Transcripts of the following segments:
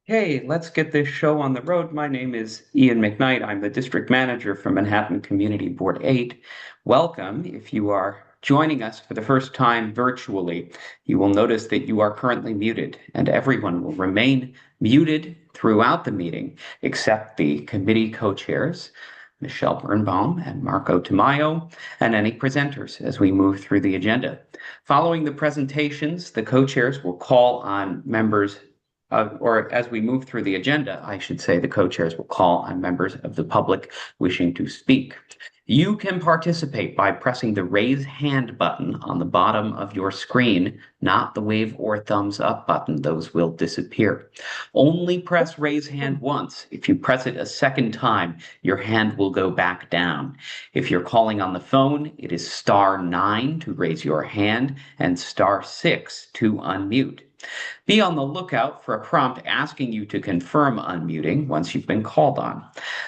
Hey, let's get this show on the road. My name is Ian McKnight. I'm the district manager for Manhattan Community Board 8. Welcome. If you are joining us for the first time virtually, you will notice that you are currently muted, and everyone will remain muted throughout the meeting, except the committee co-chairs, Michelle Birnbaum and Marco Tamayo, and any presenters as we move through the agenda. Following the presentations, the co-chairs will call on members or as we move through the agenda, I should say, the co-chairs will call on members of the public wishing to speak. You can participate by pressing the raise hand button on the bottom of your screen, not the wave or thumbs up button. Those will disappear. Only press raise hand once. If you press it a second time, your hand will go back down. If you're calling on the phone, it is *9 to raise your hand and *6 to unmute. Be on the lookout for a prompt asking you to confirm unmuting once you've been called on.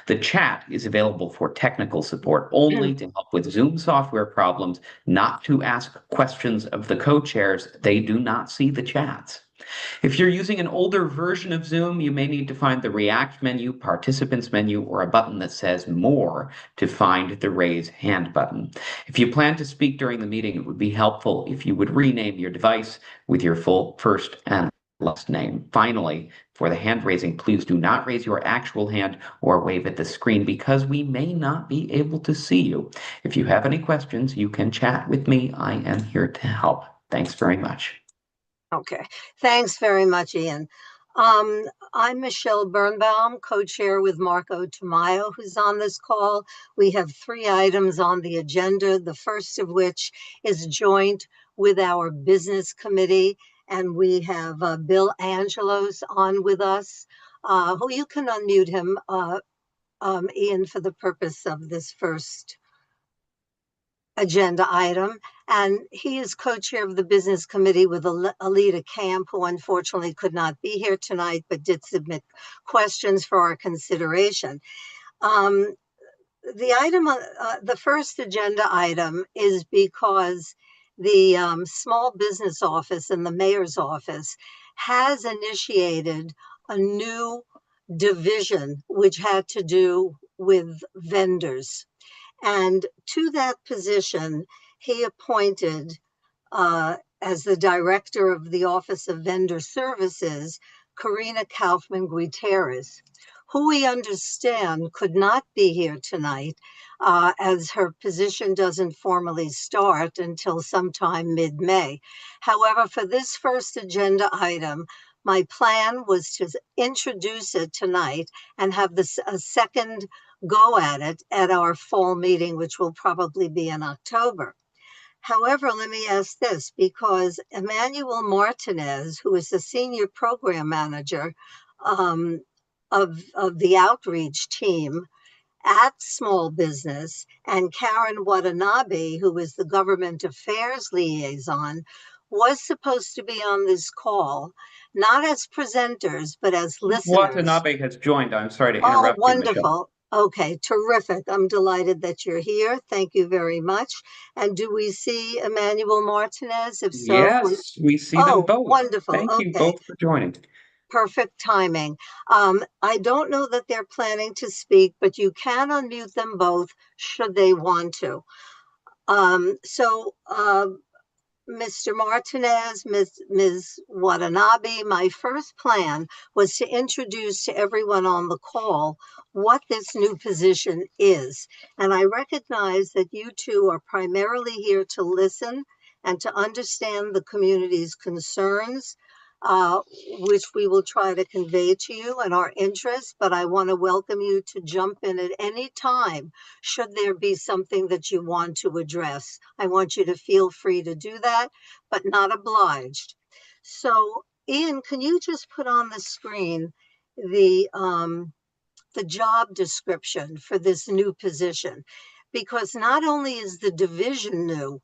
The chat is available for technical support only to help with Zoom software problems, not to ask questions of the co-chairs. They do not see the chats. If you're using an older version of Zoom, you may need to find the React menu, Participants menu, or a button that says More to find the Raise Hand button. If you plan to speak during the meeting, it would be helpful if you would rename your device with your full first and last name. Finally, for the hand raising, please do not raise your actual hand or wave at the screen because we may not be able to see you. If you have any questions, you can chat with me. I am here to help. Thanks very much. Okay, thanks very much, Ian. I'm Michelle Birnbaum, co-chair with Marco Tamayo, who's on this call. We have 3 items on the agenda, the first of which is joint with our business committee, and we have Bill Angelos on with us, who you can unmute him, Ian, for the purpose of this first agenda item. And he is co-chair of the business committee with Alita Camp, who unfortunately could not be here tonight, but did submit questions for our consideration. The first agenda item is because the small business office and the mayor's office has initiated a new division which had to do with vendors. And to that position, he appointed as the director of the Office of Vendor Services, Karina Kaufman-Guiterres, who we understand could not be here tonight as her position doesn't formally start until sometime mid-May. However, for this first agenda item, my plan was to introduce it tonight and have a second go at it at our fall meeting, which will probably be in October. However, let me ask this, because Emmanuel Martinez, who is the senior program manager of the outreach team at Small Business, and Karen Watanabe, who is the government affairs liaison, was supposed to be on this call, not as presenters, but as listeners. Watanabe has joined. I'm sorry to Oh, interrupt you, Michelle. wonderful. Okay, terrific. I'm delighted that you're here. Thank you very much. And do we see Emmanuel Martinez? If so, Yes, we see them both. Wonderful. Thank you Okay. both for joining. Perfect timing. I don't know that they're planning to speak, but you can unmute them both should they want to. Mr. Martinez, Ms. Watanabe, my first plan was to introduce to everyone on the call what this new position is. And I recognize that you two are primarily here to listen and to understand the community's concerns, which we will try to convey to you and our interests, but I want to welcome you to jump in at any time should there be something that you want to address. I want you to feel free to do that, but not obliged. So, Ian, can you just put on the screen the job description for this new position? Because not only is the division new,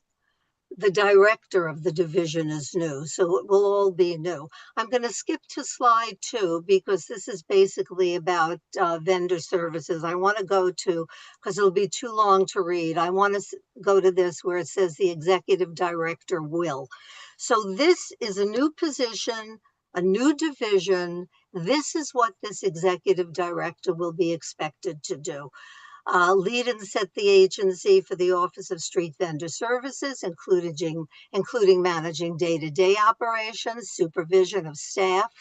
the director of the division is new, so it will all be new. I'm going to skip to slide 2 because this is basically about vendor services. I want to go to, because it'll be too long to read, I want to go to this where it says the executive director will. So this is a new position, a new division This is what this executive director will be expected to do. Lead and set the agency for the Office of Street Vendor Services, including managing day-to-day operations, supervision of staff,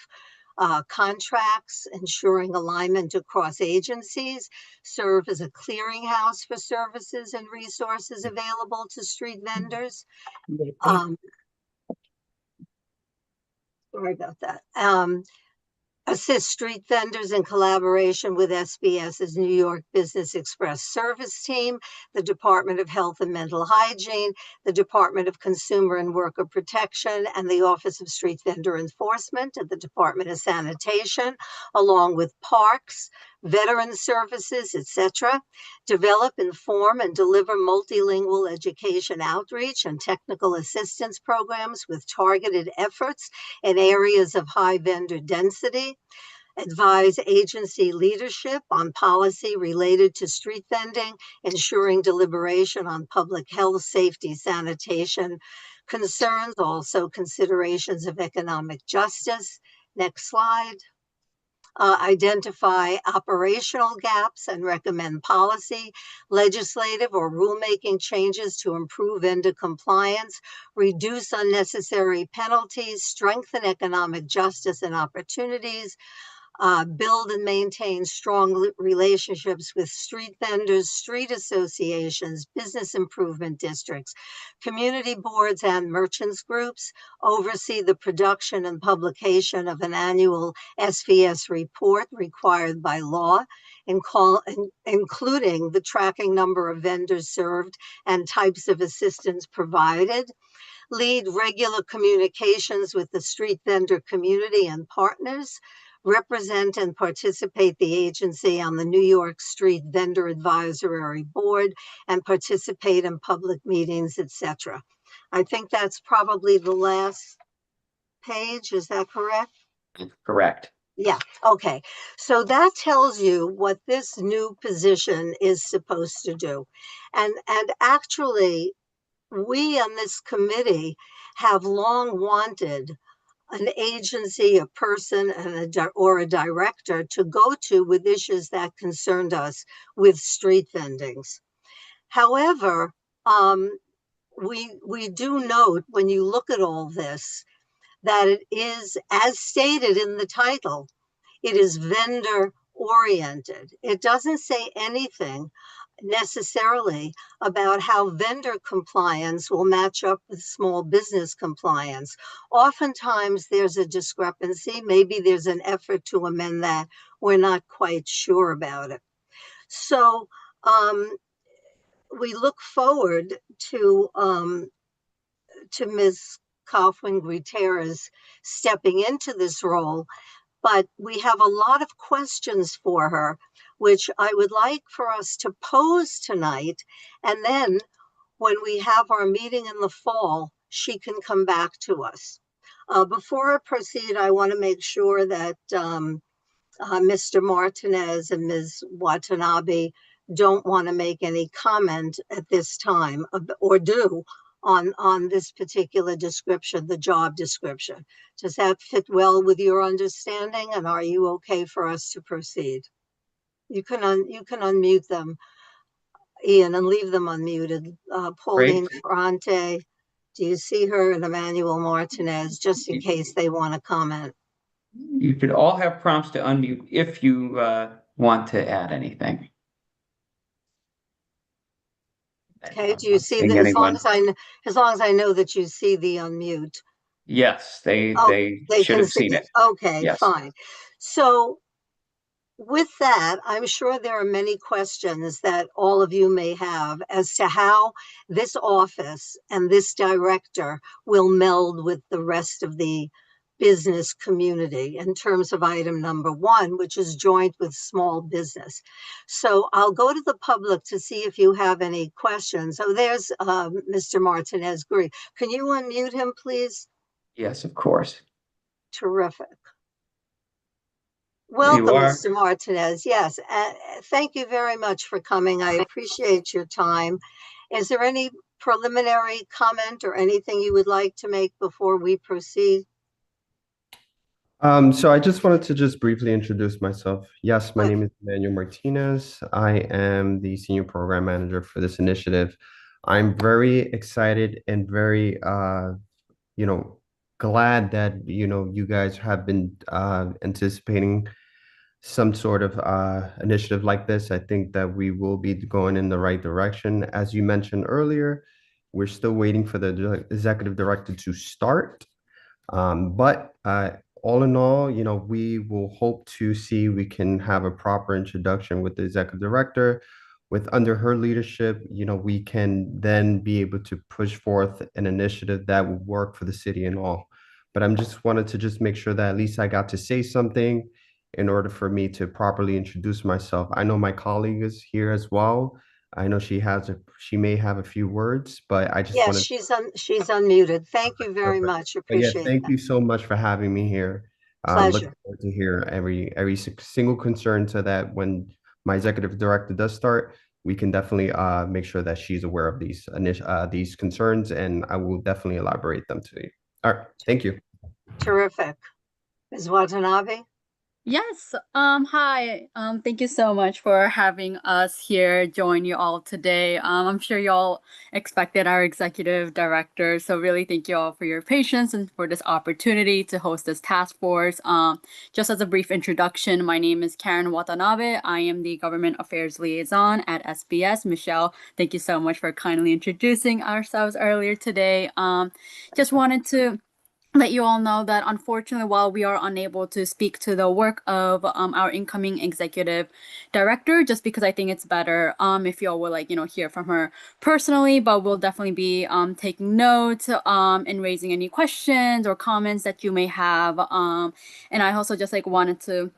contracts, ensuring alignment across agencies, serve as a clearinghouse for services and resources available to street vendors. Sorry about that. Assist street vendors in collaboration with SBS's New York Business Express service team, the Department of Health and Mental Hygiene, the Department of Consumer and Worker Protection, and the Office of Street Vendor Enforcement at the Department of Sanitation, along with parks, veteran services, etc. Develop, inform, and deliver multilingual education outreach and technical assistance programs with targeted efforts in areas of high vendor density. Advise agency leadership on policy related to street vending, ensuring deliberation on public health, safety, sanitation concerns, also considerations of economic justice. Next slide. Identify operational gaps and recommend policy, legislative or rulemaking changes to improve vendor compliance, reduce unnecessary penalties, strengthen economic justice and opportunities, build and maintain strong relationships with street vendors, street associations, business improvement districts, community boards, and merchants groups, oversee the production and publication of an annual SVS report required by law, including the tracking number of vendors served and types of assistance provided, lead regular communications with the street vendor community and partners, represent and participate the agency on the New York Street Vendor Advisory Board, and participate in public meetings, etc. I think that's probably the last page. Is that correct? Correct. Yeah, okay. So that tells you what this new position is supposed to do. And actually, we on this committee have long wanted an agency, a person, or a director to go to with issues that concerned us with street vendings. However, we do note when you look at all this that it is, as stated in the title, it is vendor oriented. It doesn't say anything necessarily about how vendor compliance will match up with small business compliance. Oftentimes there's a discrepancy. Maybe there's an effort to amend that. We're not quite sure about it. So we look forward to Ms. Kaufman Gutierrez stepping into this role, but we have a lot of questions for her, which I would like for us to pose tonight. And then when we have our meeting in the fall, she can come back to us. Before I proceed, I want to make sure that Mr. Martinez and Ms. Watanabe don't want to make any comment at this time, or do, on this particular description, the job description. Does that fit well with your understanding? And are you okay for us to proceed? You can unmute them, Ian, and leave them unmuted. Pauline Ferrante, do you see her? And Emmanuel Martinez, just in case they want to comment. You should all have prompts to unmute if you want to add anything. Okay, do you see that? As long as I know that you see the unmute. Yes, they should have seen it. Okay, yes. Fine. So with that, I'm sure there are many questions that all of you may have as to how this office and this director will meld with the rest of the business community in terms of item number 1, which is joint with small business. So I'll go to the public to see if you have any questions. Oh, there's Mr. Martinez. Great. Can you unmute him, please? Yes, of course. Terrific. Welcome, Mr. Martinez. Yes, thank you very much for coming. I appreciate your time. Is there any preliminary comment or anything you would like to make before we proceed? So I just wanted to just briefly introduce myself. Yes, my Good. name is Emmanuel Martinez. I am the senior program manager for this initiative. I'm very excited and very you know, glad that, you guys have been anticipating some sort of initiative like this. I think that we will be going in the right direction. As you mentioned earlier, we're still waiting for the executive director to start. But all in all, we will hope to see we can have a proper introduction with the executive director. With under her leadership, we can then be able to push forth an initiative that will work for the city and all. But I'm just wanted to just make sure that at least I got to say something in order for me to properly introduce myself. I know my colleague is here as well. I know she may have a few words, but I just Yes, wanted. she's unmuted. Thank you very Perfect. much. But yeah, Appreciate thank that. you so much for having me here. Looking Pleasure. forward to hear every single concern so that when my executive director does start, we can definitely make sure that she's aware of these concerns, and I will definitely elaborate them to you. All right, thank you. Terrific. Ms. Watanabe? Yes. Hi. Thank you so much for having us here, join you all today. I'm sure you all expected our executive director, so really thank you all for your patience and for this opportunity to host this task force. Just as a brief introduction, my name is Karen Watanabe. I am the Government Affairs Liaison at SBS. Michelle, thank you so much for kindly introducing ourselves earlier today. Just wanted to let you all know that unfortunately, while we are unable to speak to the work of our incoming executive director, just because I think it's better if y'all would hear from her personally, but we'll definitely be taking notes and raising any questions or comments that you may have. And I also just wanted to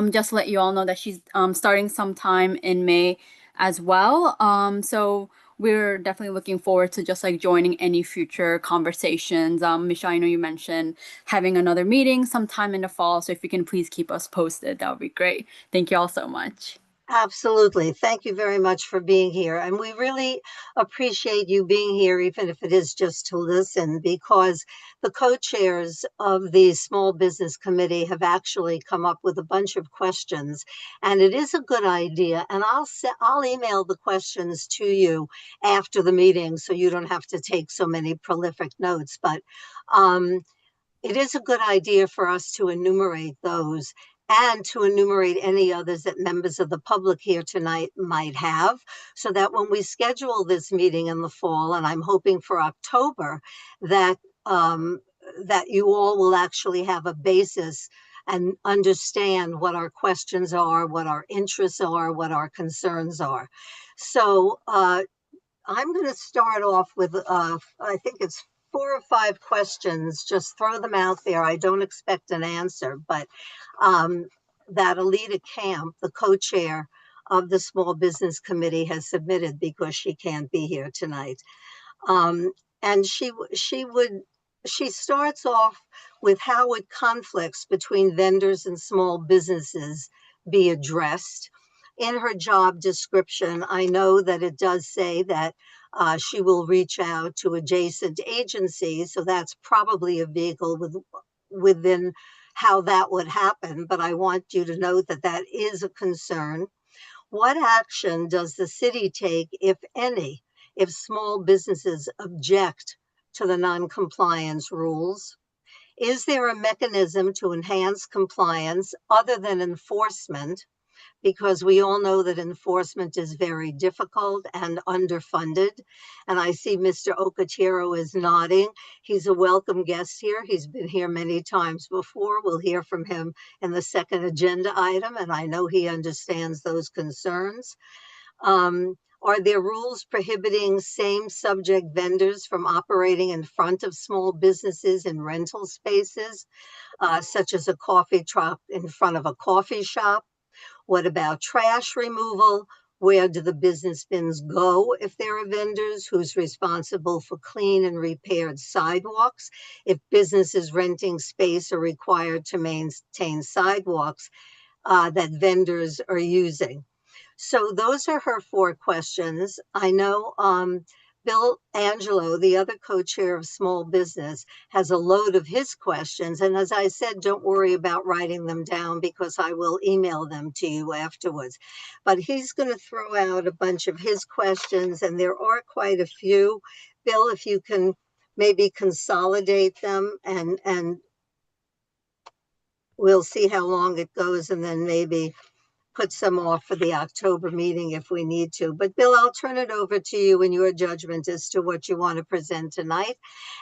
just let you all know that she's starting sometime in May as well. So we're definitely looking forward to just joining any future conversations. Michelle, I know you mentioned having another meeting sometime in the fall. So if you can please keep us posted, that would be great. Thank you all so much. Absolutely. Thank you very much for being here. And we really appreciate you being here, even if it is just to listen, because the co-chairs of the Small Business Committee have actually come up with a bunch of questions. And it is a good idea. And I'll email the questions to you after the meeting so you don't have to take so many prolific notes. But um, it is a good idea for us to enumerate those and to enumerate any others that members of the public here tonight might have, so that when we schedule this meeting in the fall, and I'm hoping for October, that um, that you all will actually have a basis and understand what our questions are, what our interests are, what our concerns are. So I'm going to start off with, I think it's 4 or 5 questions. Just throw them out there. I don't expect an answer, but um, that Alita Camp, the co-chair of the Small Business Committee, has submitted because she can't be here tonight. Um, and she starts off with how would conflicts between vendors and small businesses be addressed. In her job description, I know that it does say that she will reach out to adjacent agencies, so that's probably a vehicle within how that would happen. But I want you to note that that is a concern. What action does the city take, if any, if small businesses object to the non-compliance rules? Is there a mechanism to enhance compliance other than enforcement? Because we all know that enforcement is very difficult and underfunded. And I see Mr. Okatiro is nodding. He's a welcome guest here. He's been here many times before. We'll hear from him in the second agenda item, and I know he understands those concerns. Are there rules prohibiting same subject vendors from operating in front of small businesses in rental spaces, such as a coffee truck in front of a coffee shop? What about trash removal? Where do the business bins go if there are vendors? Who's responsible for clean and repaired sidewalks? If businesses renting space are required to maintain sidewalks that vendors are using. So those are her 4 questions. I know Bill Angelo, the other co-chair of Small Business, has a load of his questions. And as I said, don't worry about writing them down because I will email them to you afterwards. But he's going to throw out a bunch of his questions, and there are quite a few. Bill, if you can maybe consolidate them, and we'll see how long it goes, and then maybe put some off for the October meeting if we need to. But Bill, I'll turn it over to you and your judgment as to what you want to present tonight.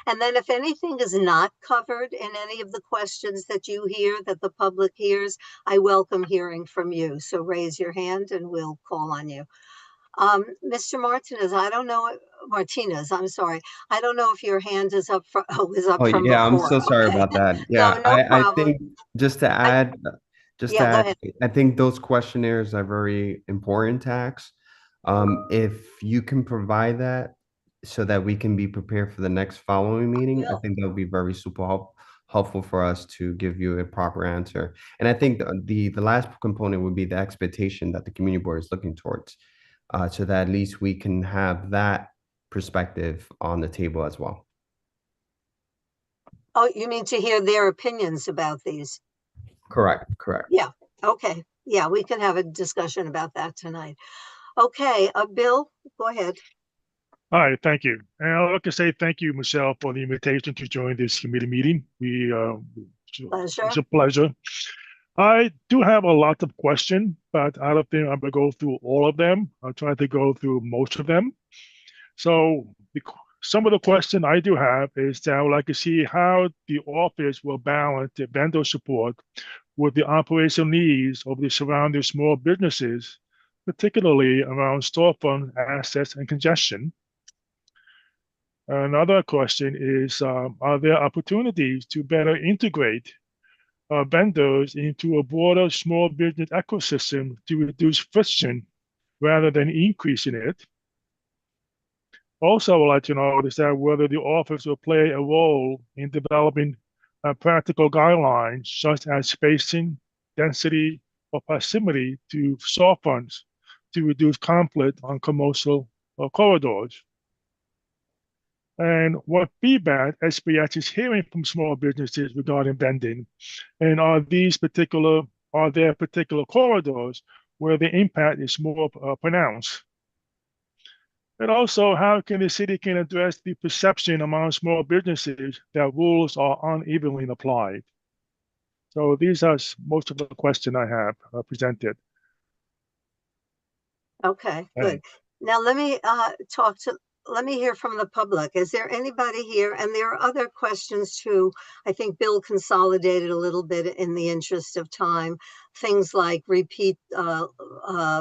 And then if anything is not covered in any of the questions that you hear, that the public hears, I welcome hearing from you. So raise your hand and we'll call on you. Mr. Martinez, I'm sorry. I don't know if your hand is up was up Oh from yeah, I'm before. so sorry Okay. about that. No, Yeah, no I problem. think just to add, Yeah, go ahead. I think those questionnaires are very important tasks. If you can provide that so that we can be prepared for the next following meeting, I Will. think that would be very helpful for us to give you a proper answer. And I think the last component would be the expectation that the community board is looking towards, so that at least we can have that perspective on the table as well. Oh, you mean to hear their opinions about these? Correct. Yeah, okay. Yeah, we can have a discussion about that tonight. Okay, Bill, go ahead. Hi, thank you. And I'd like to say thank you, Michelle, for the invitation to join this committee meeting. Pleasure. It's a pleasure. I do have a lot of questions, but I don't think I'm going to go through all of them. I'll try to go through most of them. So some of the questions I do have is that I would like to see how the office will balance the vendor support with the operational needs of the surrounding small businesses, particularly around storefront access and congestion. Another question is, are there opportunities to better integrate vendors into a broader small business ecosystem to reduce friction rather than increasing it? Also, I would like to know is that whether the office will play a role in developing practical guidelines such as spacing, density, or proximity to storefronts to reduce conflict on commercial corridors. And what feedback SBH is hearing from small businesses regarding vending, and are there particular corridors where the impact is more pronounced? And also, how can the city can address the perception among small businesses that rules are unevenly applied? So these are most of the questions I have presented. Okay, good. Now let me let me hear from the public. Is there anybody here? And there are other questions too. I think Bill consolidated a little bit in the interest of time. Things like repeat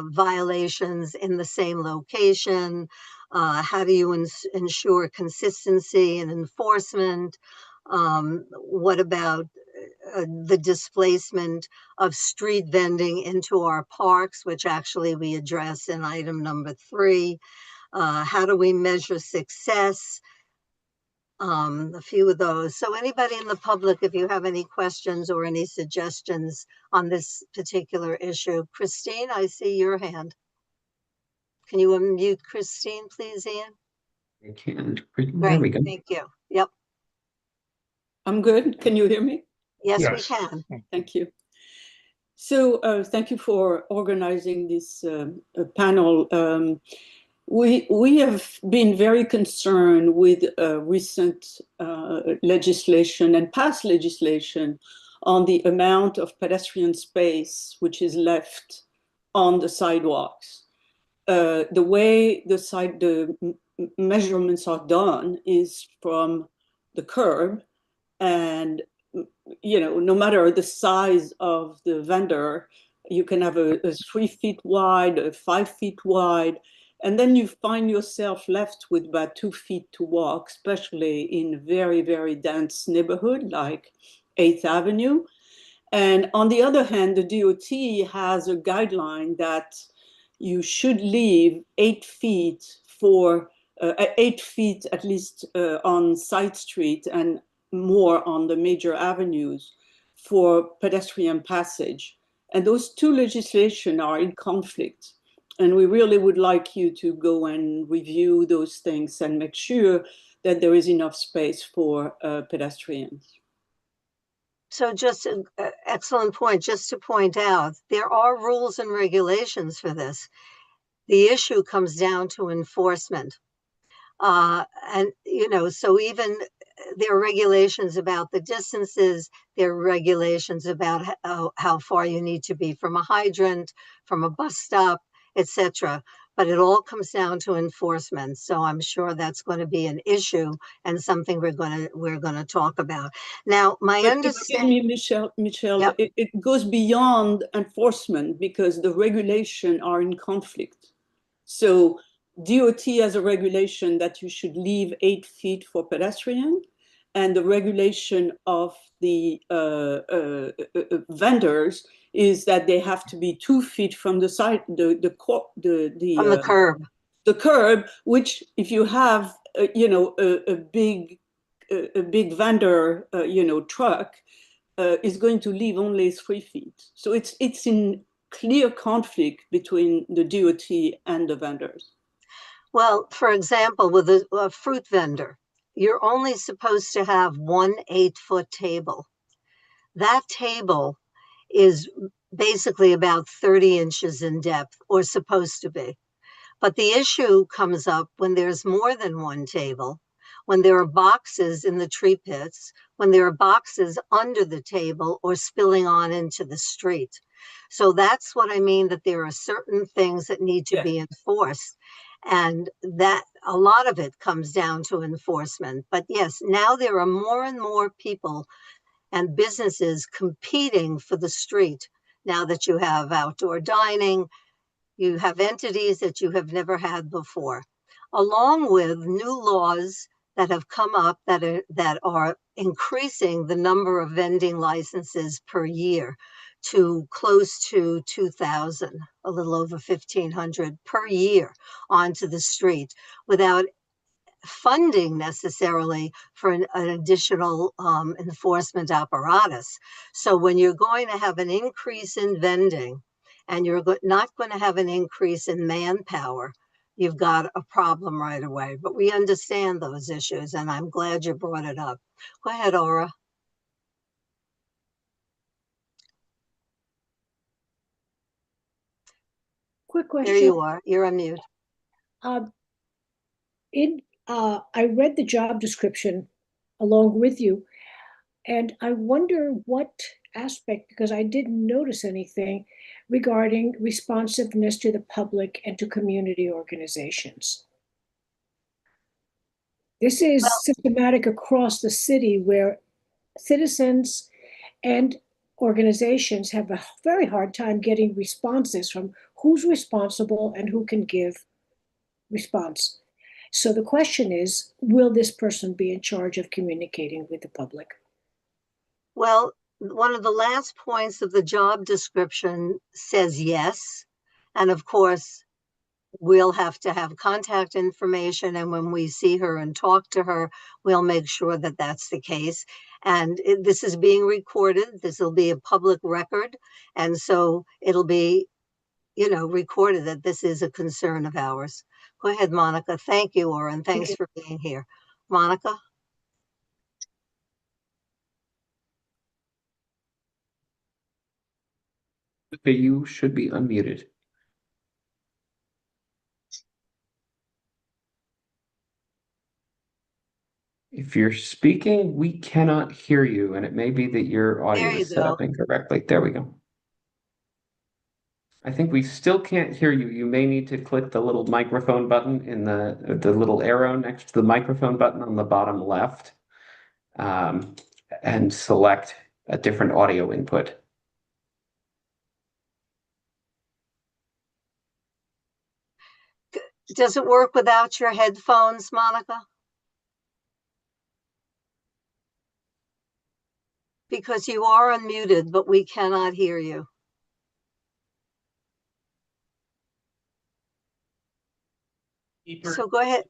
violations in the same location. How do you ensure consistency and enforcement? What about the displacement of street vending into our parks, which actually we address in item number 3. How do we measure success? A few of those. So anybody in the public, if you have any questions or any suggestions on this particular issue. Christine, I see your hand. Can you unmute Christine, please, Ian? I can. There Great, we go. thank you. Yep. I'm good. Can you hear me? Yes, we can. Thank you. So thank you for organizing this panel. We have been very concerned with recent legislation and past legislation on the amount of pedestrian space which is left on the sidewalks. The way the measurements are done is from the curb, and no matter the size of the vendor, you can have a 3 feet wide, a 5 feet wide, and then you find yourself left with about 2 feet to walk, especially in very, very dense neighborhood like 8th Avenue. And on the other hand, the DOT has a guideline that you should leave 8 feet for 8 feet at least on side street and more on the major avenues for pedestrian passage. And those two legislations are in conflict. And we really would like you to go and review those things and make sure that there is enough space for pedestrians. So just an excellent point, just to point out, there are rules and regulations for this. The issue comes down to enforcement. And, so even there are regulations about the distances, there are regulations about how far you need to be from a hydrant, from a bus stop, etc. But it all comes down to enforcement. So I'm sure that's going to be an issue and something we're going to talk about. Now, my understanding, Michelle, yep. it goes beyond enforcement because the regulations are in conflict. So DOT has a regulation that you should leave 8 feet for pedestrian, and the regulation of the vendors is that they have to be 2 feet from the side, On the curb. The curb, which if you have, a big vendor, truck, is going to leave only 3 feet. So it's in clear conflict between the DOT and the vendors. Well, for example, with a fruit vendor, you're only supposed to have 1 8-foot table. That table is basically about 30 inches in depth, or supposed to be. But the issue comes up when there's more than one table, when there are boxes in the tree pits, when there are boxes under the table or spilling on into the street. So that's what I mean, that there are certain things that need to be enforced. And that a lot of it comes down to enforcement. But yes, now there are more and more people and businesses competing for the street. Now that you have outdoor dining, you have entities that you have never had before, along with new laws that have come up that are increasing the number of vending licenses per year to close to 2,000, a little over 1,500 per year onto the street, without funding necessarily for an additional enforcement apparatus. So when you're going to have an increase in vending and you're not going to have an increase in manpower, you've got a problem right away. But we understand those issues, and I'm glad you brought it up. Go ahead, Aura. Quick question. There you are. You're on mute. I read the job description along with you, and I wonder what aspect, because I didn't notice anything regarding responsiveness to the public and to community organizations. This is systematic across the city, where citizens and organizations have a very hard time getting responses from who's responsible and who can give response. So the question is, will this person be in charge of communicating with the public? Well, one of the last points of the job description says yes. And of course, we'll have to have contact information. And when we see her and talk to her, we'll make sure that that's the case. And this is being recorded. This will be a public record. And so it'll be, recorded that this is a concern of ours. Go ahead, Monica. Thank you, Oren. Thanks for being here. Monica? You should be unmuted. If you're speaking, we cannot hear you, and it may be that your audio is set up incorrectly. There we go. I think we still can't hear you. You may need to click the little microphone button in the little arrow next to the microphone button on the bottom left, and select a different audio input. Does it work without your headphones, Monica? Because you are unmuted, but we cannot hear you. So go ahead.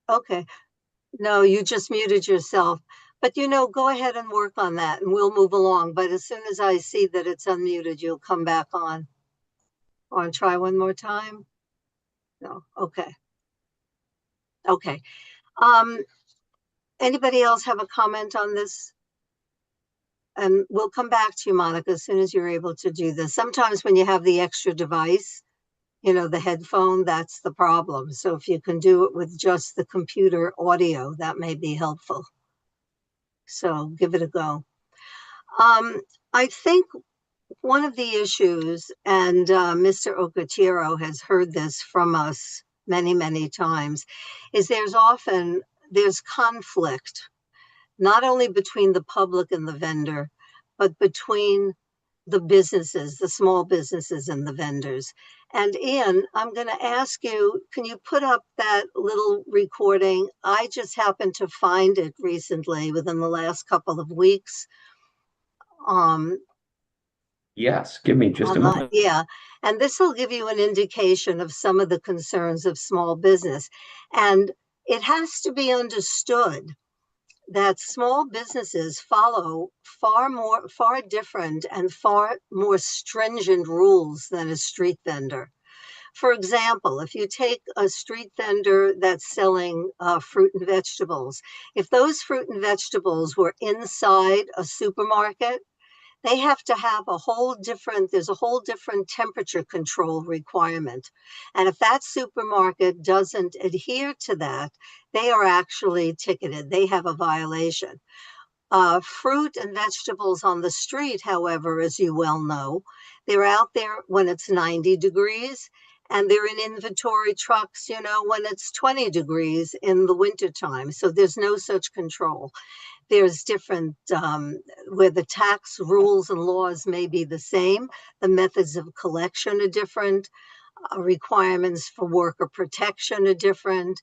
Okay. No, you just muted yourself. But go ahead and work on that and we'll move along. But as soon as I see that it's unmuted, you'll come back on. Want to try one more time? No, okay. Okay. Anybody else have a comment on this? And we'll come back to you, Monica, as soon as you're able to do this. Sometimes when you have the extra device, the headphone, that's the problem. So if you can do it with just the computer audio, that may be helpful. So give it a go. I think one of the issues, and Mr. Okachiro has heard this from us many, many times, is there's conflict, not only between the public and the vendor, but between the businesses, the small businesses and the vendors. And Ian, I'm going to ask you, can you put up that little recording? I just happened to find it recently within the last couple of weeks. Yes, give me just a moment. Yeah, and this will give you an indication of some of the concerns of small business. And it has to be understood that small businesses follow far different and far more stringent rules than a street vendor. For example, if you take a street vendor that's selling fruit and vegetables, if those fruit and vegetables were inside a supermarket, they have to have there's a whole different temperature control requirement. And if that supermarket doesn't adhere to that, they are actually ticketed. They have a violation. Fruit and vegetables on the street, however, as you well know, they're out there when it's 90 degrees, and they're in inventory trucks, when it's 20 degrees in the wintertime. So there's no such control. There's different, where the tax rules and laws may be the same, the methods of collection are different, requirements for worker protection are different,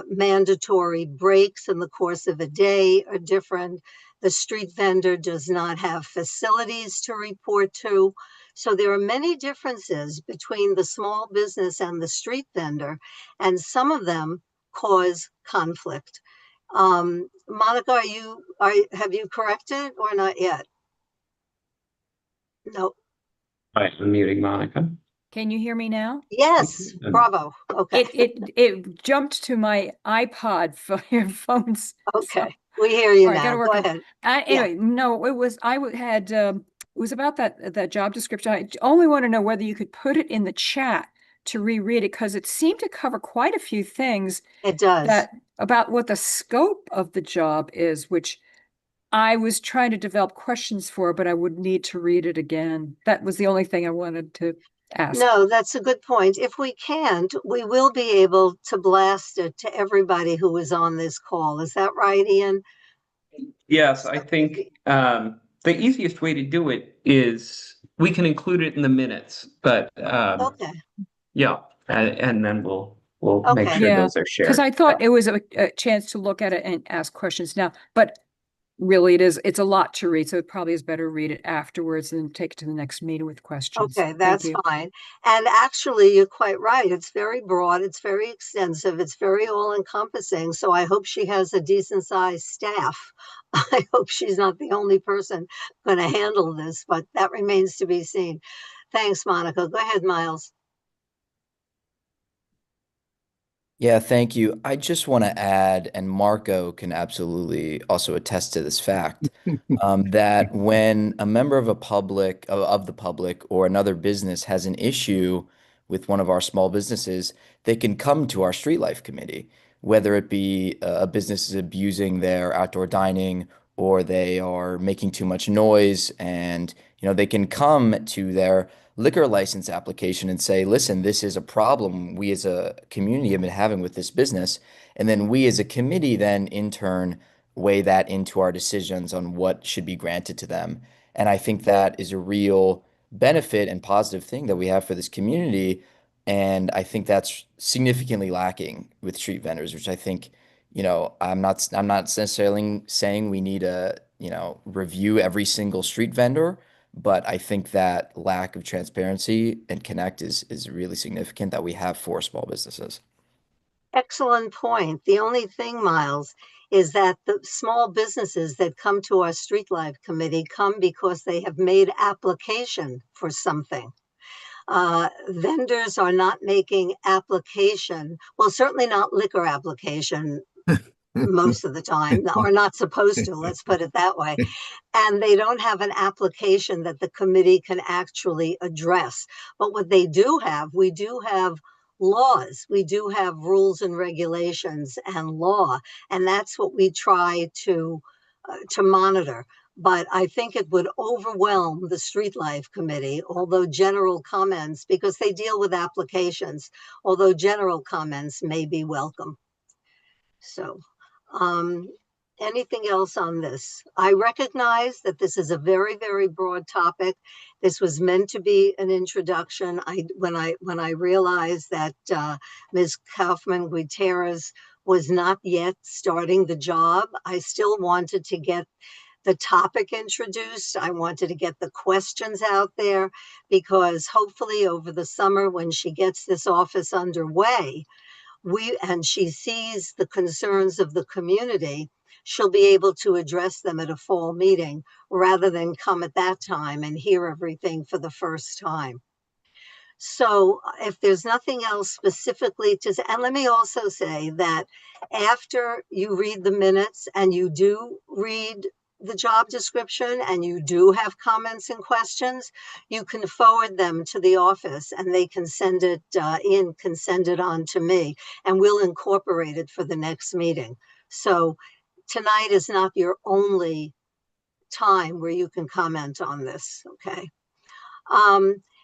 mandatory breaks in the course of a day are different. The street vendor does not have facilities to report to. So there are many differences between the small business and the street vendor, and some of them cause conflict. Monica, have you corrected or not yet? No. Right, I'm muting Monica. Can you hear me now? Yes, bravo. Okay. It jumped to my iPod for your phones. Okay, we hear you All right, now. gotta work Go on ahead. Anyway, no, it was it was about that job description. I only want to know whether you could put it in the chat to reread it, because it seemed to cover quite a few things It does. about what the scope of the job is, which I was trying to develop questions for, but I would need to read it again. That was the only thing I wanted to ask. No, that's a good point. If we can't, we will be able to blast it to everybody who is on this call. Is that right, Ian? Yes, I think the easiest way to do it is we can include it in the minutes, but Okay. yeah, and then we'll make Okay. sure Yeah, those are shared. because I thought it was a chance to look at it and ask questions now, but really it's a lot to read, so it probably is better to read it afterwards and take it to the next meeting with questions. Okay, Thank that's you. fine. And actually, you're quite right. It's very broad, it's very extensive, it's very all-encompassing. So I hope she has a decent-sized staff. I hope she's not the only person going to handle this, but that remains to be seen. Thanks, Monica. Go ahead, Miles. Yeah, thank you. I just want to add, and Marco can absolutely also attest to this fact, that when a member of the public or another business has an issue with one of our small businesses, they can come to our street life committee, whether it be a business is abusing their outdoor dining or they are making too much noise, and they can come to their liquor license application and say, listen, this is a problem we as a community have been having with this business. And then we as a committee then in turn weigh that into our decisions on what should be granted to them. And I think that is a real benefit and positive thing that we have for this community. And I think that's significantly lacking with street vendors, which I think, I'm not necessarily saying we need to, review every single street vendor, but I think that lack of transparency and connect is really significant that we have for small businesses. Excellent point. The only thing, Miles, is that the small businesses that come to our Street Life Committee come because they have made application for something. Vendors are not making application, well, certainly not liquor application most of the time, or not supposed to, let's put it that way. And they don't have an application that the committee can actually address. But what they do have, we do have laws, we do have rules and regulations and law, and that's what we try to monitor. But I think it would overwhelm the Street Life Committee, although general comments, because they deal with applications, although general comments may be welcome. So, anything else on this? I recognize that this is a very, very broad topic. This was meant to be an introduction. When I realized that Ms. Kaufman Gutierrez was not yet starting the job, I still wanted to get the topic introduced. I wanted to get the questions out there, because hopefully over the summer, when she gets this office underway, and she sees the concerns of the community, she'll be able to address them at a fall meeting rather than come at that time and hear everything for the first time. So if there's nothing else specifically to say, and let me also say that after you read the minutes and you do read the job description and you do have comments and questions, you can forward them to the office and they can send it can send it on to me, and we'll incorporate it for the next meeting. So tonight is not your only time where you can comment on this, okay?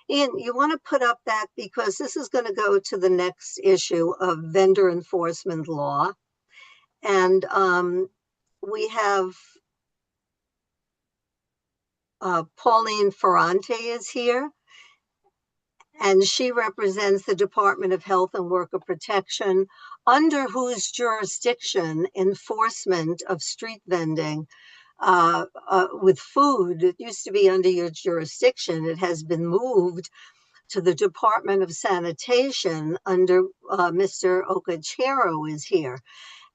Ian, you want to put up that, because this is going to go to the next issue of vendor enforcement law. And we have Pauline Ferrante is here, and she represents the Department of Health and Worker Protection, under whose jurisdiction enforcement of street vending with food, it used to be under your jurisdiction. It has been moved to the Department of Sanitation under Mr. Ocachero is here.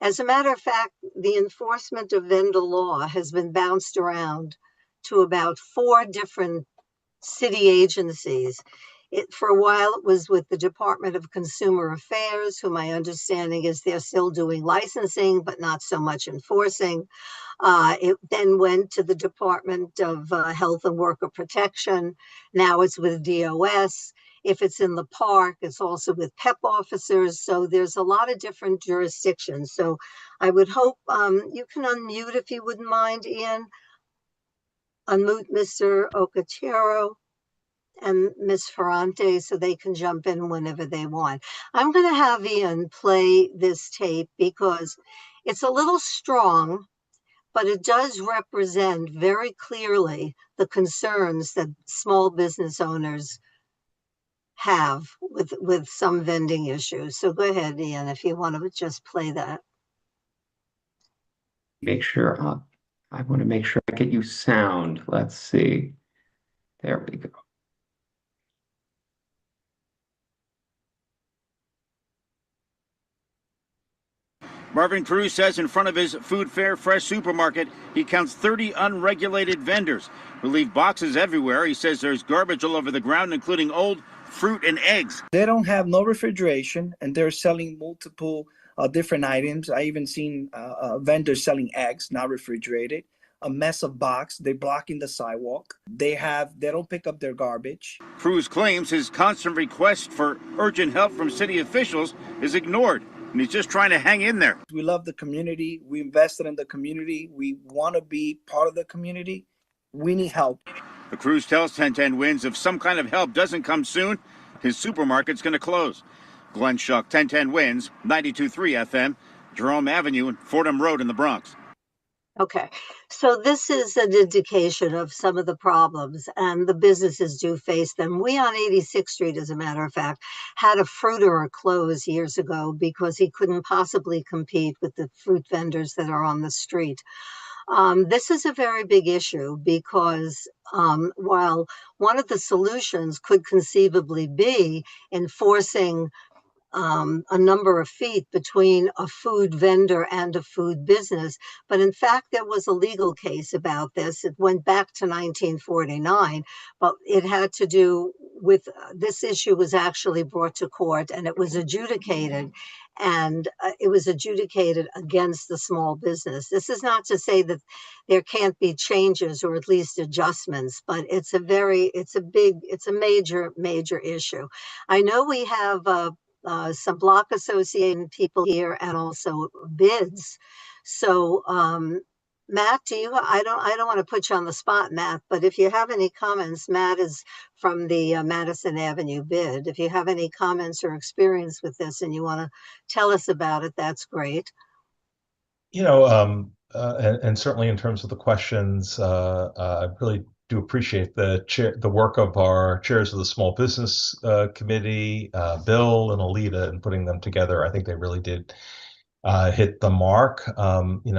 As a matter of fact, the enforcement of vendor law has been bounced around to about 4 different city agencies. For a while, it was with the Department of Consumer Affairs, who my understanding is they're still doing licensing, but not so much enforcing. It then went to the Department of Health and Worker Protection. Now it's with DOS. If it's in the park, it's also with PEP officers. So there's a lot of different jurisdictions. So I would hope you can unmute, if you wouldn't mind, Ian. Unmute Mr. Ocachero and Ms. Ferrante so they can jump in whenever they want. I'm going to have Ian play this tape because it's a little strong, but it does represent very clearly the concerns that small business owners have with some vending issues. So go ahead, Ian, if you want to just play that. Make sure, I want to make sure I get you sound. Let's see. There we go. Marvin Cruz says in front of his Food Fair Fresh supermarket, he counts 30 unregulated vendors who leave boxes everywhere. He says there's garbage all over the ground, including old fruit and eggs. They don't have no refrigeration, and they're selling multiple different items. I even seen vendors selling eggs, not refrigerated. A mess of box. They're blocking the sidewalk. They don't pick up their garbage. Cruz claims his constant request for urgent help from city officials is ignored, and he's just trying to hang in there. We love the community. We invested in the community. We want to be part of the community. We need help. The Cruz tells 1010 Wins if some kind of help doesn't come soon, his supermarket's going to close. Glenn Shuck, 1010 Wins, 92.3 FM, Jerome Avenue and Fordham Road in the Bronx. Okay, so this is an indication of some of the problems, and the businesses do face them. We on 86th Street, as a matter of fact, had a fruiterer close years ago because he couldn't possibly compete with the fruit vendors that are on the street. This is a very big issue because while one of the solutions could conceivably be enforcing a number of feet between a food vendor and a food business. But in fact, there was a legal case about this. It went back to 1949, but it had to do with this issue was actually brought to court and it was adjudicated. And it was adjudicated against the small business. This is not to say that there can't be changes or at least adjustments, but it's a major issue. I know we have some block association people here and also bids. So, Matt, I don't want to put you on the spot, Matt, but if you have any comments, Matt is from the Madison Avenue bid. If you have any comments or experience with this and you want to tell us about it, that's great. And certainly in terms of the questions, I really do appreciate the work of our chairs of the Small Business Committee, Bill and Alita, and putting them together. I think they really did hit the mark.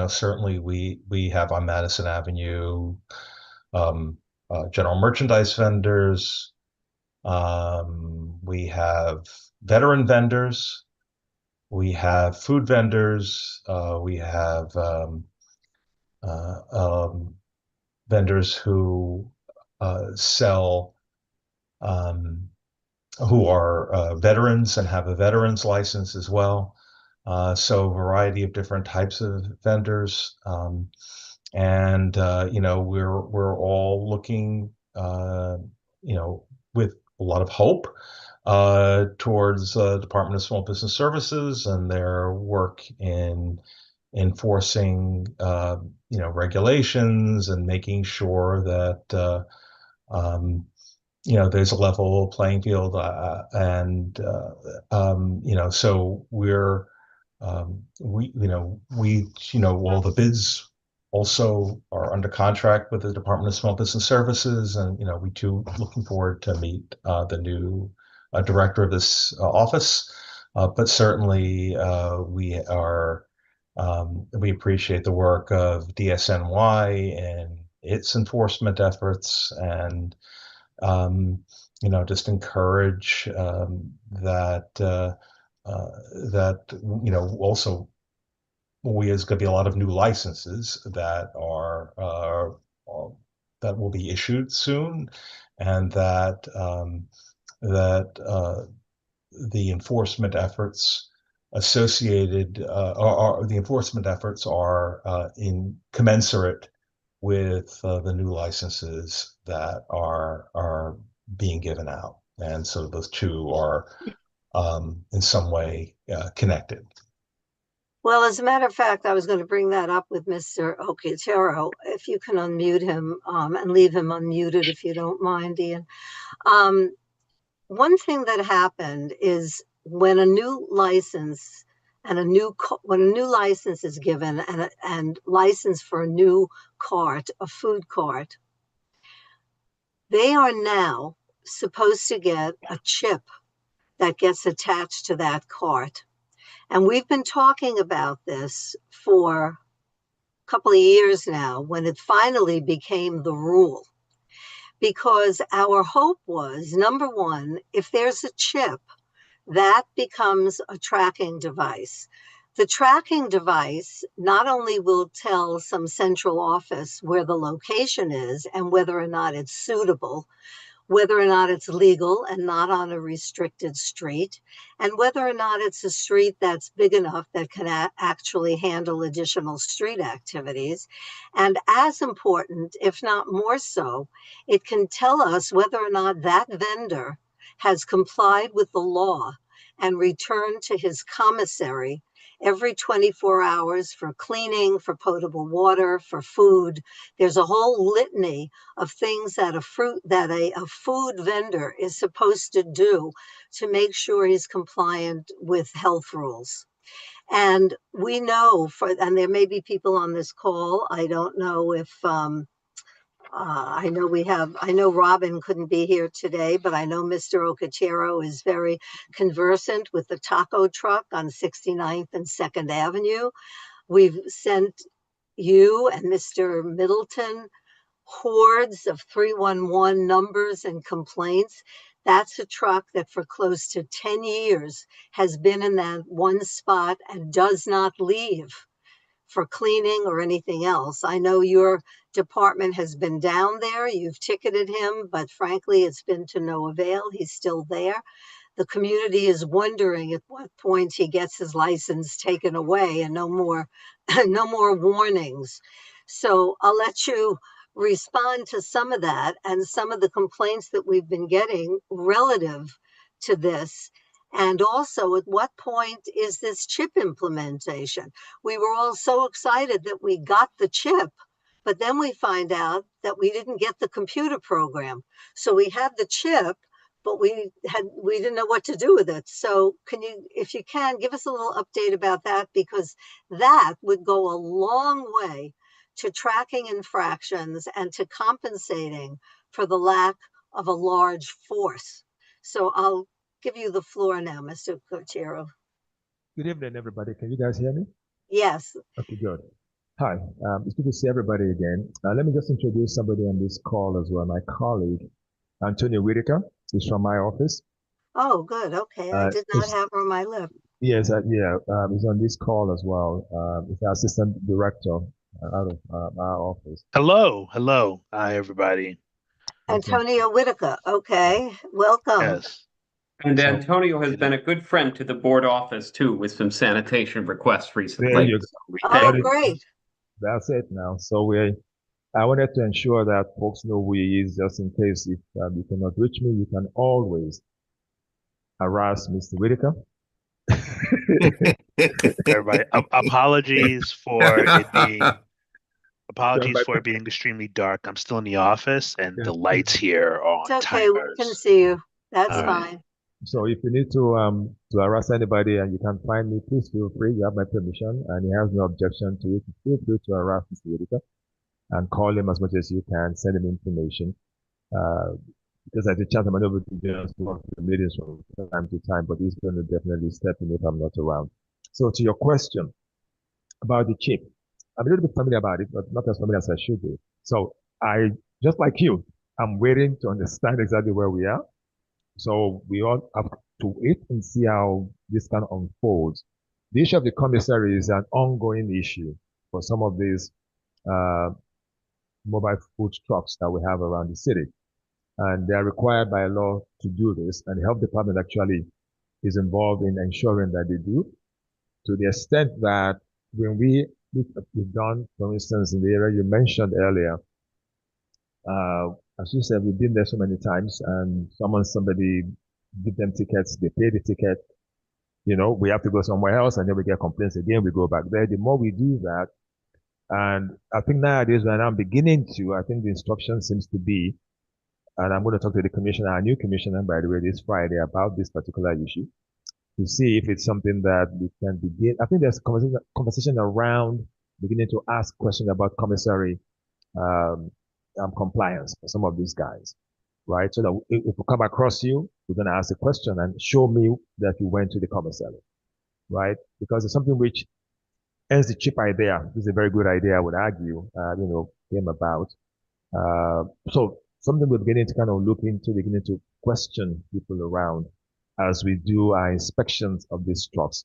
Certainly we have on Madison Avenue general merchandise vendors. We have veteran vendors. We have food vendors. We have vendors who sell, who are veterans and have a veterans license as well. So a variety of different types of vendors. And we're all looking, with a lot of hope towards Department of Small Business Services and their work in enforcing regulations and making sure that there's a level playing field, so all the bids also are under contract with the Department of Small Business Services, and we too looking forward to meet the new director of this office. But certainly we appreciate the work of DSNY and its enforcement efforts, and just encourage that also there's going to be a lot of new licenses that that will be issued soon, and that the enforcement efforts associated are the enforcement efforts are in commensurate with the new licenses that are being given out, and so those two are in some way connected. Well, as a matter of fact, I was going to bring that up with Mr. Okitero. If you can unmute him and leave him unmuted, if you don't mind, Ian. One thing that happened is when a new license and when a new license is given and license for a new cart, a food cart, they are now supposed to get a chip that gets attached to that cart. And we've been talking about this for a couple of years now when it finally became the rule. Because our hope was, number one, if there's a chip, that becomes a tracking device. The tracking device not only will tell some central office where the location is and whether or not it's suitable, whether or not it's legal and not on a restricted street, and whether or not it's a street that's big enough that can actually handle additional street activities. And as important, if not more so, it can tell us whether or not that vendor has complied with the law and returned to his commissary every 24 hours for cleaning, for potable water, for food. There's a whole litany of things that a food vendor is supposed to do to make sure he's compliant with health rules. And we know and there may be people on this call, I don't know if, I know Robin couldn't be here today, but I know Mr. Okitero is very conversant with the taco truck on 69th and 2nd Avenue. We've sent you and Mr. Middleton hordes of 311 numbers and complaints. That's a truck that for close to 10 years has been in that one spot and does not leave for cleaning or anything else. I know your department has been down there, you've ticketed him, but frankly, it's been to no avail. He's still there. The community is wondering at what point he gets his license taken away and no more, no more warnings. So I'll let you respond to some of that and some of the complaints that we've been getting relative to this. And also, at what point is this chip implementation? We were all so excited that we got the chip, but then we find out that we didn't get the computer program. So we had the chip, but we didn't know what to do with it. So can you, if you can, give us a little update about that, because that would go a long way to tracking infractions and to compensating for the lack of a large force. So I'll give you the floor now, Mr. Cochero. Good evening, everybody. Can you guys hear me? Yes. Okay, good. Hi, it's good to see everybody again. Let me just introduce somebody on this call as well. My colleague, Antonio Whitaker, is from my office. Oh, good. Okay. I did not have her on my list. Yes, he's on this call as well. He's the assistant director out of our office. Hello. Hi, everybody. Antonio Whitaker. Okay. Welcome. Yes. And Antonio has been a good friend to the board office too, with some sanitation requests recently. There you go. Oh, great. That's it now. So I wanted to ensure that folks know who he is, just in case if you cannot reach me, you can always harass Mr. Whitaker. Everybody, apologies for it being extremely dark. I'm still in the office, and the lights here are on It's okay. timers. We can see you. That's fine. So if you need to harass anybody and you can't find me, please feel free. You have my permission, and he has no objection to it. Feel free to harass Mr. Whitaker and call him as much as you can. Send him information. Because as a chance, I'm able to just work the meetings from time to time, but he's going to definitely step in if I'm not around. So to your question about the chip, I'm a little bit familiar about it, but not as familiar as I should be. So just like you, I'm waiting to understand exactly where we are. So we all have to wait and see how this kind of unfolds. The issue of the commissary is an ongoing issue for some of these mobile food trucks that we have around the city. And they are required by law to do this, and the health department actually is involved in ensuring that they do, to the extent that when we've done, for instance, in the area you mentioned earlier, as you said, we've been there so many times, and somebody give them tickets, they pay the ticket, we have to go somewhere else, and then we get complaints again, we go back there. The more we do that, and I think nowadays when I'm beginning to, I think the instruction seems to be, and I'm going to talk to the commissioner, our new commissioner, by the way, this Friday about this particular issue, to see if it's something that we can begin. I think there's a conversation around beginning to ask questions about commissary compliance for some of these guys, right? So that if we come across you, we're going to ask a question and show me that you went to the commissary, right? Because it's something which, hence the cheap idea, this is a very good idea, I would argue, came about. So something we're beginning to kind of look into, beginning to question people around as we do our inspections of these trucks.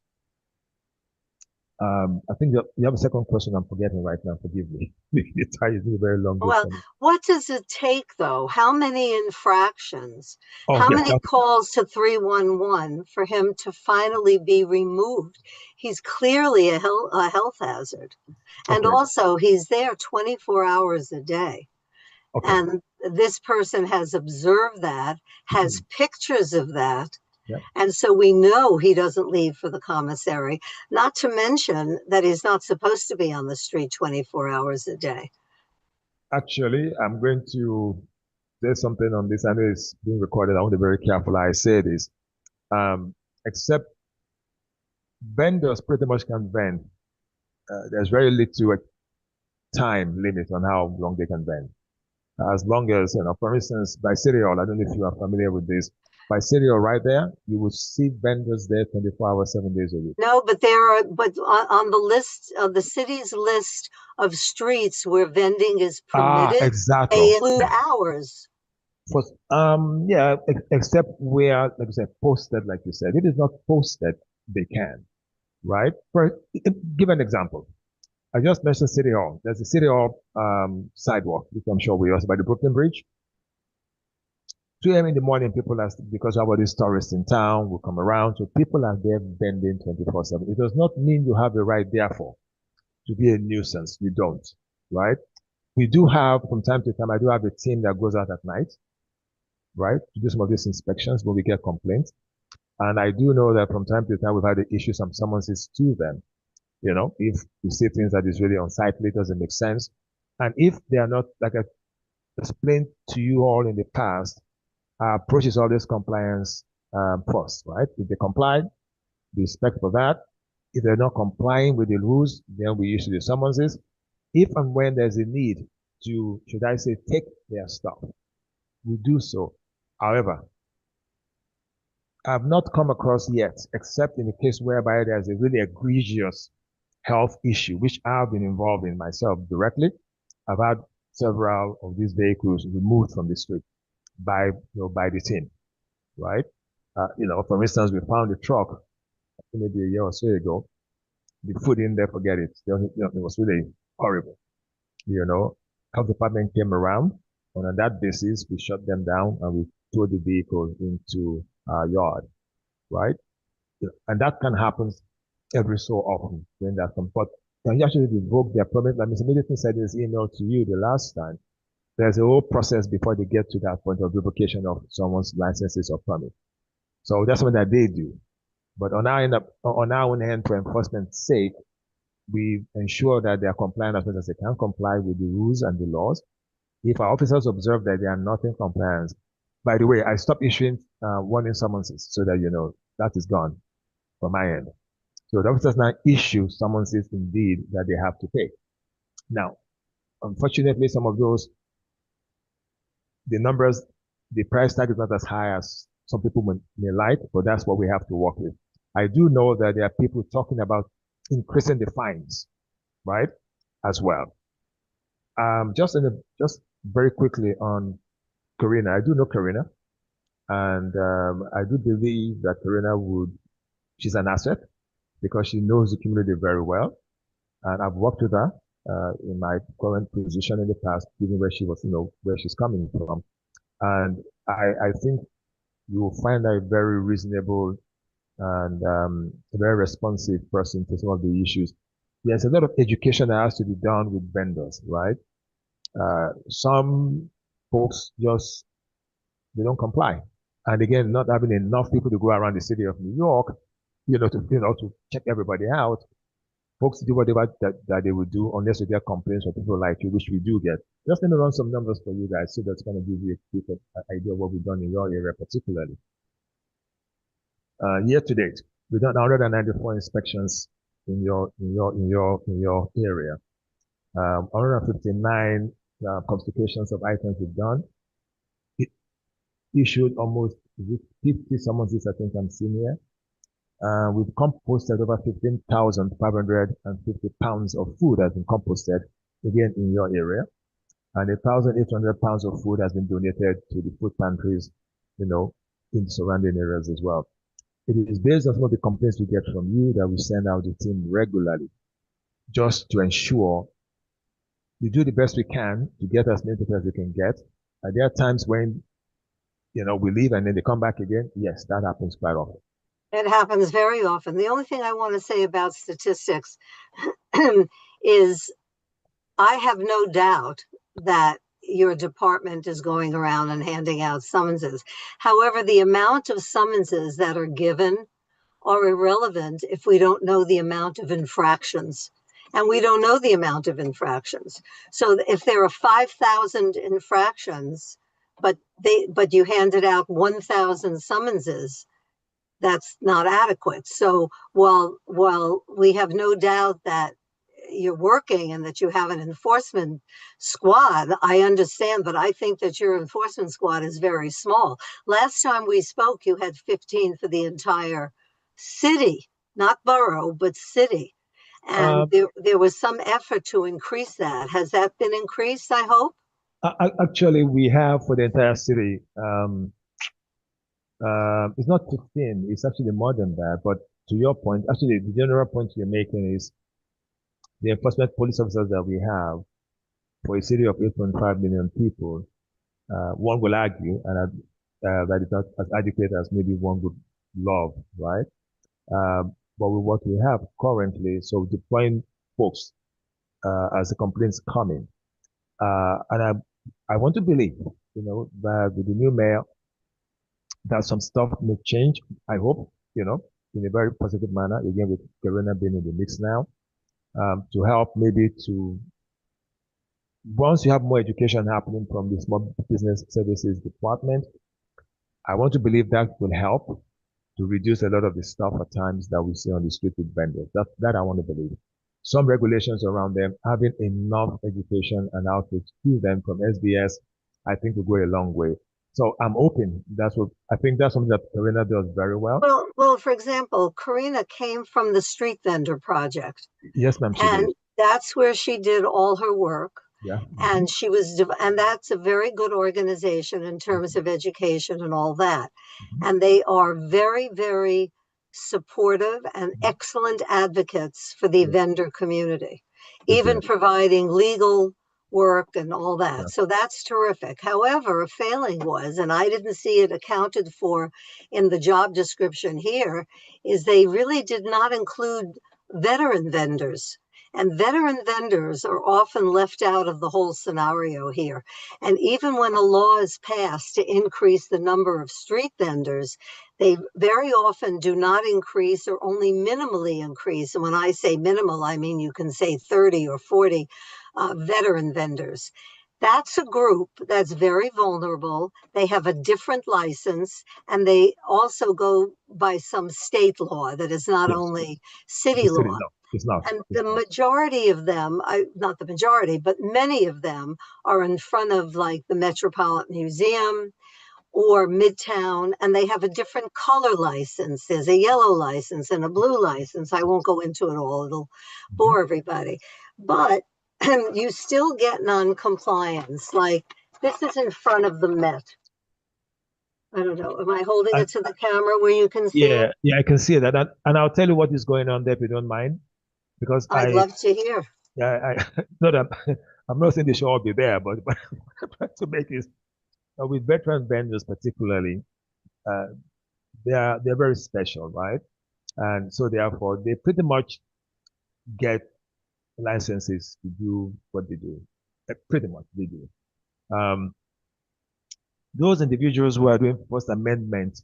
I think you have a second question I'm forgetting right now. Forgive me. It ties me very long. Well, what does it take, though? How many infractions? How many calls to 311 for him to finally be removed? He's clearly a health hazard. And also, he's there 24 hours a day. And this person has observed that, has pictures of that. And so we know he doesn't leave for the commissary, not to mention that he's not supposed to be on the street 24 hours a day. Actually, I'm going to say something on this. I know it's being recorded. I want to be very careful how I say this. Except vendors pretty much can vend. There's very little time limit on how long they can vend. As long as, for instance, by cereal, I don't know if you are familiar with this. By cereal right there, you will see vendors there 24 hours, 7 days a week. No, but on the list of the city's list of streets where vending is permitted, exactly. they include hours. For, yeah, except where, like you said, posted, like you said. If it's not posted, they can, right? Give an example. I just mentioned City Hall. There's a City Hall sidewalk, which I'm sure we also by the Brooklyn Bridge. 2 a.m. in the morning, people are, because of all these tourists in town will come around. So people are there bending 24/7. It does not mean you have the right, therefore, to be a nuisance. You don't, right? We do have, from time to time, I do have a team that goes out at night, right, to do some of these inspections when we get complaints. And I do know that from time to time, we've had to issue some summonses to them. You know, if you see things that is really unsightly, doesn't make sense. And if they are not, like I explained to you all in the past, our approach is always compliance first, right? If they comply, we respect for that. If they're not complying with the rules, then we issue the summonses. If and when there's a need to, should I say, take their stuff, we do so. However, I've not come across yet, except in the case whereby there's a really egregious health issue, which I've been involved in myself directly. I've had several of these vehicles removed from the street by, by the team, right? For instance, we found a truck maybe a year or so ago. The food in there, forget it. It was really horrible. Health department came around, and on that basis, we shut them down and we towed the vehicle into our yard, right? And that can happen every so often when that comes. But can you actually revoke their permit? Like Mr. Middleton said in his email to you the last time, there's a whole process before they get to that point of revocation of someone's licenses or permit. So that's what that they do. But on our own hand, for enforcement's sake, we ensure that they are compliant as much as they can comply with the rules and the laws. If our officers observe that they are not in compliance, by the way, I stopped issuing warning summonses so that that is gone from my end. So the officers now issue summonses indeed that they have to pay. Now, unfortunately, some of those, the numbers, the price tag is not as high as some people may like, but that's what we have to work with. I do know that there are people talking about increasing the fines, right, as well. Just very quickly on Karina, I do know Karina, and I do believe that Karina she's an asset because she knows the community very well, and I've worked with her in my current position in the past, given where she was, where she's coming from, and I think you will find her a very reasonable and a very responsive person to some of the issues. There's a lot of education that has to be done with vendors, right? Some folks they don't comply. And again, not having enough people to go around the city of New York, to check everybody out. Folks do whatever that they would do unless we get complaints from people like you, which we do get. Just let me run some numbers for you guys so that's going to give you a quick idea of what we've done in your area particularly. Year to date, we've done 194 inspections in your area. 159 confiscations of items we've done. It issued almost 50 summonses, I think I'm seeing here. We've composted over 15,550 pounds of food has been composted, again, in your area. And 1,800 pounds of food has been donated to the food pantries, in the surrounding areas as well. It is based on some of the complaints we get from you that we send out the team regularly, just to ensure we do the best we can to get as many people as we can get. And there are times when, we leave and then they come back again. Yes, that happens quite often. It happens very often. The only thing I want to say about statistics is I have no doubt that your department is going around and handing out summonses. However, the amount of summonses that are given are irrelevant if we don't know the amount of infractions. And we don't know the amount of infractions. So if there are 5,000 infractions, but you handed out 1,000 summonses, that's not adequate. So while we have no doubt that you're working and that you have an enforcement squad, I understand, but I think that your enforcement squad is very small. Last time we spoke, you had 15 for the entire city, not borough, but city. And there was some effort to increase that. Has that been increased, I hope? Actually, we have for the entire city. It's not 15. It's actually more than that. But to your point, actually, the general point you're making is the enforcement police officers that we have for a city of 8.5 million people. One will argue, and that is not as adequate as maybe one would love, right? But with what we have currently, so deploying folks as the complaints coming, and I want to believe, that with the new mayor, that some stuff may change. I hope, in a very positive manner. Again, with Corona being in the mix now, to help maybe to once you have more education happening from the small business services department, I want to believe that will help to reduce a lot of the stuff at times that we see on the street with vendors. That I want to believe. Some regulations around them, having enough education and outreach to them from SBS, I think will go a long way. So I'm open. I think that's something that Karina does very well. Well, for example, Karina came from the Street Vendor Project. Yes, ma'am. And that's where she did all her work. Yeah. And and that's a very good organization in terms of education and all that. And they are very, very supportive and excellent advocates for the vendor community, even providing legal work and all that. Yeah. So that's terrific. However, a failing was, and I didn't see it accounted for in the job description here, is they really did not include veteran vendors. And veteran vendors are often left out of the whole scenario here. And even when a law is passed to increase the number of street vendors, they very often do not increase or only minimally increase. And when I say minimal, I mean you can say 30 or 40 veteran vendors. That's a group that's very vulnerable. They have a different license, and they also go by some state law that is not only city law. It's not. And the majority of them, not the majority, but many of them are in front of like the Metropolitan Museum or Midtown, and they have a different color license. There's a yellow license and a blue license. I won't go into it all. It'll bore everybody. But you still get non-compliance. Like this is in front of the Met. I don't know. Am I holding it to the camera where you can see it? Yeah, I can see that. And I'll tell you what is going on there if you don't mind. Because I'd love to hear. Yeah, I'm not saying they should all be there, but what I'm trying to make is with veteran vendors particularly, they're very special, right? And so therefore they pretty much get licenses to do what they do. Pretty much they do. Those individuals who are doing First Amendment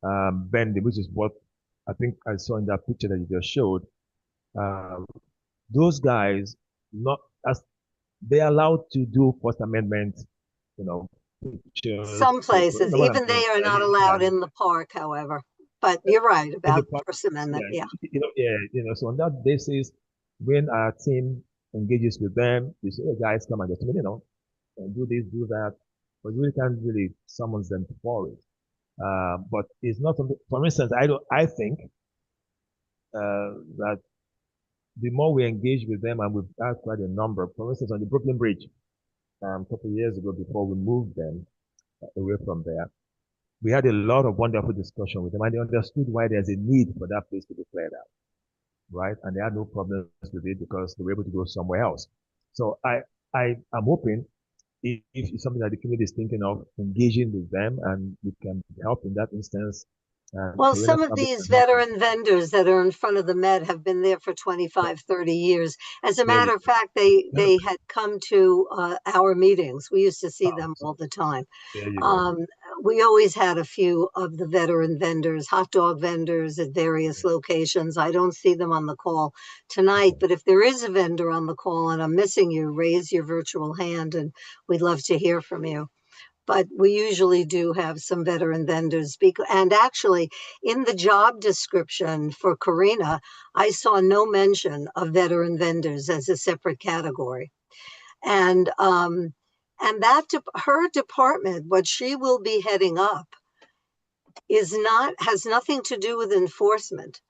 vending, which is what I think I saw in that picture that you just showed, those guys not as they're allowed to do First Amendment, pictures. Some places, even they are not allowed in the park, however. But you're right about First Amendment. Yeah. So on that basis, when our team engages with them, they say, hey, guys, come and just and do this, do that. But we can't really summon them for it. But it's not something. For instance, I think that the more we engage with them, and we've had quite a number. For instance, on the Brooklyn Bridge, a couple of years ago, before we moved them away from there, we had a lot of wonderful discussion with them, and they understood why there's a need for that place to be cleared out, right? And they had no problems with it because they were able to go somewhere else. So I'm hoping if it's something that the community is thinking of, engaging with them, and we can help in that instance. Well, some of these veteran vendors that are in front of the Met have been there for 25, 30 years. As a matter of fact, they had come to our meetings. We used to see them all the time. We always had a few of the veteran vendors, hot dog vendors at various locations. I don't see them on the call tonight, but if there is a vendor on the call and I'm missing you, raise your virtual hand and we'd love to hear from you. But we usually do have some veteran vendors. And actually, in the job description for Karina, I saw no mention of veteran vendors as a separate category. And that her department, what she will be heading up, has nothing to do with enforcement.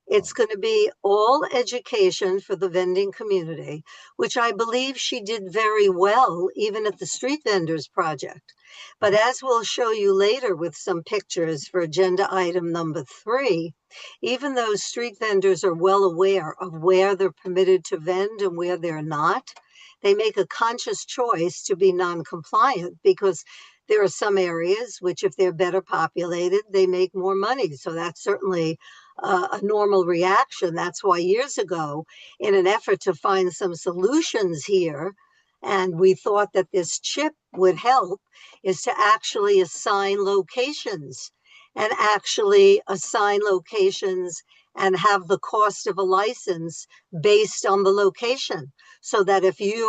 It's going to be all education for the vending community, which I believe she did very well, even at the Street Vendors Project. But as we'll show you later with some pictures for agenda item number 3, even though street vendors are well aware of where they're permitted to vend and where they're not, they make a conscious choice to be non-compliant because there are some areas which, if they're better populated, they make more money. So that's certainly a normal reaction. That's why years ago, in an effort to find some solutions here, and we thought that this chip would help, is to actually assign locations and have the cost of a license based on the location. So that if you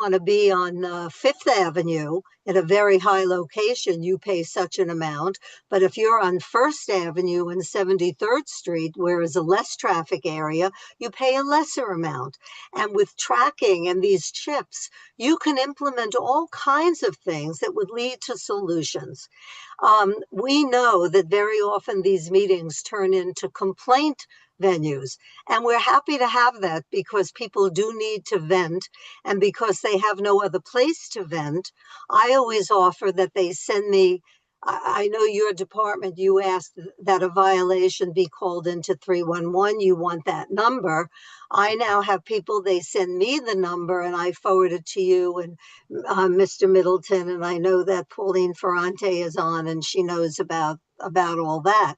want to be on Fifth Avenue at a very high location, you pay such an amount. But if you're on First Avenue and 73rd Street, where is a less traffic area, you pay a lesser amount. And with tracking and these chips, you can implement all kinds of things that would lead to solutions. We know that very often these meetings turn into complaint venues, and we're happy to have that because people do need to vent, and because they have no other place to vent. I always offer that they send me, I know your department, you asked that a violation be called into 311. You want that number. I now have people, they send me the number and I forward it to you and Mr. Middleton, and I know that Pauline Ferrante is on and she knows about all that.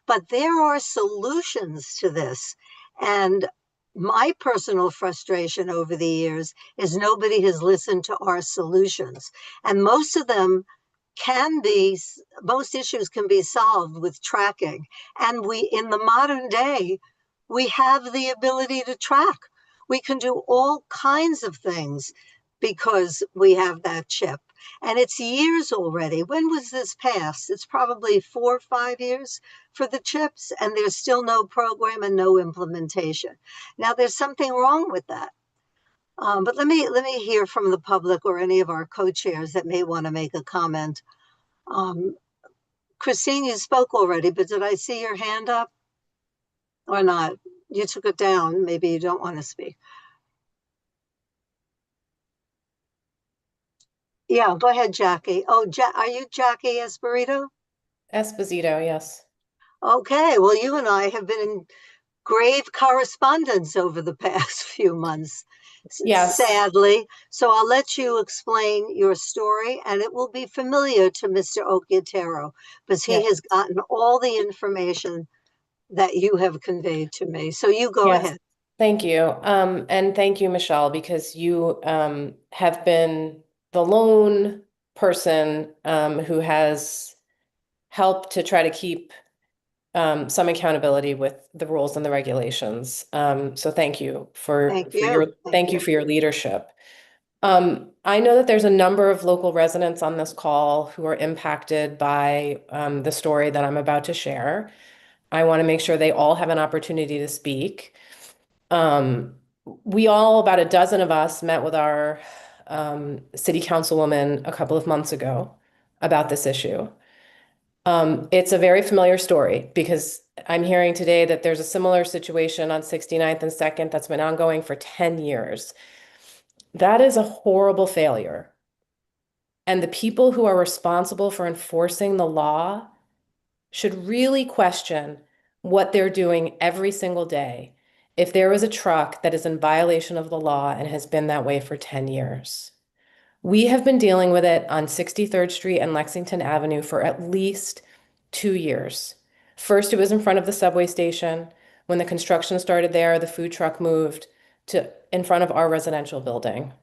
But there are solutions to this. And my personal frustration over the years is nobody has listened to our solutions. And most issues can be solved with tracking. And in the modern day, we have the ability to track. We can do all kinds of things because we have that chip. And it's years already. When was this passed? It's probably 4 or 5 years for the chips, and there's still no program and no implementation. Now, there's something wrong with that. But let me hear from the public or any of our co-chairs that may want to make a comment. Christine, you spoke already, but did I see your hand up or not? You took it down. Maybe you don't want to speak. Yeah, go ahead, Jackie. Oh, are you Jackie Esposito? Esposito, yes. Okay, well, you and I have been in grave correspondence over the past few months, Yes. sadly. So I'll let you explain your story, and it will be familiar to Mr. Okiatero because he has gotten all the information that you have conveyed to me. So you go ahead. Thank you. And thank you, Michelle, because you have been the lone person who has helped to try to keep some accountability with the rules and the regulations. So thank you for your leadership. I know that there's a number of local residents on this call who are impacted by the story that I'm about to share. I want to make sure they all have an opportunity to speak. We all, about a dozen of us, met with our city councilwoman a couple of months ago about this issue. It's a very familiar story because I'm hearing today that there's a similar situation on 69th and 2nd that's been ongoing for 10 years. That is a horrible failure. And the people who are responsible for enforcing the law should really question what they're doing every single day if there is a truck that is in violation of the law and has been that way for 10 years. We have been dealing with it on 63rd Street and Lexington Avenue for at least 2 years. First, it was in front of the subway station. When the construction started there, the food truck moved to in front of our residential building.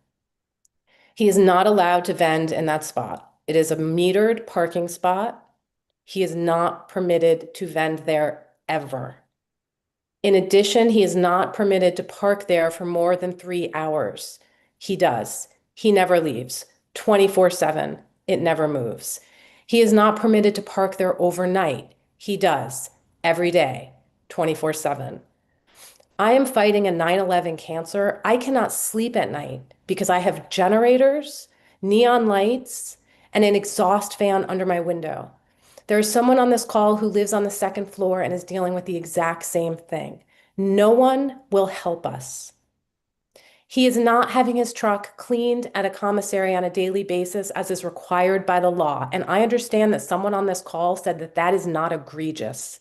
He is not allowed to vend in that spot. It is a metered parking spot. He is not permitted to vend there ever. In addition, he is not permitted to park there for more than 3 hours. He does. He never leaves. 24/7. It never moves. He is not permitted to park there overnight. He does. Every day. 24/7. I am fighting a 9/11 cancer. I cannot sleep at night because I have generators, neon lights, and an exhaust fan under my window. There's someone on this call who lives on the second floor and is dealing with the exact same thing. No one will help us. He is not having his truck cleaned at a commissary on a daily basis as is required by the law. And I understand that someone on this call said that that is not egregious.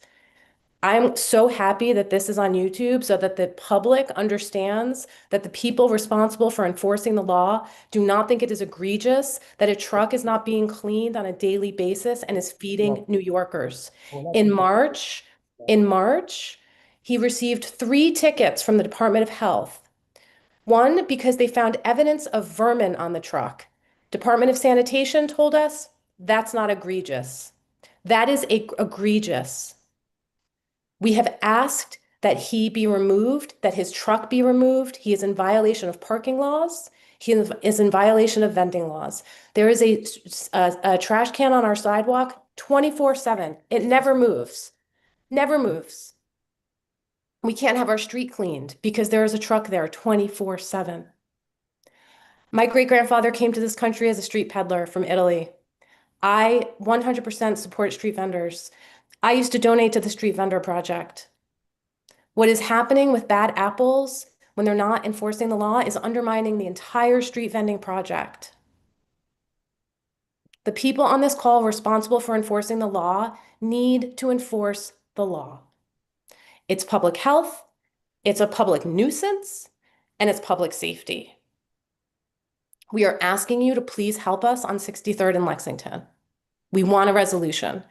I'm so happy that this is on YouTube so that the public understands that the people responsible for enforcing the law do not think it is egregious that a truck is not being cleaned on a daily basis and is feeding New Yorkers. In March, he received 3 tickets from the Department of Health. One, because they found evidence of vermin on the truck. Department of Sanitation told us that's not egregious. That is egregious. We have asked that he be removed, that his truck be removed. He is in violation of parking laws. He is in violation of vending laws. There is a trash can on our sidewalk 24/7. It never moves, never moves. We can't have our street cleaned because there is a truck there 24/7. My great-grandfather came to this country as a street peddler from Italy. I 100% support street vendors. I used to donate to the Street Vendor Project. What is happening with bad apples when they're not enforcing the law is undermining the entire street vending project. The people on this call responsible for enforcing the law need to enforce the law. It's public health, it's a public nuisance, and it's public safety. We are asking you to please help us on 63rd and Lexington. We want a resolution.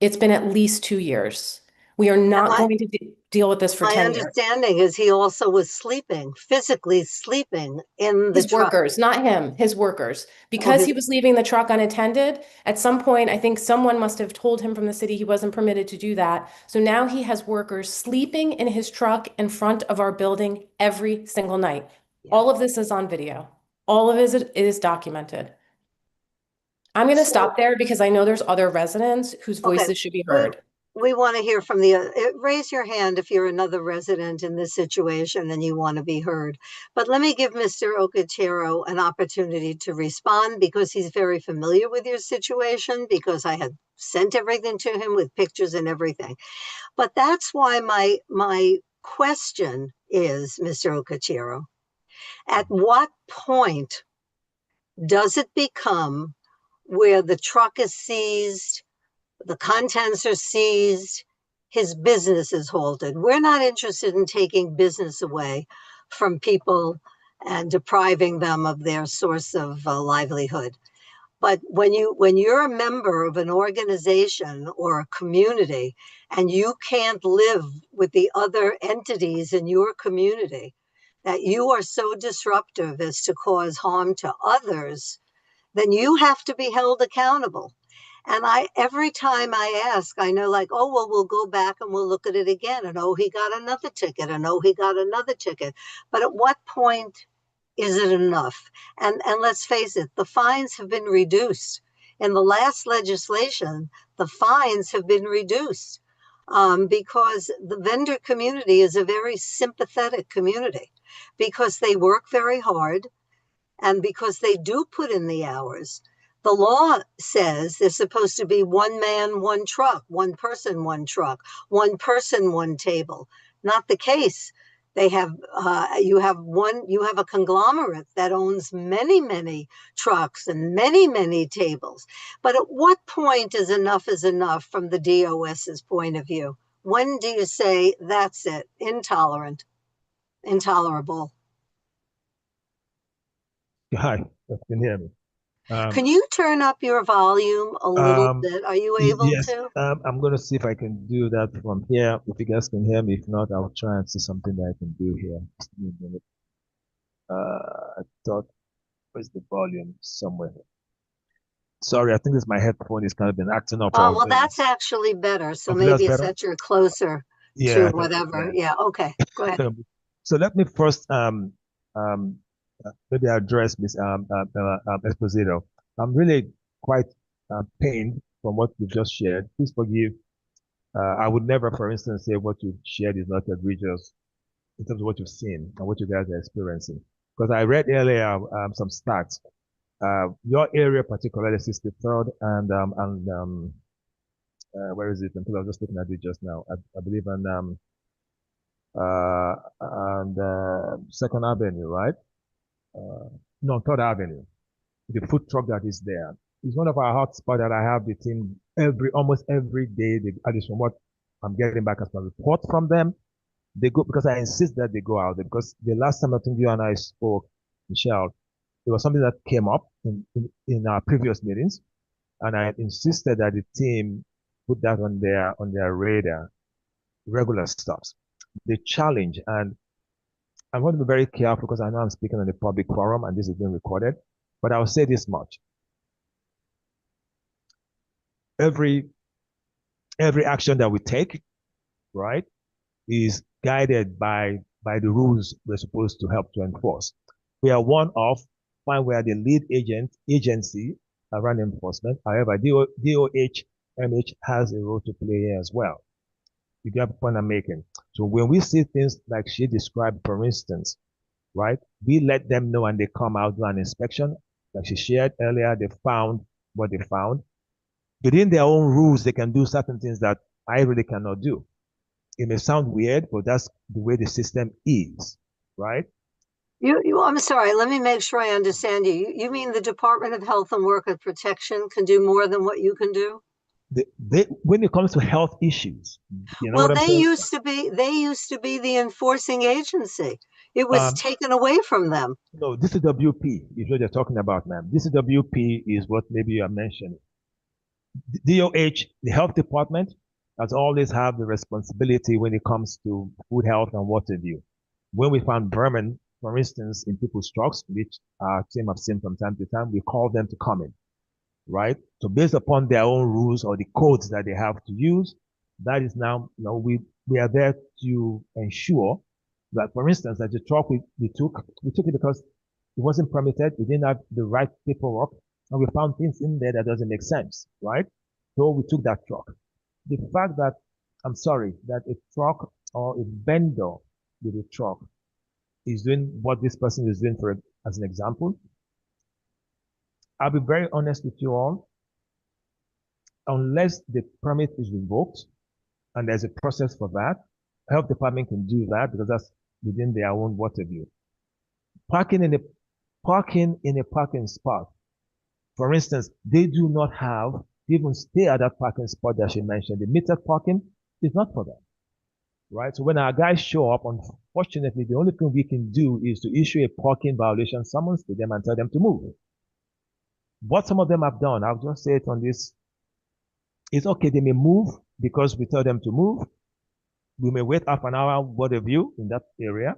It's been at least 2 years. We are not going to deal with this for 10 years. My understanding is he also was sleeping, physically sleeping in the his truck. workers, not him, his workers. Because he was leaving the truck unattended, at some point, I think someone must have told him from the city he wasn't permitted to do that. So now he has workers sleeping in his truck in front of our building every single night. Yeah. All of this is on video. All of it is documented. I'm going to stop there because I know there's other residents whose voices should be heard. We want to hear from raise your hand if you're another resident in this situation and you want to be heard. But let me give Mr. Ocachero an opportunity to respond because he's very familiar with your situation, because I had sent everything to him with pictures and everything. But that's why my question is, Mr. Ocachero, at what point does it become where the truck is seized, the contents are seized, his business is halted? We're not interested in taking business away from people and depriving them of their source of livelihood. But when you're a member of an organization or a community and you can't live with the other entities in your community, that you are so disruptive as to cause harm to others, then you have to be held accountable. And every time I ask, I know, like, oh, well, we'll go back and we'll look at it again. And oh, he got another ticket. And oh, he got another ticket. But at what point is it enough? And let's face it, the fines have been reduced. In the last legislation, the fines have been reduced because the vendor community is a very sympathetic community, because they work very hard and because they do put in the hours. The law says there's supposed to be one man, one truck, one person, one truck, one person, one table. Not the case. They have you have a conglomerate that owns many trucks and many tables. But at what point is enough from the DOS's point of view? When do you say that's it? Intolerable? Hi, you can hear me. Can you turn up your volume a little bit? Are you able to? I'm going to see if I can do that from here. If you guys can hear me, if not, I'll try and see something that I can do here. Just give me a minute. I thought, where's the volume? Somewhere. Sorry, I think it's my headphone is kind of been acting up. Oh, well, that's actually better. So maybe it's that you're closer to whatever. Yeah. Okay. Go ahead. So let me first maybe address Ms. Esposito. I'm really quite pained from what you've just shared. Please forgive. I would never, for instance, say what you've shared is not egregious in terms of what you've seen and what you guys are experiencing. Because I read earlier some stats. Your area, particularly 63rd and where is it? Until I was just looking at it just now. I believe on Second Avenue, right? No, Third Avenue. The food truck that is there. It's one of our hotspots that I have the team almost every day. At least from what I'm getting back as a report from them, they go because I insist that they go out there because the last time I think you and I spoke, Michelle, it was something that came up in our previous meetings, and I insisted that the team put that on their radar, regular stops. The challenge, and I'm going to be very careful because I know I'm speaking on a public forum and this is being recorded, but I'll say this much. Every action that we take, right, is guided by the rules we're supposed to help to enforce. We are one of fine, we are the lead agency around enforcement. However, DOH, MH has a role to play here as well. You get the point I'm making. So when we see things like she described, for instance, right, we let them know and they come out, do an inspection. Like she shared earlier, they found what they found. Within their own rules, they can do certain things that I really cannot do. It may sound weird, but that's the way the system is, right? I'm sorry, let me make sure I understand you. You mean the Department of Health and Worker Protection can do more than what you can do? When it comes to health issues, you know well, what I'm they saying? used to be the enforcing agency. It was taken away from them. No, this is WP is what you're talking about, ma'am. This is WP is what maybe you're mentioning. DOH, the health department, has always have the responsibility when it comes to food health and what have you. When we found vermin, for instance, in people's trucks, which our team have seen from time to time, we call them to come in, right? So based upon their own rules or the codes that they have to use, that is now, we are there to ensure that, for instance, that the truck we took it because it wasn't permitted, we didn't have the right paperwork, and we found things in there that doesn't make sense, right? So we took that truck. The fact that, I'm sorry, that a truck or a vendor with a truck is doing what this person is doing as an example, I'll be very honest with you all. Unless the permit is revoked and there's a process for that, health department can do that because that's within their own water view. Parking in a parking spot, for instance, they do not have even stay at that parking spot that she mentioned. The metered parking is not for them, right? So when our guys show up, unfortunately, the only thing we can do is to issue a parking violation summons to them and tell them to move. What some of them have done, I'll just say it on this, it's okay, they may move because we tell them to move. We may wait half an hour, what have you, in that area.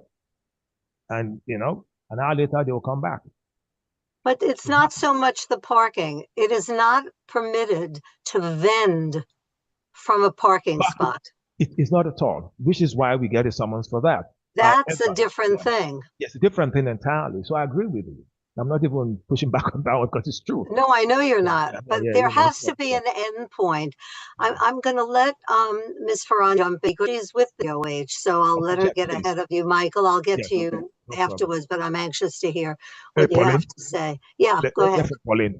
And, an hour later, they will come back. But it's not so much the parking. It is not permitted to vend from a parking spot. It's not at all, which is why we get a summons for that. That's a different thing. Yes, a different thing entirely. So I agree with you. I'm not even pushing back on that one because it's true. No, I know you're not, but there has to be an end point. I'm going to let Ms. Ferran jump because she's with the OH, so I'll let her get ahead of you. Michael, I'll get to you afterwards, but I'm anxious to hear what you have to say. Yeah, go ahead. Pauline.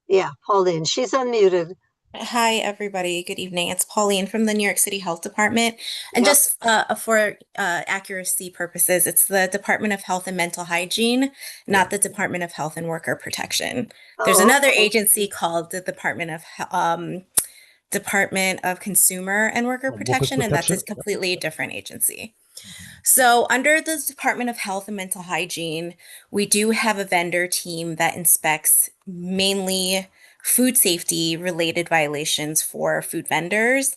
Yeah, Pauline, she's unmuted. Hi, everybody. Good evening. It's Pauline from the New York City Health Department. And just for accuracy purposes, it's the Department of Health and Mental Hygiene, not the Department of Health and Worker Protection. There's another agency called the Department of Consumer and Worker Protection, and that's a completely different agency. So under the Department of Health and Mental Hygiene, we do have a vendor team that inspects mainly food safety related violations for food vendors.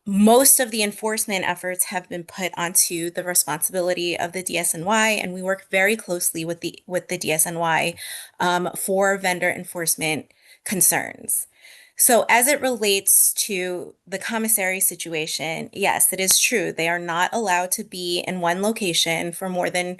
Most of the enforcement efforts have been put onto the responsibility of the DSNY, and we work very closely with the DSNY for vendor enforcement concerns. So as it relates to the commissary situation, yes, it is true. They are not allowed to be in one location for more than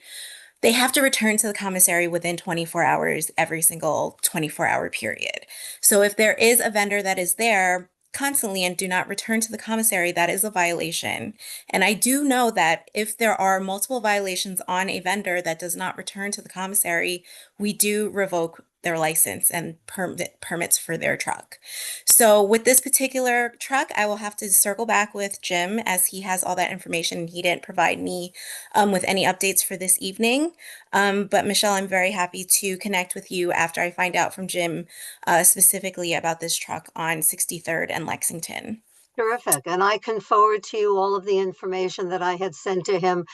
they have to return to the commissary within 24 hours, every single 24-hour period. So if there is a vendor that is there constantly and do not return to the commissary, that is a violation. And I do know that if there are multiple violations on a vendor that does not return to the commissary, we do revoke their license and permits for their truck. So with this particular truck, I will have to circle back with Jim as he has all that information. He didn't provide me with any updates for this evening. But Michelle, I'm very happy to connect with you after I find out from Jim specifically about this truck on 63rd and Lexington. Terrific. And I can forward to you all of the information that I had sent to him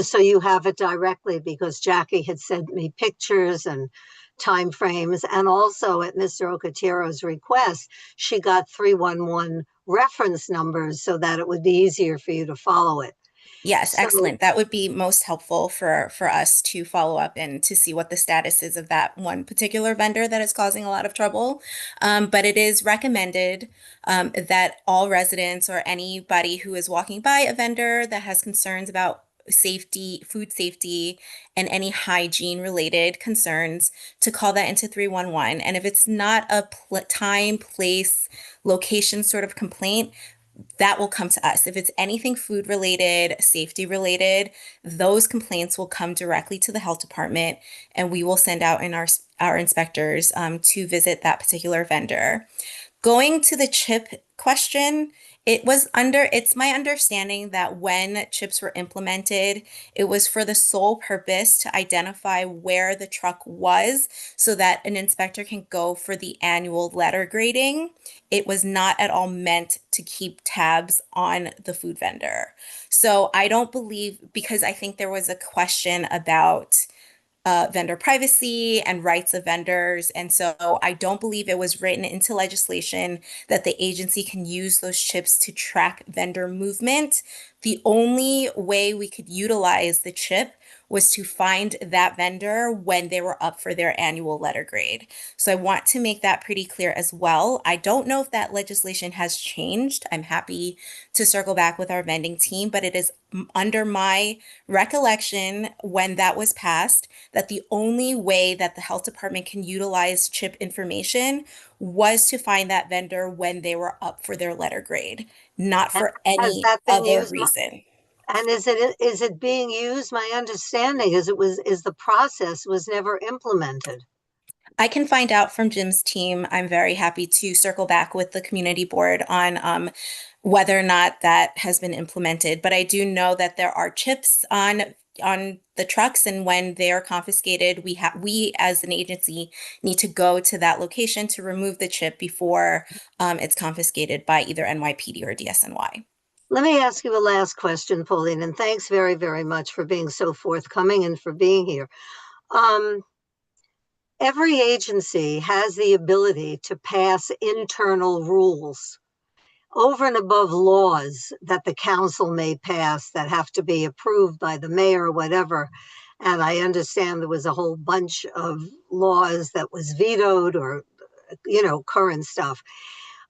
so you have it directly, because Jackie had sent me pictures and time frames. And also at Mr. Okotiro's request, she got 311 reference numbers so that it would be easier for you to follow it. Yes, excellent. That would be most helpful for us to follow up and to see what the status is of that one particular vendor that is causing a lot of trouble. But it is recommended that all residents or anybody who is walking by a vendor that has concerns about safety, food safety, and any hygiene related concerns to call that into 311. And if it's not a time, place, location sort of complaint, that will come to us. If it's anything food related, safety related, those complaints will come directly to the health department, and we will send out our inspectors to visit that particular vendor. Going to the chip question, it's my understanding that when chips were implemented, it was for the sole purpose to identify where the truck was so that an inspector can go for the annual letter grading. It was not at all meant to keep tabs on the food vendor. So I don't believe, because I think there was a question about vendor privacy and rights of vendors. And so I don't believe it was written into legislation that the agency can use those chips to track vendor movement. The only way we could utilize the chip was to find that vendor when they were up for their annual letter grade. So I want to make that pretty clear as well. I don't know if that legislation has changed. I'm happy to circle back with our vending team, but it is under my recollection when that was passed that the only way that the health department can utilize chip information was to find that vendor when they were up for their letter grade, not for any other reason. And is it being used? My understanding is the process was never implemented. I can find out from Jim's team. I'm very happy to circle back with the community board on whether or not that has been implemented. But I do know that there are chips on the trucks, and when they are confiscated, we as an agency need to go to that location to remove the chip before it's confiscated by either NYPD or DSNY. Let me ask you a last question, Pauline, and thanks very, very much for being so forthcoming and for being here. Every agency has the ability to pass internal rules over and above laws that the council may pass that have to be approved by the mayor or whatever. And I understand there was a whole bunch of laws that was vetoed or, current stuff.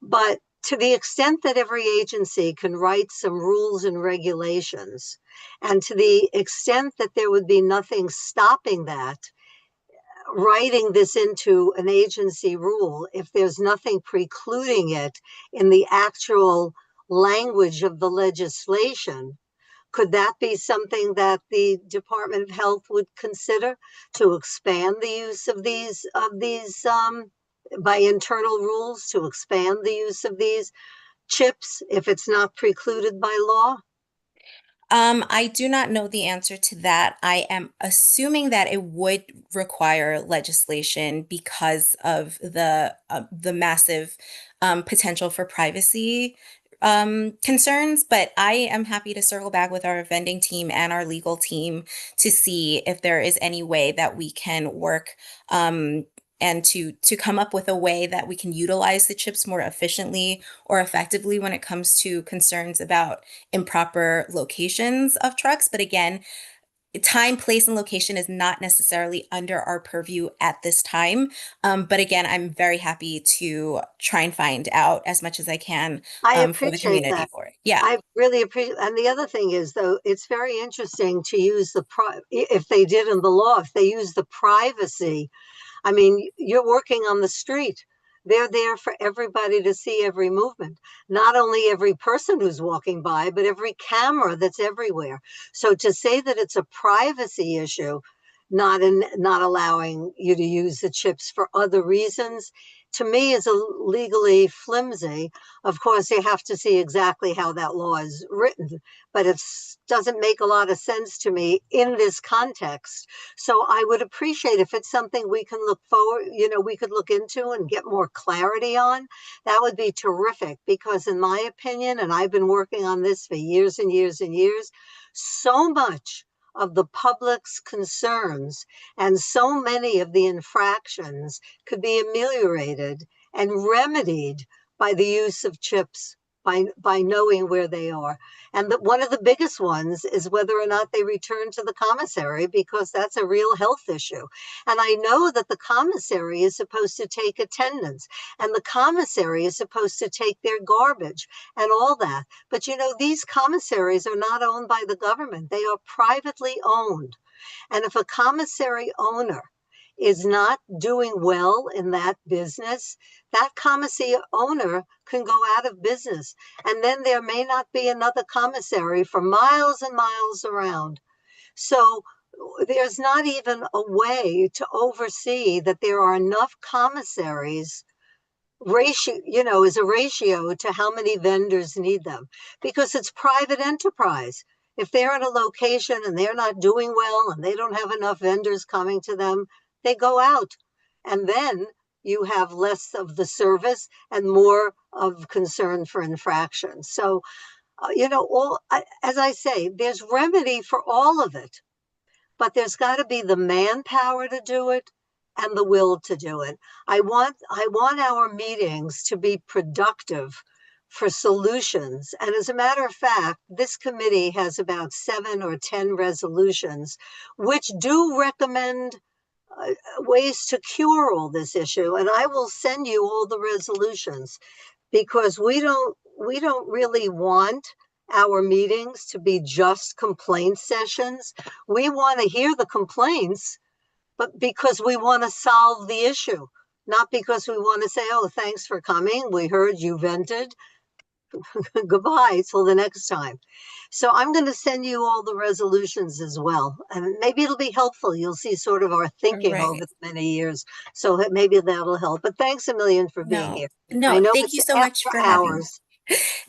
But to the extent that every agency can write some rules and regulations, and to the extent that there would be nothing stopping that, writing this into an agency rule, if there's nothing precluding it in the actual language of the legislation, could that be something that the Department of Health would consider to expand the use of these by internal rules, to expand the use of these chips if it's not precluded by law? I do not know the answer to that. I am assuming that it would require legislation because of the massive potential for privacy concerns, but I am happy to circle back with our vending team and our legal team to see if there is any way that we can work and to come up with a way that we can utilize the chips more efficiently or effectively when it comes to concerns about improper locations of trucks. But again, time, place, and location is not necessarily under our purview at this time. But again, I'm very happy to try and find out as much as I can for the community that. board. Yeah. I really appreciate. And the other thing is, though, it's very interesting to use if they did in the law, if they use the privacy. I mean, you're working on the street. They're there for everybody to see every movement, not only every person who's walking by, but every camera that's everywhere. So to say that it's a privacy issue, not allowing you to use the chips for other reasons, to me is legally flimsy. Of course, you have to see exactly how that law is written, but it doesn't make a lot of sense to me in this context. So I would appreciate if it's something we can look forward, we could look into and get more clarity on. That would be terrific, because in my opinion, and I've been working on this for years and years and years, so much of the public's concerns and so many of the infractions could be ameliorated and remedied by the use of chips, by knowing where they are. And one of the biggest ones is whether or not they return to the commissary, because that's a real health issue. And I know that the commissary is supposed to take attendance, and the commissary is supposed to take their garbage and all that. But these commissaries are not owned by the government. They are privately owned. And if a commissary owner is not doing well in that business, that commissary owner can go out of business. And then there may not be another commissary for miles and miles around. So there's not even a way to oversee that there are enough commissaries. Ratio, is a ratio to how many vendors need them, because it's private enterprise. If they're in a location and they're not doing well and they don't have enough vendors coming to them, they go out. And then you have less of the service and more of concern for infractions. So, as I say, there's remedy for all of it, but there's got to be the manpower to do it and the will to do it. I want our meetings to be productive for solutions. And as a matter of fact, this committee has about 7 or 10 resolutions which do recommend ways to cure all this issue. And I will send you all the resolutions, because we don't really want our meetings to be just complaint sessions. We want to hear the complaints, but because we want to solve the issue, not because we want to say, oh, thanks for coming, we heard you vented. Goodbye till the next time. So I'm going to send you all the resolutions as well, and maybe it'll be helpful. You'll see sort of our thinking over the many years, so maybe that'll help. But thanks a million for being here. I know Thank it's you so much after for having me. hours.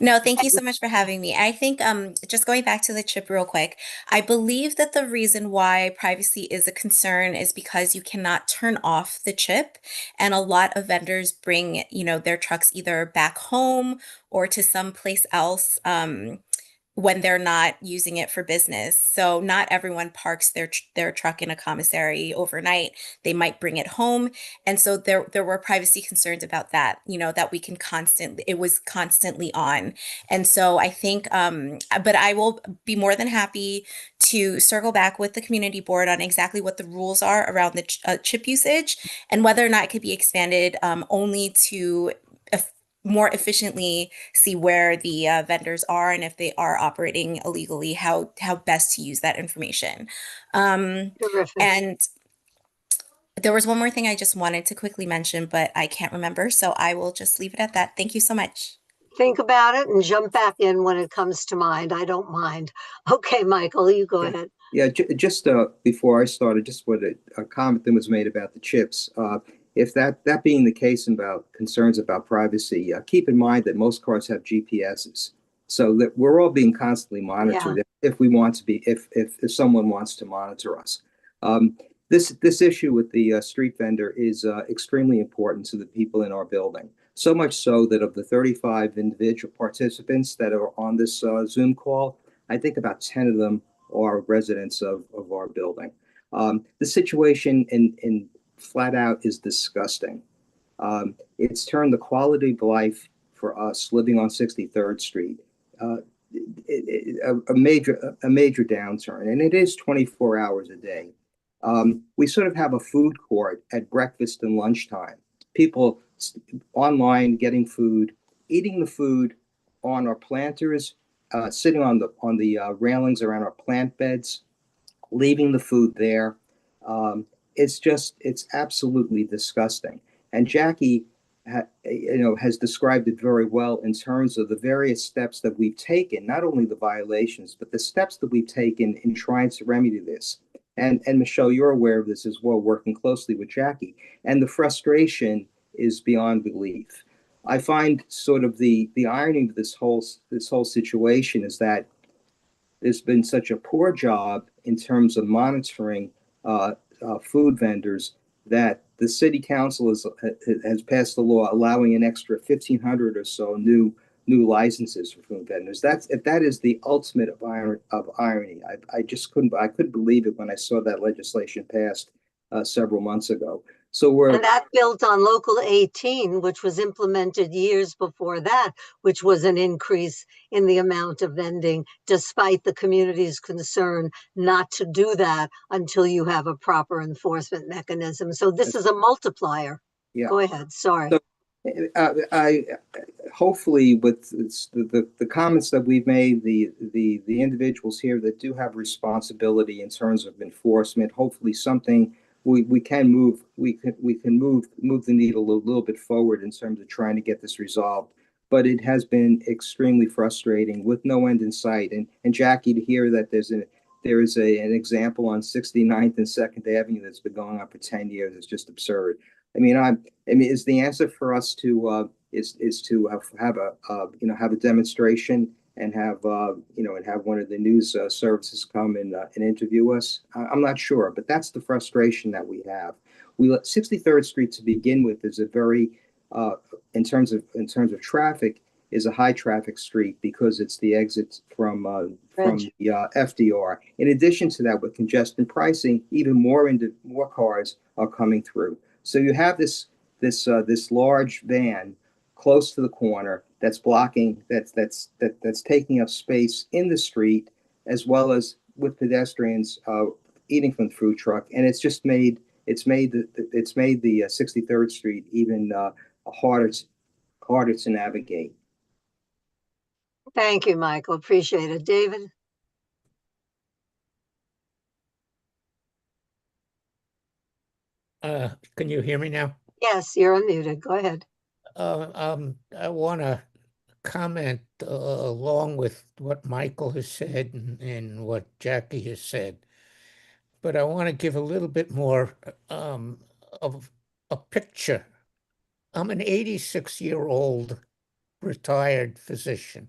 No, thank you so much for having me. I think just going back to the chip real quick, I believe that the reason why privacy is a concern is because you cannot turn off the chip. And a lot of vendors bring, their trucks either back home or to someplace else. When they're not using it for business. So not everyone parks their truck in a commissary overnight. They might bring it home. And so there were privacy concerns about that, that it was constantly on. And so I think, but I will be more than happy to circle back with the community board on exactly what the rules are around the chip usage and whether or not it could be expanded only to more efficiently see where the vendors are, and if they are operating illegally, how best to use that information. And there was one more thing I just wanted to quickly mention, but I can't remember, so I will just leave it at that. Thank you so much. Think about it and jump back in when it comes to mind. I don't mind. Okay, Michael, you go ahead. Yeah, just before I started, just what a comment that was made about the chips. If that being the case about concerns about privacy, keep in mind that most cars have GPSs, so that we're all being constantly monitored. If we want to be, if someone wants to monitor us, this issue with the street vendor is extremely important to the people in our building. So much so that of the 35 individual participants that are on this Zoom call, I think about 10 of them are residents of our building. The situation in flat out is disgusting. It's turned the quality of life for us living on 63rd Street a major downturn, and it is 24 hours a day. We sort of have a food court at breakfast and lunchtime. People online getting food, eating the food on our planters, sitting on the railings around our plant beds, leaving the food there. It's absolutely disgusting. And Jackie, has described it very well in terms of the various steps that we've taken, not only the violations, but the steps that we've taken in trying to remedy this. And Michelle, you're aware of this as well, working closely with Jackie. And the frustration is beyond belief. I find sort of the irony of this whole situation is that there's been such a poor job in terms of monitoring food vendors that the city council has passed a law allowing an extra 1,500 or so new licenses for food vendors. That is the ultimate of irony. I just couldn't believe it when I saw that legislation passed several months ago. And that built on Local 18, which was implemented years before that, which was an increase in the amount of vending, despite the community's concern not to do that until you have a proper enforcement mechanism. So this is a multiplier. Yeah. Go ahead. Sorry. So, I hopefully with the comments that we've made, the individuals here that do have responsibility in terms of enforcement, hopefully something we can move the needle a little bit forward in terms of trying to get this resolved. But it has been extremely frustrating with no end in sight. And Jackie, to hear that there is an example on 69th and 2nd Avenue that's been going on for 10 years is just absurd. I mean, is the answer for us to is to have a demonstration and have one of the news services come and interview us? I'm not sure, but that's the frustration that we have. 63rd Street to begin with is a very in terms of traffic is a high traffic street because it's the exit from the FDR. In addition to that, with congestion pricing, even more cars are coming through. So you have this large van close to the corner that's blocking, that's taking up space in the street, as well as with pedestrians eating from the food truck, and it's made the 63rd Street even harder to navigate. Thank you, Michael. Appreciate it. David? Can you hear me now? Yes, you're unmuted. Go ahead. I want to comment along with what Michael has said and what Jackie has said, but I want to give a little bit more of a picture. I'm an 86-year-old retired physician.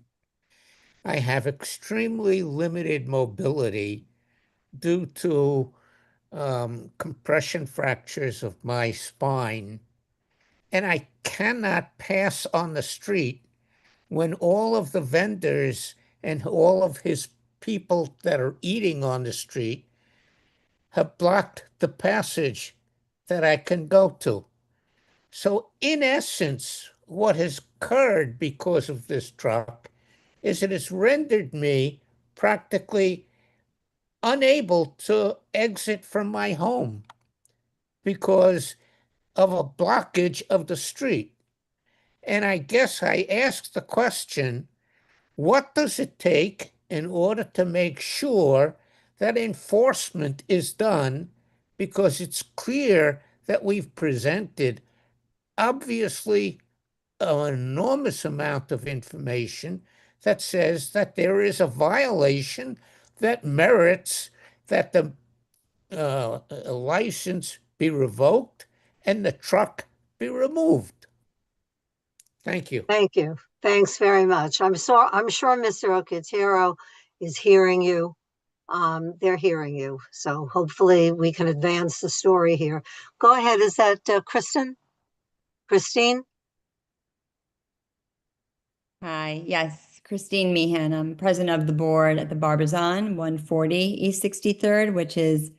I have extremely limited mobility due to compression fractures of my spine, and I cannot pass on the street when all of the vendors and all of his people that are eating on the street have blocked the passage that I can go to. So in essence, what has occurred because of this truck is it has rendered me practically unable to exit from my home because of a blockage of the street. And I guess I asked the question, what does it take in order to make sure that enforcement is done? Because it's clear that we've presented obviously an enormous amount of information that says that there is a violation that merits that the license be revoked and the truck be removed. Thank you. Thank you. Thanks very much. I'm sure Mr. Ocatero is hearing you. They're hearing you. So hopefully we can advance the story here. Go ahead. Is that Kristen? Christine? Hi, yes, Christine Meehan. I'm president of the board at the Barbizon, 140 East 63rd, which is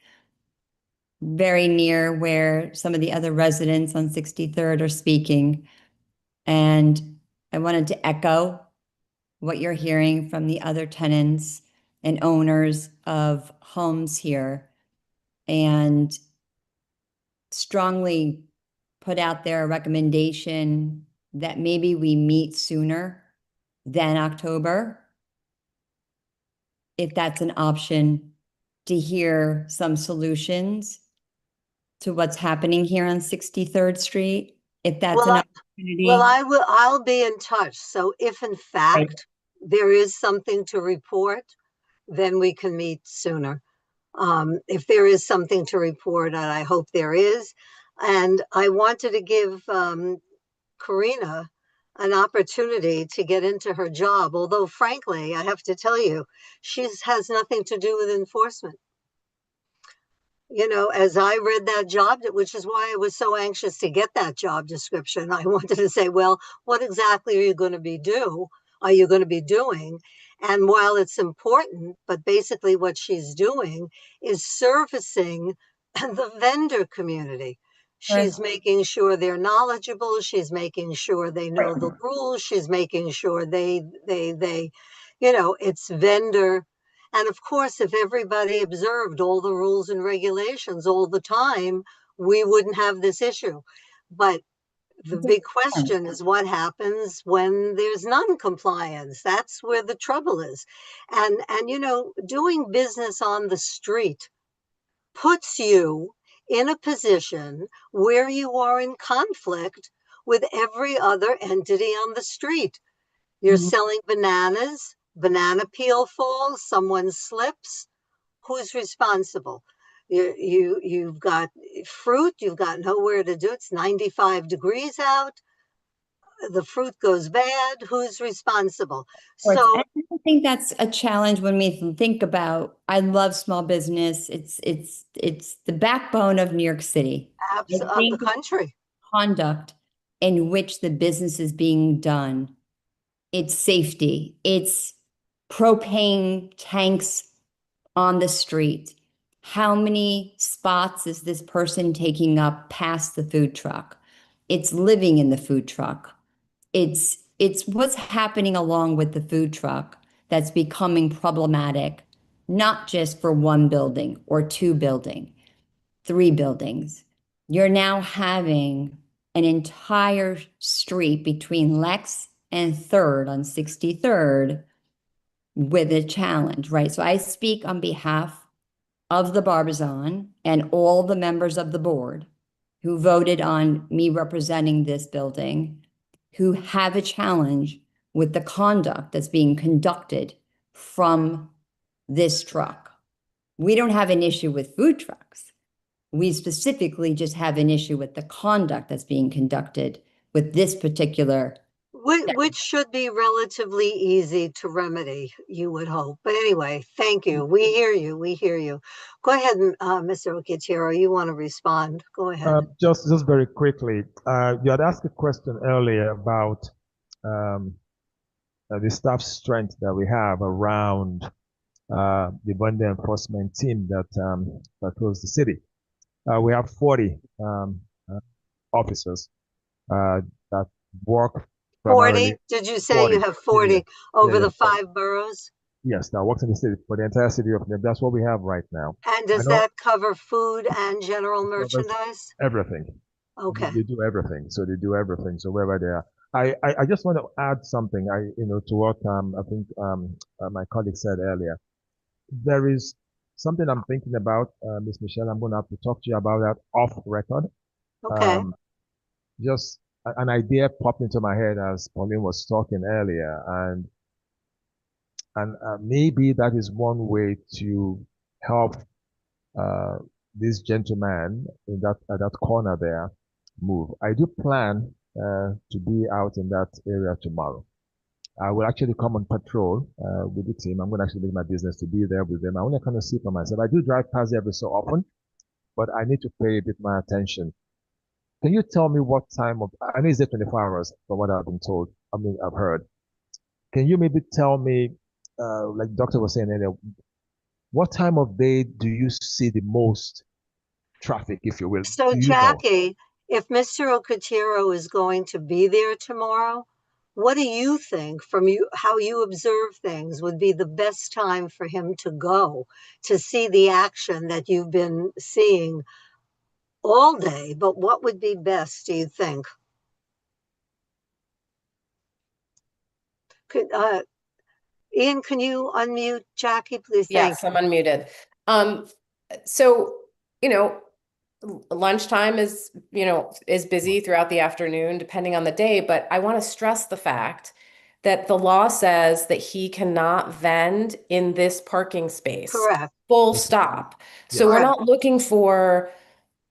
very near where some of the other residents on 63rd are speaking. And I wanted to echo what you're hearing from the other tenants and owners of homes here, and strongly put out there a recommendation that maybe we meet sooner than October, if that's an option, to hear some solutions to what's happening here on 63rd Street, if that's an opportunity. Well, I'll be in touch. So if in fact there is something to report, then we can meet sooner. If there is something to report, and I hope there is. And I wanted to give Karina an opportunity to get into her job, although frankly, I have to tell you, she has nothing to do with enforcement. You know, as I read that job, which is why I was so anxious to get that job description, I wanted to say, well, what exactly are you going to be doing? And while it's important, but basically what she's doing is servicing the vendor community. She's making sure they're knowledgeable. She's making sure they know the rules. She's making sure it's vendor. And of course, if everybody observed all the rules and regulations all the time, we wouldn't have this issue. But the big question is what happens when there's non-compliance. That's where the trouble is. And doing business on the street puts you in a position where you are in conflict with every other entity on the street. You're selling bananas, banana peel falls, someone slips. Who's responsible? You've got fruit, you've got nowhere to do. It's 95 degrees out. The fruit goes bad. Who's responsible? So I think that's a challenge when we think about, I love small business. It's the backbone of New York City. Of the country. Conduct in which the business is being done. It's safety. It's propane tanks on the street. How many spots is this person taking up past the food truck? It's living in the food truck. It's what's happening along with the food truck that's becoming problematic, not just for one building or two buildings, 3 buildings. You're now having an entire street between Lex and 3rd on 63rd with a challenge, right? So I speak on behalf of the Barbizon and all the members of the board who voted on me representing this building, who have a challenge with the conduct that's being conducted from this truck. We don't have an issue with food trucks. We specifically just have an issue with the conduct that's being conducted with this particular. Which should be relatively easy to remedy, you would hope. But anyway, thank you. We hear you. We hear you. Go ahead, Mr. Okechiro. You want to respond? Go ahead. Just very quickly, you had asked a question earlier about the staff strength that we have around the vendor enforcement team that patrols the city. We have 40 officers that work. 40? Did you say 40. You have 40 over the 5 boroughs? Yes, that works in the city for the entire city of New York. That's what we have right now. And does that cover food and general merchandise? Everything. Okay. They do everything. So they do everything. So wherever they are. I just want to add something. To what I think my colleague said earlier. There is something I'm thinking about, Ms. Michelle. I'm going to have to talk to you about that off record. Okay. Just an idea popped into my head as Pauline was talking earlier, and maybe that is one way to help this gentleman in at that corner there move. I do plan to be out in that area tomorrow. I will actually come on patrol with the team. I'm going to actually make my business to be there with them. I want to kind of see for myself. I do drive past every so often, but I need to pay a bit more attention. Can you tell me what time of, I know it's 24 hours from what I've been told, I've heard. Can you maybe tell me, like the doctor was saying earlier, what time of day do you see the most traffic, if you will? So Jackie, if Mr. Okechiro is going to be there tomorrow, what do you think from how you observe things would be the best time for him to go to see the action that you've been seeing all day? But what would be best, do you think? Ian, can you unmute Jackie, please? Yes, I'm unmuted. So, lunchtime is busy throughout the afternoon, depending on the day, but I want to stress the fact that the law says that he cannot vend in this parking space. Correct. Full stop. So we're not looking for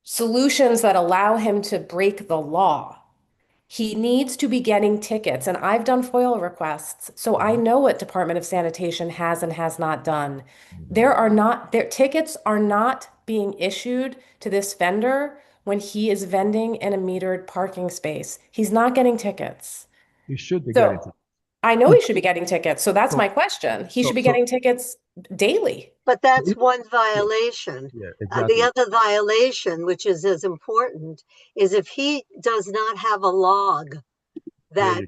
solutions that allow him to break the law. He needs to be getting tickets, and I've done FOIL requests, so I know what Department of Sanitation has and has not done. Their tickets are not being issued to this vendor when he is vending in a metered parking space. He's not getting tickets. You should be So getting tickets. I know he should be getting tickets, so that's my question. He should be getting tickets daily. But that's one violation. Yeah, The exactly. other violation, which is as important, is if he does not have a log that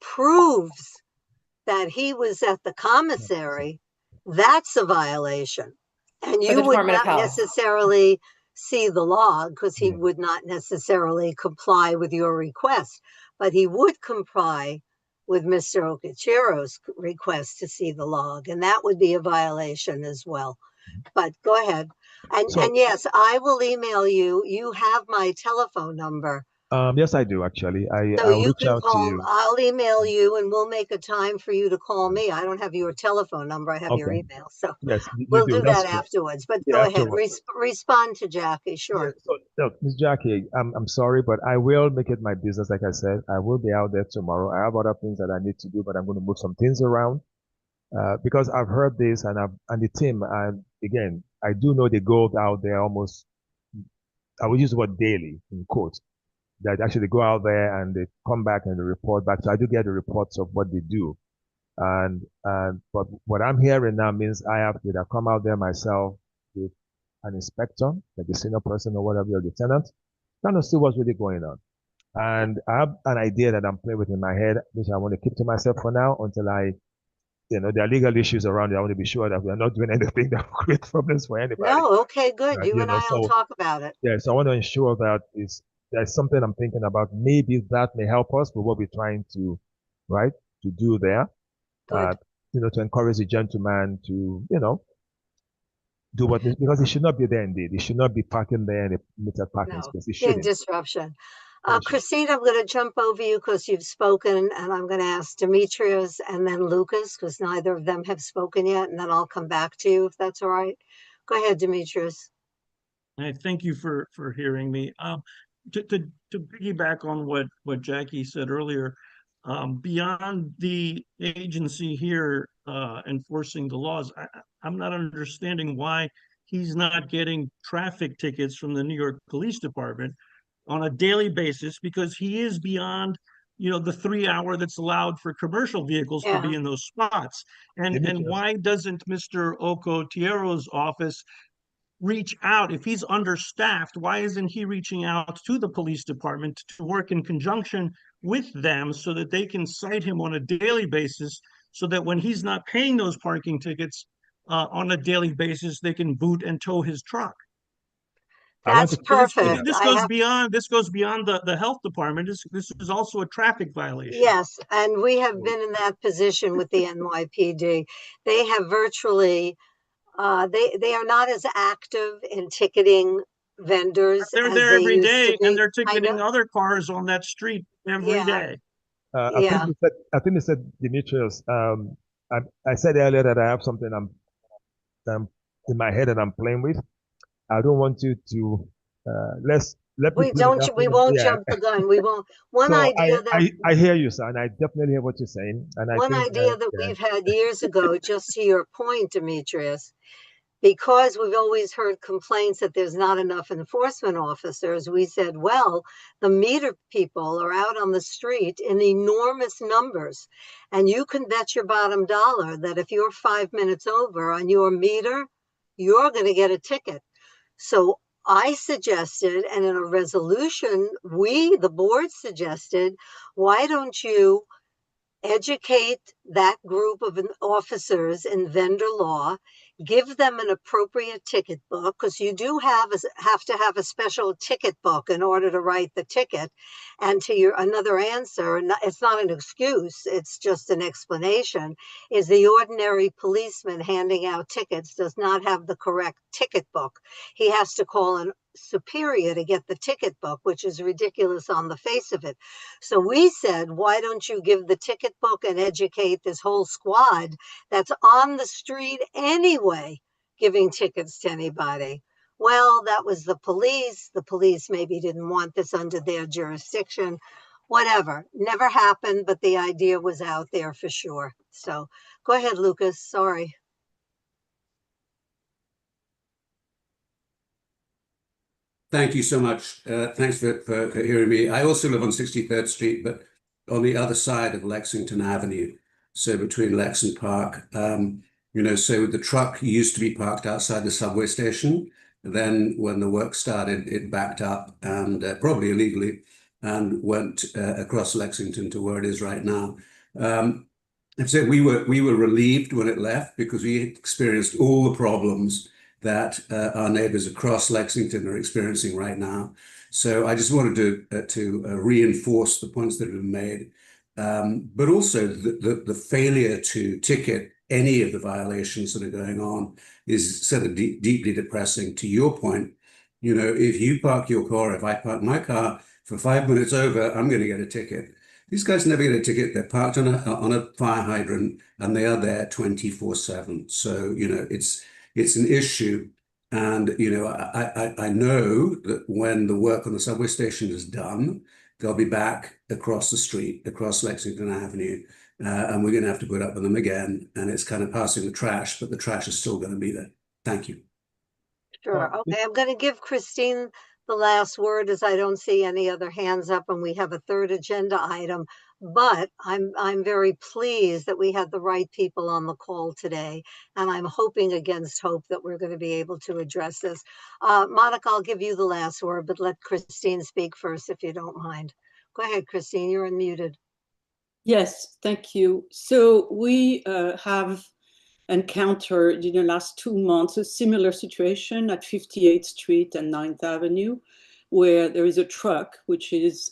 proves that he was at the commissary, that's a violation. And For you the would Department of not Health. necessarily see the log because he would not necessarily comply with your request, but he would comply with Mr. Okachiro's request to see the log, and that would be a violation as well. But go ahead. And yes, I will email you. You have my telephone number. Yes, I do actually. So I'll you reach can out to call, you. I'll email you and we'll make a time for you to call me. I don't have your telephone number, I have your Okay. email. So Yes, you we'll do. do That's that good. afterwards. But Yeah, go ahead, afterwards. respond to Jackie, sure. So, look, Ms. Jackie, I'm sorry, but I will make it my business. Like I said, I will be out there tomorrow. I have other things that I need to do, but I'm going to move some things around because I've heard this and the team. And again, I do know they go out there almost. I will use the word daily in quotes. That actually go out there and they come back and they report back. So I do get the reports of what they do. But what I'm hearing now means I have to either come out there myself with an inspector, like a senior person or whatever, or lieutenant, kind of see what's really going on. And I have an idea that I'm playing with in my head, which I want to keep to myself for now until there are legal issues around it. I want to be sure that we are not doing anything that will create problems for anybody. No, okay, good. You and I will talk about it. Yeah, so I want to ensure that there's something I'm thinking about. Maybe that may help us with what we're trying to, right, to do there. To encourage the gentleman to, do what because he should not be there indeed. He should not be parking there in a metered parking space. He Big shouldn't. disruption. Christine, I'm going to jump over you because you've spoken, and I'm going to ask Demetrius and then Lucas because neither of them have spoken yet, and then I'll come back to you if that's all right. Go ahead, Demetrius. I thank you for hearing me. To piggyback on what Jackie said earlier, beyond the agency here enforcing the laws, I'm not understanding why he's not getting traffic tickets from the New York Police Department on a daily basis because he is beyond the 3 hour that's allowed for commercial vehicles to be in those spots. And why doesn't Mr. Okotiero's office reach out? If he's understaffed, why isn't he reaching out to the police department to work in conjunction with them so that they can cite him on a daily basis, so that when he's not paying those parking tickets on a daily basis, they can boot and tow his truck? That's perfect. This goes beyond the health department. This is also a traffic violation. Yes, and we have been in that position with the NYPD. They have virtually they are not as active in ticketing vendors. They're there every day, and they're ticketing other cars on that street every day. I think you said, Demetrius. I said earlier that I have something I'm in my head that I'm playing with. I don't want you to we won't jump the gun. We won't. I hear you, son. I definitely hear what you're saying. And one idea that we've had years ago, just to your point, Demetrius, because we've always heard complaints that there's not enough enforcement officers, we said, well, the meter people are out on the street in enormous numbers. And you can bet your bottom dollar that if you're 5 minutes over on your meter, you're going to get a ticket. So I suggested, and in a resolution, the board suggested, why don't you educate that group of officers in vendor law, give them an appropriate ticket book, because you do have to have a special ticket book in order to write the ticket. And to your another answer, it's not an excuse, it's just an explanation, is the ordinary policeman handing out tickets does not have the correct ticket book. He has to call Superior to get the ticket book, which is ridiculous on the face of it. So we said, why don't you give the ticket book and educate this whole squad that's on the street anyway, giving tickets to anybody? Well, that was the police. The police maybe didn't want this under their jurisdiction. Whatever. Never happened, but the idea was out there for sure. So go ahead, Lucas. Sorry. Thank you so much. Thanks for hearing me. I also live on 63rd Street, but on the other side of Lexington Avenue, so between Lex and Park. So the truck used to be parked outside the subway station. Then when the work started, it backed up and probably illegally and went across Lexington to where it is right now. I've said we were relieved when it left because we experienced all the problems that our neighbors across Lexington are experiencing right now. So I just wanted to reinforce the points that have been made, but also the failure to ticket any of the violations that are going on is sort of deeply depressing. To your point, if you park your car, if I park my car for 5 minutes over, I'm going to get a ticket. These guys never get a ticket. They're parked on a fire hydrant and they are there 24/7. So, it's an issue. And, I know that when the work on the subway station is done, they'll be back across the street, across Lexington Avenue, and we're going to have to put up with them again. And it's kind of passing the trash, but the trash is still going to be there. Thank you. Sure. Okay, I'm going to give Christine the last word as I don't see any other hands up and we have a third agenda item. But I'm very pleased that we had the right people on the call today. And I'm hoping against hope that we're going to be able to address this. Monica, I'll give you the last word, but let Christine speak first if you don't mind. Go ahead, Christine, you're unmuted. Yes, thank you. So we have encountered in the last 2 months a similar situation at 58th Street and 9th Avenue, where there is a truck which is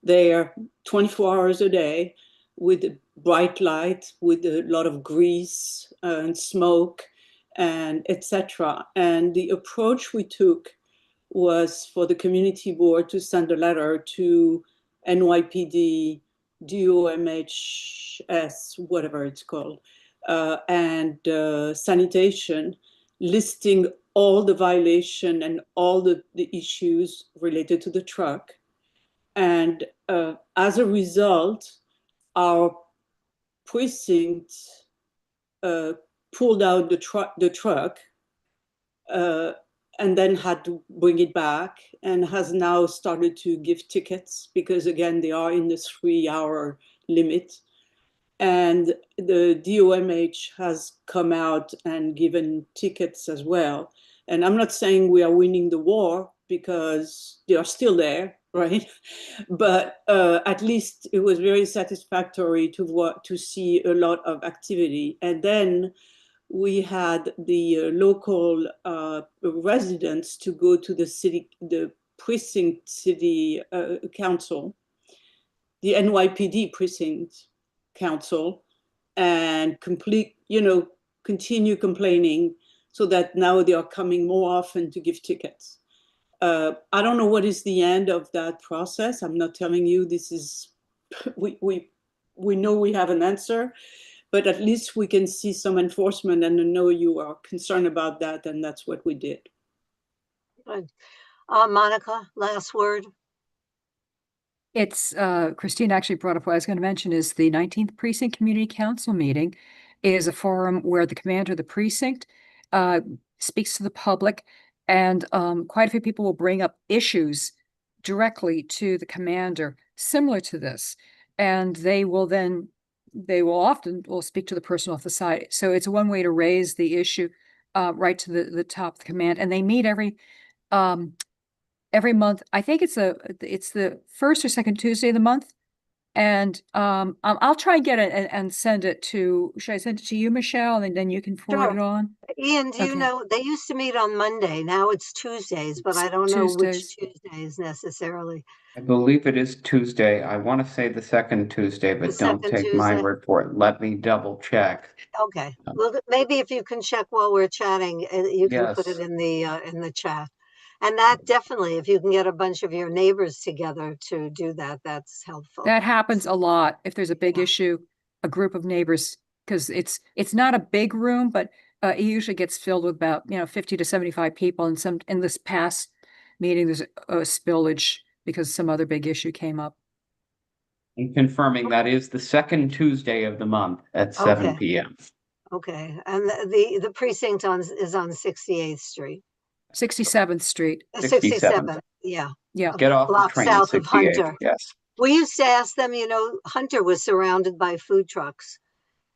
there 24 hours a day with a bright light, with a lot of grease and smoke and etc. And the approach we took was for the community board to send a letter to NYPD, DOMHS, whatever it's called, and sanitation, listing all the violation and all the issues related to the truck. And as a result, our precinct pulled out the truck and then had to bring it back and has now started to give tickets because, again, they are in the 3-hour limit. And the DOMH has come out and given tickets as well. And I'm not saying we are winning the war because they are still there, right? But at least it was very satisfactory to see a lot of activity. And then we had the local residents to go to the precinct city council, the NYPD precinct council, and continue complaining, so that now they are coming more often to give tickets. I don't know what is the end of that process. I'm not telling you this is, we know we have an answer, but at least we can see some enforcement, and I know you are concerned about that, and that's what we did. Good. Monica, last word. It's Christine actually brought up what I was going to mention is the 19th Precinct Community Council meeting is a forum where the commander of the precinct speaks to the public, and quite a few people will bring up issues directly to the commander similar to this, and they will often speak to the person off the side. So it's one way to raise the issue right to the top of the command, and they meet every month. I think it's the first or second Tuesday of the month. And I'll try and get it and send it to, should I send it to you, Michelle, and then you can forward it on? Ian, do you know, they used to meet on Monday. Now it's Tuesdays, but I don't know which Tuesdays necessarily. I believe it is Tuesday. I want to say the second Tuesday, but don't take my word for it. Let me double check. Okay. Well, maybe if you can check while we're chatting, you can put it in the chat. And that definitely, if you can get a bunch of your neighbors together to do that, that's helpful. That happens a lot. If there's a big issue, a group of neighbors, because it's not a big room, but it usually gets filled with about 50 to 75 people. And in this past meeting, there's a spillage because some other big issue came up. And confirming that is the second Tuesday of the month at 7 p.m. Okay, and the precinct is on 68th Street. 67th Street. 67th, yeah. Yeah. Get off the Block train, south of 68th, Hunter. yes. We used to ask them, Hunter was surrounded by food trucks.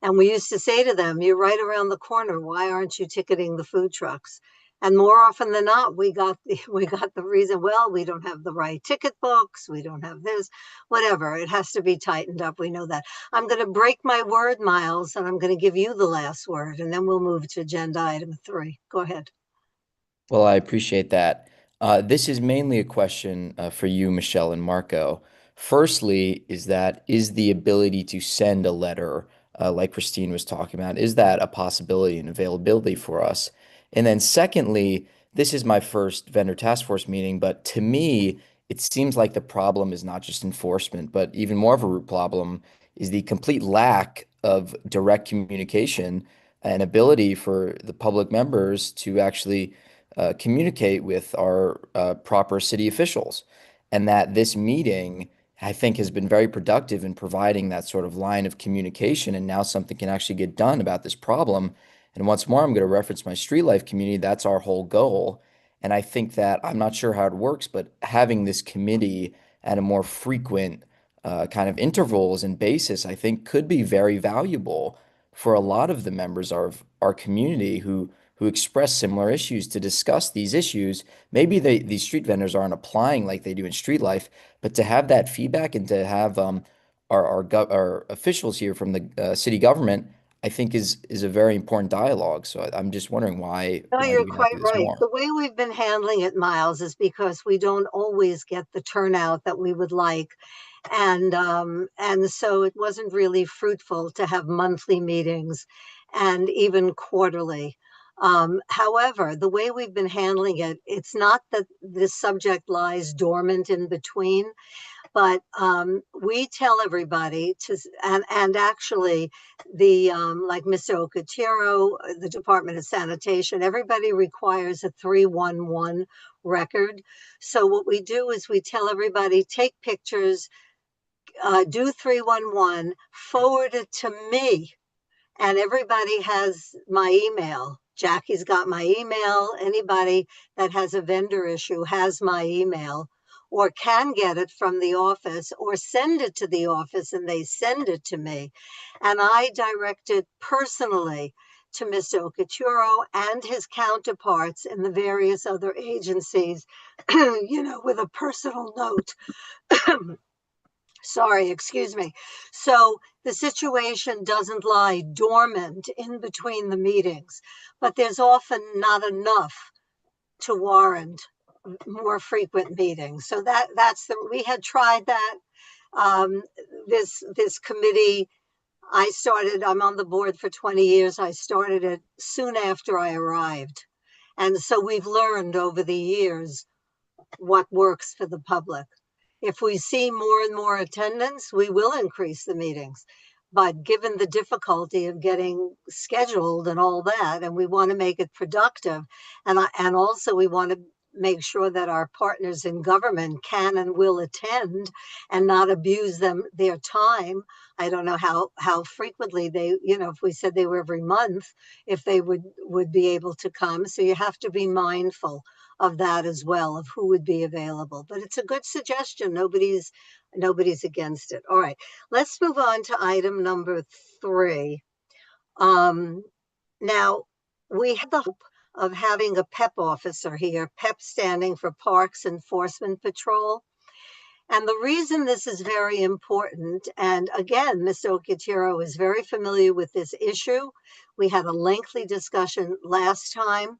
And we used to say to them, you're right around the corner. Why aren't you ticketing the food trucks? And more often than not, we got the reason, well, we don't have the right ticket books. We don't have this, whatever. It has to be tightened up. We know that. I'm going to break my word, Miles, and I'm going to give you the last word, and then we'll move to agenda item 3. Go ahead. Well, I appreciate that. This is mainly a question for you, Michelle and Marco. Firstly, is the ability to send a letter, like Christine was talking about, is that a possibility and availability for us? And then secondly, this is my first vendor task force meeting, but to me, it seems like the problem is not just enforcement, but even more of a root problem is the complete lack of direct communication and ability for the public members to actually communicate with our proper city officials. And that this meeting, I think, has been very productive in providing that sort of line of communication. And now something can actually get done about this problem. And once more, I'm going to reference my street life community. That's our whole goal. And I think that I'm not sure how it works, but having this committee at a more frequent kind of intervals and basis, I think could be very valuable for a lot of the members of our community who express similar issues to discuss these issues. Maybe these street vendors aren't applying like they do in street life, but to have that feedback and to have our officials here from the city government, I think is a very important dialogue. So I'm just wondering why No, do you're we not quite do this right. more? The way we've been handling it, Miles, is because we don't always get the turnout that we would like. And so it wasn't really fruitful to have monthly meetings and even quarterly. However, the way we've been handling it, it's not that this subject lies dormant in between, but we tell everybody to, and actually like Mr. Okatiro, the Department of Sanitation, everybody requires a 311 record. So what we do is we tell everybody, take pictures, do 311, forward it to me, and everybody has my email. Jackie's got my email. Anybody that has a vendor issue has my email, or can get it from the office, or send it to the office and they send it to me. And I direct it personally to Mr. Okatiro and his counterparts in the various other agencies, with a personal note. Sorry, excuse me. So the situation doesn't lie dormant in between the meetings, but there's often not enough to warrant more frequent meetings. So we had tried that. This committee, I'm on the board for 20 years. I started it soon after I arrived. And so we've learned over the years what works for the public. If we see more and more attendance, we will increase the meetings. But given the difficulty of getting scheduled and all that, and we want to make it productive, and also we want to make sure that our partners in government can and will attend and not abuse their time. I don't know how frequently they, if we said they were every month, if they would be able to come. So you have to be mindful of that as well, of who would be available. But it's a good suggestion. Nobody's against it. All right, let's move on to item number 3. Now, we have the hope of having a PEP officer here, PEP standing for Parks Enforcement Patrol. And the reason this is very important, and again, Mr. Okatiro is very familiar with this issue. We had a lengthy discussion last time.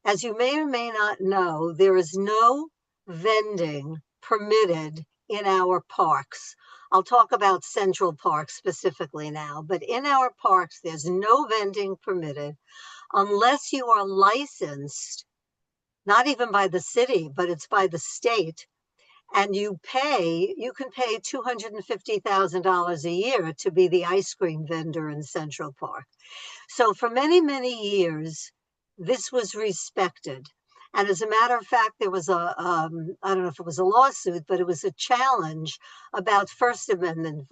As you may or may not know, there is no vending permitted in our parks. I'll talk about Central Park specifically now, but in our parks, there's no vending permitted unless you are licensed not even by the city, but it's by the state. And you can pay $250,000 a year to be the ice cream vendor in Central Park. So for many, many years, this was respected. And as a matter of fact, there was I don't know if it was a lawsuit, but it was a challenge about First Amendment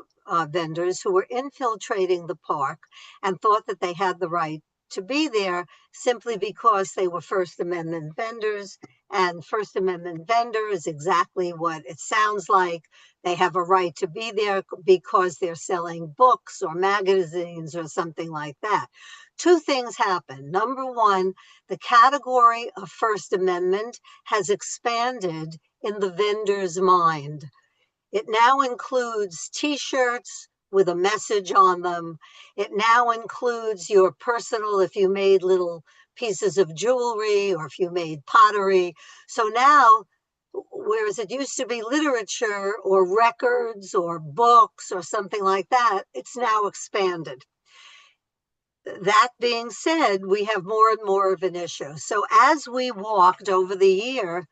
vendors who were infiltrating the park and thought that they had the right to be there simply because they were First Amendment vendors. And First Amendment vendor is exactly what it sounds like. They have a right to be there because they're selling books or magazines or something like that. Two things happen. Number one, the category of First Amendment has expanded in the vendor's mind. It now includes T-shirts with a message on them. It now includes your personal, if you made little pieces of jewelry or if you made pottery. So now, whereas it used to be literature or records or books or something like that, it's now expanded. That being said, we have more and more of an issue. So as we walked over the year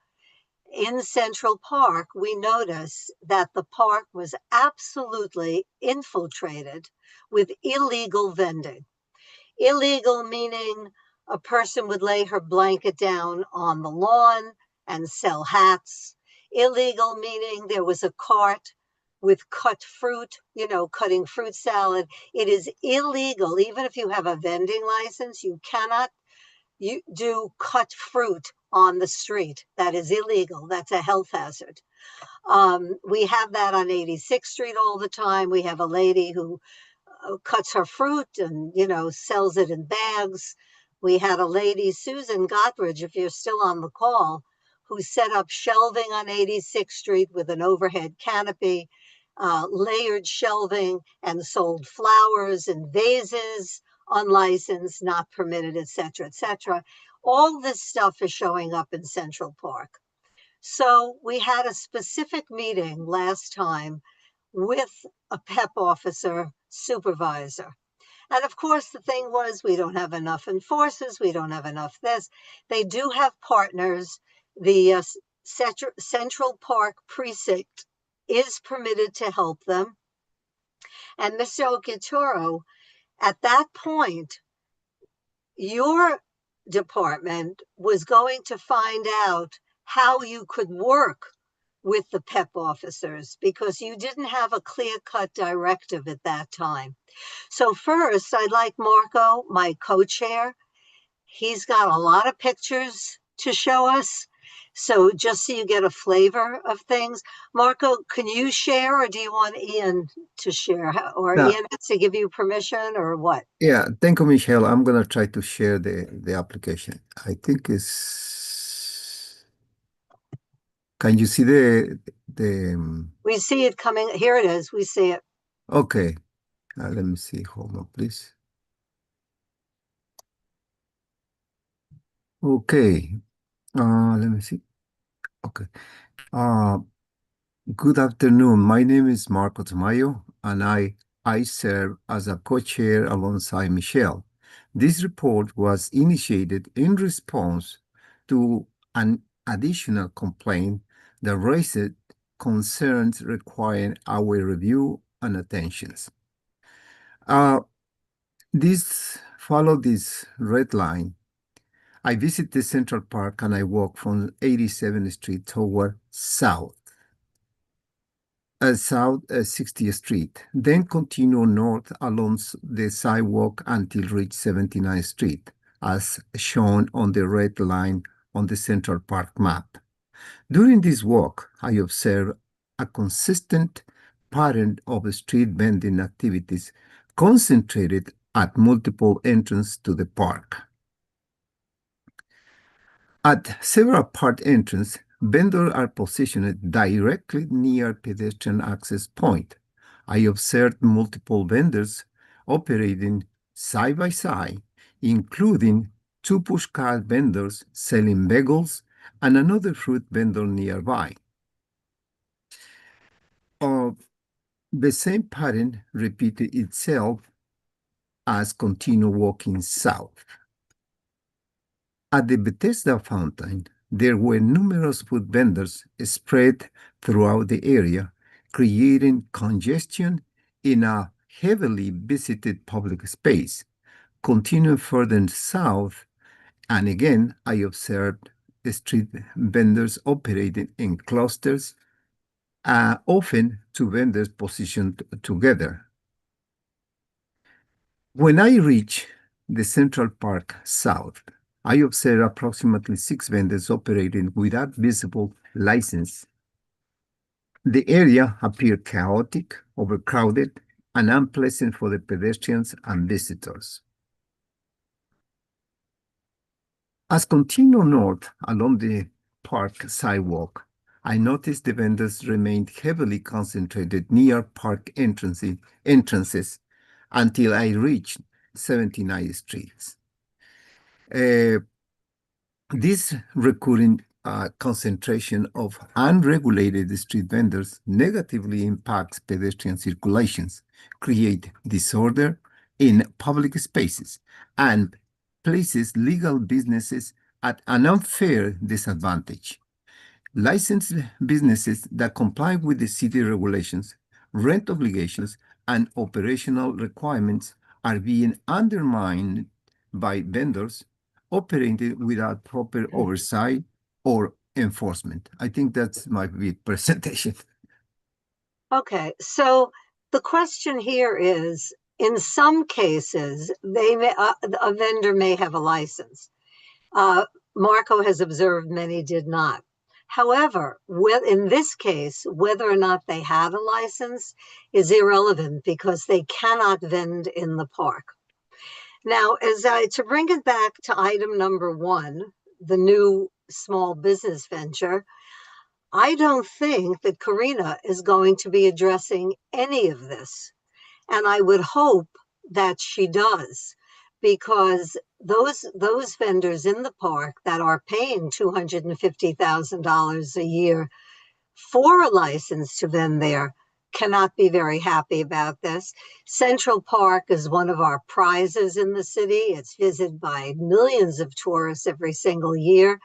in Central Park, we noticed that the park was absolutely infiltrated with illegal vending. Illegal meaning a person would lay her blanket down on the lawn and sell hats. Illegal meaning there was a cart with cut fruit, cutting fruit salad. It is illegal. Even if you have a vending license, you cannot do cut fruit on the street. That is illegal. That's a health hazard. We have that on 86th Street all the time. We have a lady who cuts her fruit and, sells it in bags. We had a lady, Susan Gottridge, if you're still on the call, who set up shelving on 86th Street with an overhead canopy, layered shelving, and sold flowers and vases, unlicensed, not permitted, etc., etc. All this stuff is showing up in Central Park. So we had a specific meeting last time with a PEP officer supervisor. And of course, the thing was, we don't have enough enforcers. We don't have enough this. They do have partners. The Central Park precinct is permitted to help them. And Mr. Okitoro, at that point, your department was going to find out how you could work with the PEP officers because you didn't have a clear-cut directive at that time. So first, I'd like Marco, my co-chair. He's got a lot of pictures to show us. So just so you get a flavor of things. Marco, can you share or do you want Ian to share? Or Yeah. Ian has to give you permission or what? Yeah, thank you, Michelle. I'm gonna try to share the application. I think it's. Can you see the? We see it coming. Here it is. We see it. Okay, let me see. Hold on, please. Okay, let me see. Okay. Good afternoon. My name is Marco Tamayo, and I serve as a co-chair alongside Michelle. This report was initiated in response to an additional complaint that raised concerns requiring our review and attentions. This followed this red line. I visited Central Park and I walked from 87th Street toward South 60th Street, then continue north along the sidewalk until reach 79th Street, as shown on the red line on the Central Park map. During this walk, I observed a consistent pattern of street vending activities concentrated at multiple entrances to the park. At several park entrances, vendors are positioned directly near pedestrian access point. I observed multiple vendors operating side by side, including two pushcart vendors selling bagels and another fruit vendor nearby. The same pattern repeated itself as continue walking south. At the Bethesda fountain, There were numerous food vendors spread throughout the area, creating congestion in a heavily visited public space. Continuing further south, and again, I observed the street vendors operating in clusters, often two vendors positioned together. When I reached the Central Park South, I observed approximately 6 vendors operating without visible license. The area appeared chaotic, overcrowded, and unpleasant for the pedestrians and visitors. As continue north along the park sidewalk, I noticed the vendors remained heavily concentrated near park entrances until I reached 79th Street. This recurring concentration of unregulated street vendors negatively impacts pedestrian circulations, create disorder in public spaces, and places legal businesses at an unfair disadvantage. Licensed businesses that comply with the city regulations, rent obligations, and operational requirements are being undermined by vendors operating without proper oversight or enforcement. I think that's my presentation. Okay, so the question here is, in some cases, a vendor may have a license. Marco has observed many did not. However, in this case, whether or not they had a license is irrelevant because they cannot vend in the park. Now, to bring it back to item number 1, the new small business venture, I don't think that Karina is going to be addressing any of this. And I would hope that she does, because those vendors in the park that are paying $250,000 a year for a license to vend there cannot be very happy about this. Central Park is one of our prizes in the city. It's visited by millions of tourists every single year.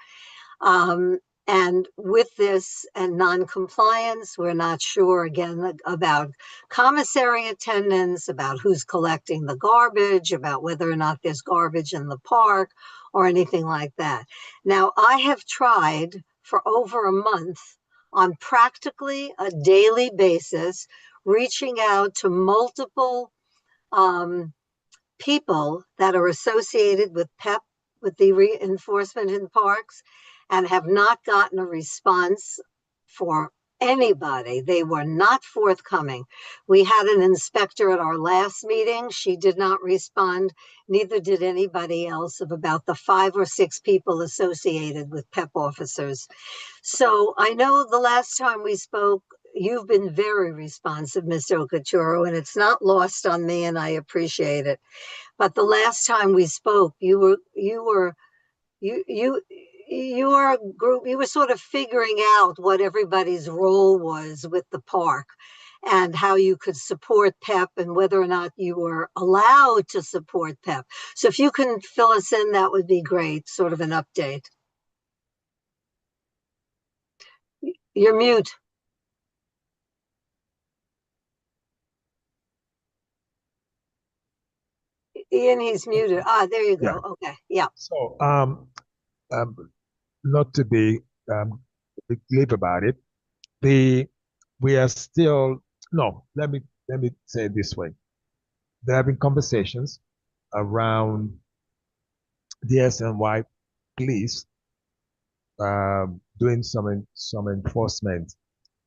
And with this and non-compliance, we're not sure, again, about commissary attendance, about who's collecting the garbage, about whether or not there's garbage in the park or anything like that. Now, I have tried for over a month on practically a daily basis, reaching out to multiple people that are associated with PEP, with the reinforcement in parks, and have not gotten a response for anybody. They were not forthcoming. We had an inspector at our last meeting. She did not respond. Neither did anybody else of about the 5 or 6 people associated with PEP officers. So I know the last time we spoke, you've been very responsive, Mr. Ocaturo, and it's not lost on me, and I appreciate it. But the last time we spoke, you were sort of figuring out what everybody's role was with the park and how you could support PEP and whether or not you were allowed to support PEP. So if you can fill us in, that would be great, sort of an update. You're mute. Ian, he's muted. There you go. Yeah. Okay, yeah. So, not to be glib about it, we are still no. Let me say it this way. There have been conversations around DSNY police doing some enforcement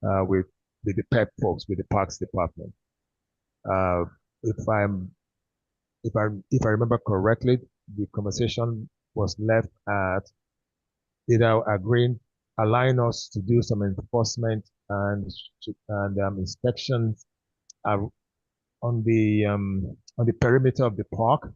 with the PEP folks, with the Parks Department. If I remember correctly, the conversation was left at allowing us to do some enforcement and inspections on the perimeter of the park,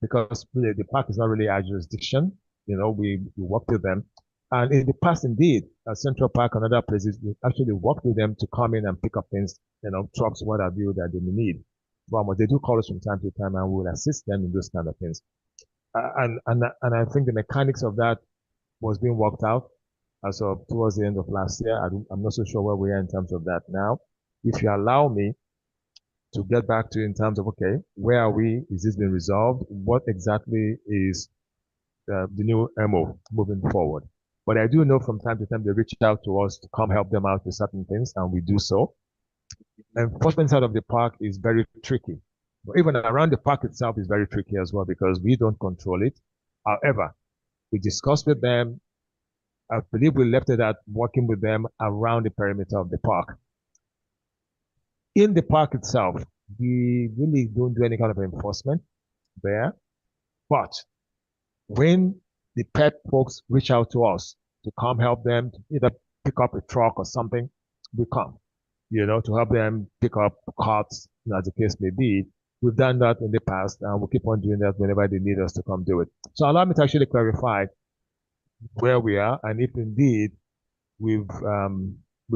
because really the park is not really our jurisdiction. We work with them, and in the past, indeed, at Central Park and other places, we actually work with them to come in and pick up things, trucks, what have you, that they may need. But they do call us from time to time, and we will assist them in those kind of things. And I think the mechanics of that was being worked out. as of towards the end of last year. I'm not so sure where we are in terms of that now. If you allow me to get back to you in terms of, okay, where are we? Is this been resolved? What exactly is the new MO moving forward? But I do know from time to time they reach out to us to come help them out with certain things, and we do so. Enforcement side of the park is very tricky. But even around the park itself is very tricky as well because we don't control it. However, we discussed with them. I believe we left it at working with them around the perimeter of the park. In the park itself, we really don't do any kind of enforcement there. But when the pet folks reach out to us to come help them to either pick up a truck or something, we come, to help them pick up carts, as the case may be. We've done that in the past, and we'll keep on doing that whenever they need us to come do it. So allow me to actually clarify where we are, and if indeed we've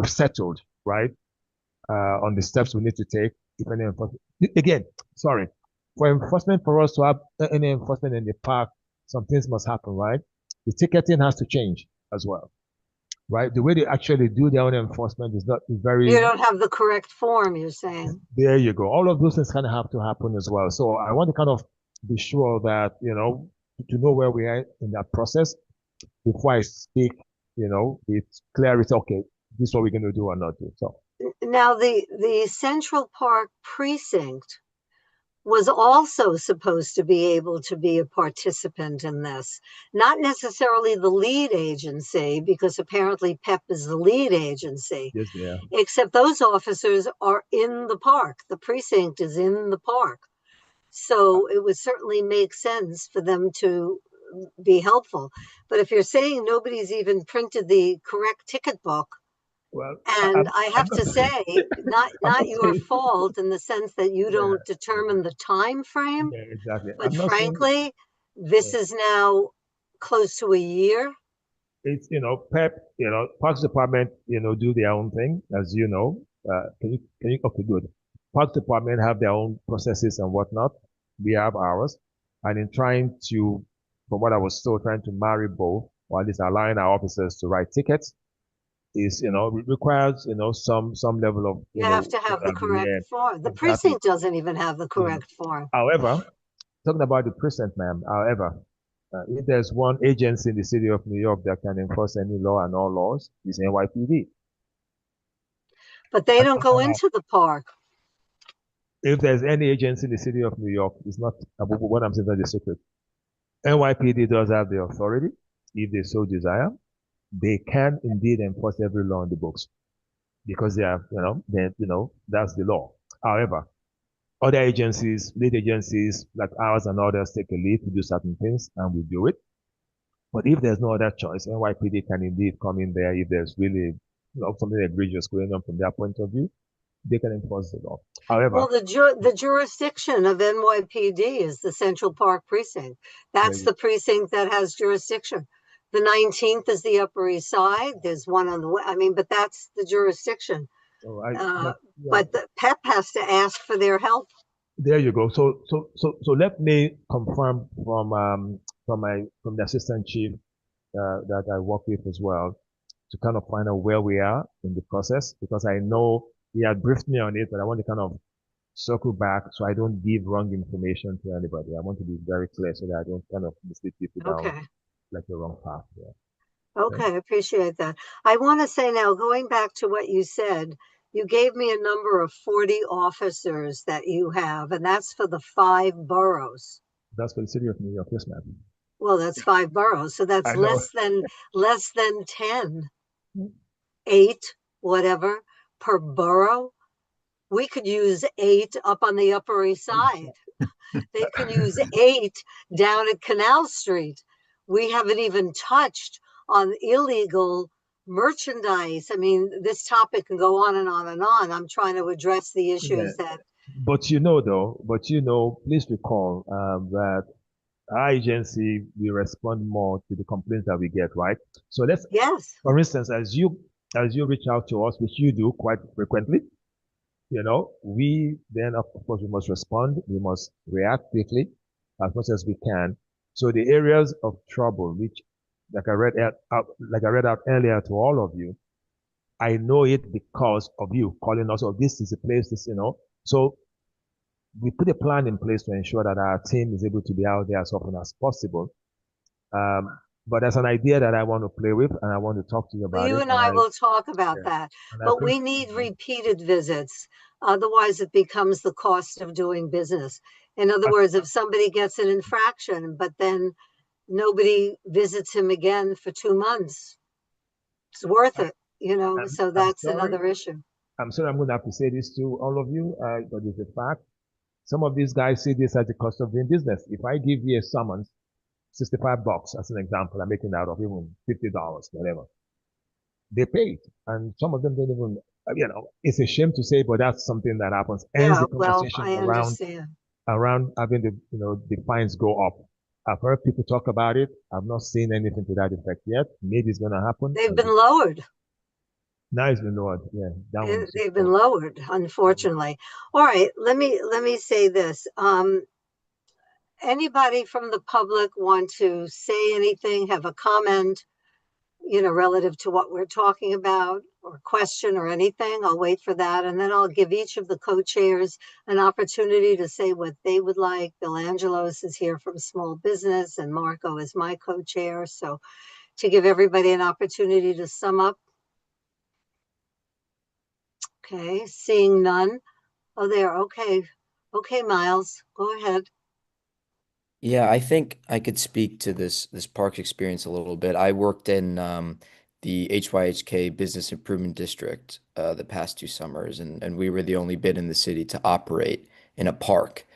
settled, right, on the steps we need to take, if any enforcement. Again, sorry, for enforcement, for us to have any enforcement in the park, some things must happen, right? The ticketing has to change as well, right? The way they actually do their own enforcement is very. You don't have the correct form, you're saying. There you go. All of those things kind of have to happen as well. So I want to kind of be sure that, to know where we are in that process before I speak, with clarity, okay, this is what we're going to do or not do. So now the Central Park precinct was also supposed to be able to be a participant in this. Not necessarily the lead agency, because apparently PEP is the lead agency. Yes, yeah. Except those officers are in the park. The precinct is in the park. So it would certainly make sense for them to be helpful. But if you're saying nobody's even printed the correct ticket book, well, and I have to say, not your fault in the sense that you don't determine the time frame. Yeah, exactly. But frankly, this is now close to a year. It's, PEP, Parks Department, do their own thing, as you know. Okay, good. Parks Department have their own processes and whatnot. We have ours. And in trying to, from what I was told, trying to marry both, or at least allowing our officers to write tickets, is, requires, some level of, you have to have the correct form. The precinct doesn't even have the correct form. However, talking about the precinct, ma'am, however, if there's one agency in the city of New York that can enforce any law and all laws, it's NYPD. But they don't go into the park. If there's any agency in the city of New York, it's not what I'm saying is the secret. NYPD does have the authority, if they so desire. They can indeed enforce every law in the books because they are, that's the law. However, other agencies, lead agencies like ours and others take a lead to do certain things, and we do it. But if there's no other choice, NYPD can indeed come in there if there's really something egregious going on from their point of view. They can enforce the law. However, well, the jurisdiction of NYPD is the Central Park precinct. That's the precinct that has jurisdiction. The 19th is the Upper East Side. There's one on the but that's the jurisdiction. But the PEP has to ask for their help. There you go. So let me confirm from the assistant chief that I work with as well to kind of find out where we are in the process, because I know he had briefed me on it, but I want to kind of circle back so I don't give wrong information to anybody. I want to be very clear so that I don't kind of mislead people down like the wrong path. Yeah. Okay, I appreciate that. I want to say now, going back to what you said, you gave me a number of 40 officers that you have, and that's for the 5 boroughs. That's for the city of New York, yes, ma'am. Well, that's 5 boroughs, so that's less than 10, 8, whatever, per borough. We could use 8 up on the Upper East Side. They could use 8 down at Canal Street. We haven't even touched on illegal merchandise. I mean, this topic can go on and on and on. I'm trying to address the issues that. But please recall that our agency, we respond more to the complaints that we get, right? So for instance, as you reach out to us, which you do quite frequently, we then, of course, we must respond. We must react quickly as much as we can. So the areas of trouble, which like I read out earlier to all of you, I know it because of you calling us, oh, this is a place, this, So we put a plan in place to ensure that our team is able to be out there as often as possible. But there's an idea that I want to play with, and I want to talk to you about You it. and I will talk about Yeah. that, And I but think we need repeated visits. Otherwise, it becomes the cost of doing business. In other words, if somebody gets an infraction, but then nobody visits him again for 2 months, it's worth it, so that's another issue. I'm sorry I'm going to have to say this to all of you, but it's a fact. Some of these guys see this as the cost of doing business. If I give you a summons, $65 as an example, I'm making out of even $50, whatever. They pay it. And some of them don't even, it's a shame to say, but that's something that happens. Ends the conversation I understand. around having the fines go up. I've heard people talk about it. I've not seen anything to that effect yet. Maybe it's going to happen. They've been lowered. Now it's been lowered. Yeah, they've been lowered, unfortunately. All right, let me say this. Anybody from the public want to say anything, have a comment, relative to what we're talking about, or question or anything? I'll wait for that, and then I'll give each of the co-chairs an opportunity to say what they would like. Bill Angelos is here from Small Business, and Marco is my co-chair, so to give everybody an opportunity to sum up. Okay, seeing none. Oh, there. Okay. Okay, Miles, go ahead. Yeah, I think I could speak to this park experience a little bit. I worked in the HYHK Business Improvement District the past 2 summers, and we were the only bid in the city to operate in a park.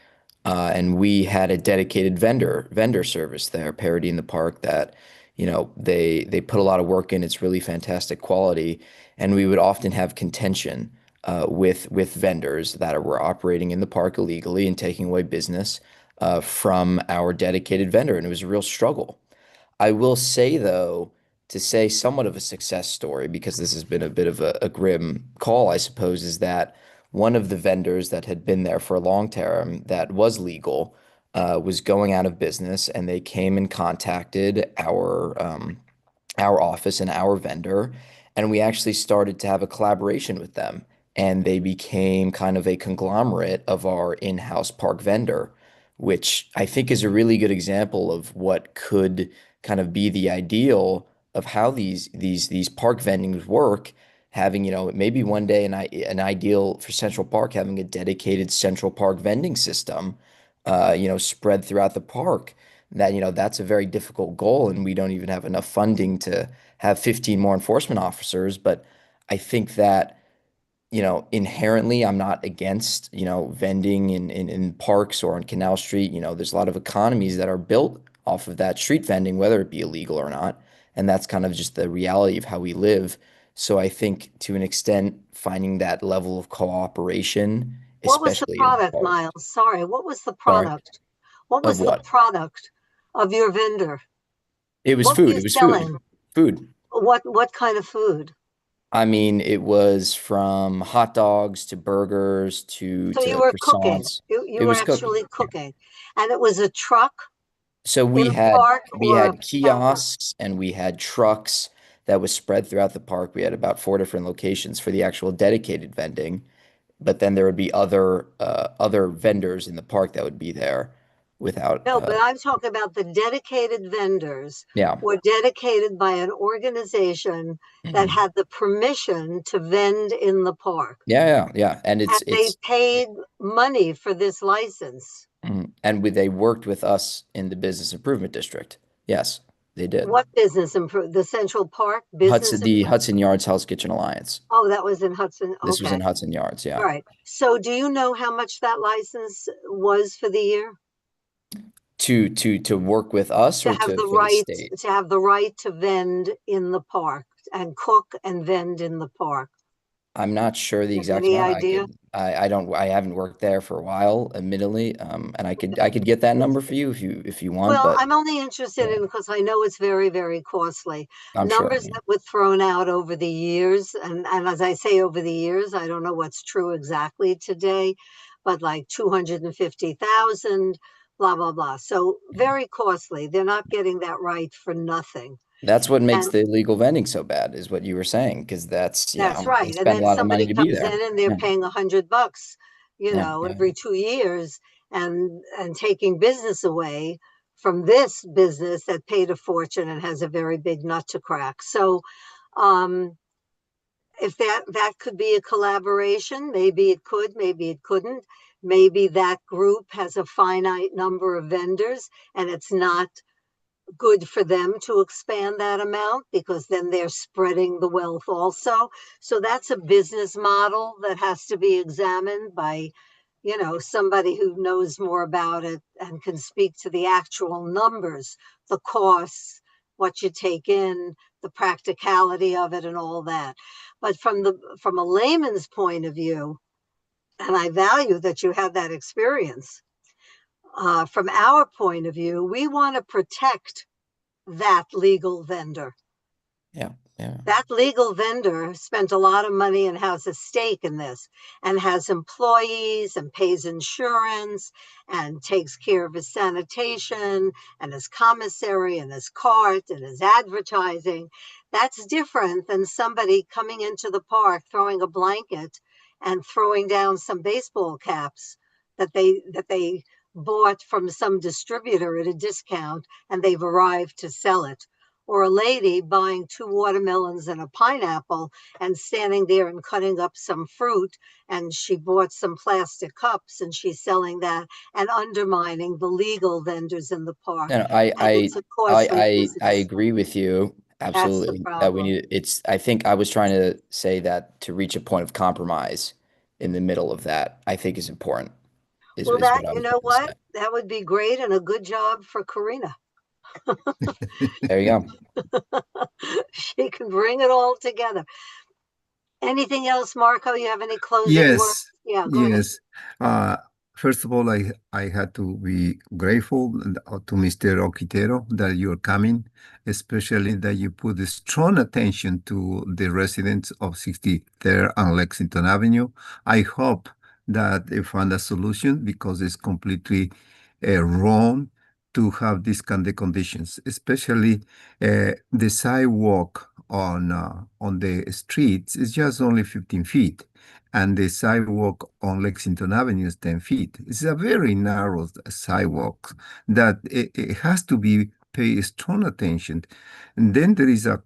And we had a dedicated vendor service there, Parody in the Park, that they put a lot of work in. It's really fantastic quality, and we would often have contention with vendors that were operating in the park illegally and taking away business from our dedicated vendor, and it was a real struggle. I will say, though, to say somewhat of a success story, because this has been a bit of a grim call, I suppose, is that one of the vendors that had been there for a long term that was legal was going out of business, and they came and contacted our office and our vendor, and we actually started to have a collaboration with them, and they became kind of a conglomerate of our in-house park vendor, which I think is a really good example of what could kind of be the ideal of how these park vendings work. Having, maybe one day an ideal for Central Park, having a dedicated Central Park vending system, spread throughout the park. That's a very difficult goal, and we don't even have enough funding to have 15 more enforcement officers. But I think that, inherently, I'm not against, vending in parks or on Canal Street. There's a lot of economies that are built off of that street vending, whether it be illegal or not. And that's kind of just the reality of how we live. So I think, to an extent, finding that level of cooperation, What was the especially in product, parks. Miles? Sorry, what was the Sorry? product? What Of was the what? product of your vendor? It was What were food. you It was food. selling? Food. What kind of food? I mean, it was from hot dogs to burgers to So you were cooking. croissants. You It were was cooking. actually cooking, and it was a truck So in we a had park we or a had counter. kiosks and we had trucks that was spread throughout the park. We had about 4 different locations for the actual dedicated vending, but then there would be other vendors in the park that would be there without No, but I'm talking about the dedicated vendors yeah. were dedicated by an organization that Mhm. had the permission to vend in the park. Yeah. And And they it's paid money for this license. and they worked with us in the business improvement district. Yes, they did. What business improve? The Central Park business The improvement? Hudson Yards Hell's Kitchen Alliance. Oh, that was in Hudson. This was in Okay. Hudson Yards, All yeah. right. So do you know how much that license was for the year? To work with us To or have to the for the right state? to have the right to vend in the park and cook and vend in the park. I'm not sure the exact Any amount. idea? I haven't worked there for a while, admittely. And I could get that number for you if you want, Well, but I'm only interested in because I know it's very, very costly. I'm sure. Numbers that were thrown out over the years, and as I say over the years, I don't know what's true exactly today, but like 250,000, blah, blah, blah. So very costly. They're not getting that right for nothing. That's what makes And the illegal vending so bad, is what you were saying, because that's, you that's know, they right. And spend a then lot of money somebody to be comes there. in and they're Yeah, paying $100, yeah, yeah. every 2 years and taking business away from this business that paid a fortune and has a very big nut to crack. So, if that could be a collaboration, maybe it could, maybe it couldn't. Maybe that group has a finite number of vendors and it's not good for them to expand that amount because then they're spreading the wealth also. So that's a business model that has to be examined by, somebody who knows more about it and can speak to the actual numbers, the costs, what you take in, the practicality of it and all that. But from a layman's point of view, and I value that you had that experience, from our point of view, we want to protect that legal vendor. Yeah, yeah. That legal vendor spent a lot of money and has a stake in this and has employees and pays insurance and takes care of his sanitation and his commissary and his cart and his advertising. That's different than somebody coming into the park, throwing a blanket and throwing down some baseball caps that they bought from some distributor at a discount and they've arrived to sell it. Or a lady buying 2 watermelons and a pineapple and standing there and cutting up some fruit, and she bought some plastic cups and she's selling that and undermining the legal vendors in the park. No, And it's a costly I business. agree with you That's the absolutely that we problem. need it's I think I was trying to say that to reach a point of compromise in the middle of that, I think is important, Well, is that, what I you was know trying to say. what? That would be great and a good job for Karina. There you go. She can bring it all together. Anything else, Marco? You have any closing words? Yes, Yeah, go ahead. yes. Uh, First of all, I had to be grateful to Mr. Okitero that you're coming, especially that you put a strong attention to the residents of 63rd and Lexington Avenue. I hope that they found a solution because it's completely wrong to have these kind of conditions, especially the sidewalk on the streets is just only 15 feet, and the sidewalk on Lexington Avenue is 10 feet. It's a very narrow sidewalk that it has to be pay strong attention. And then there is a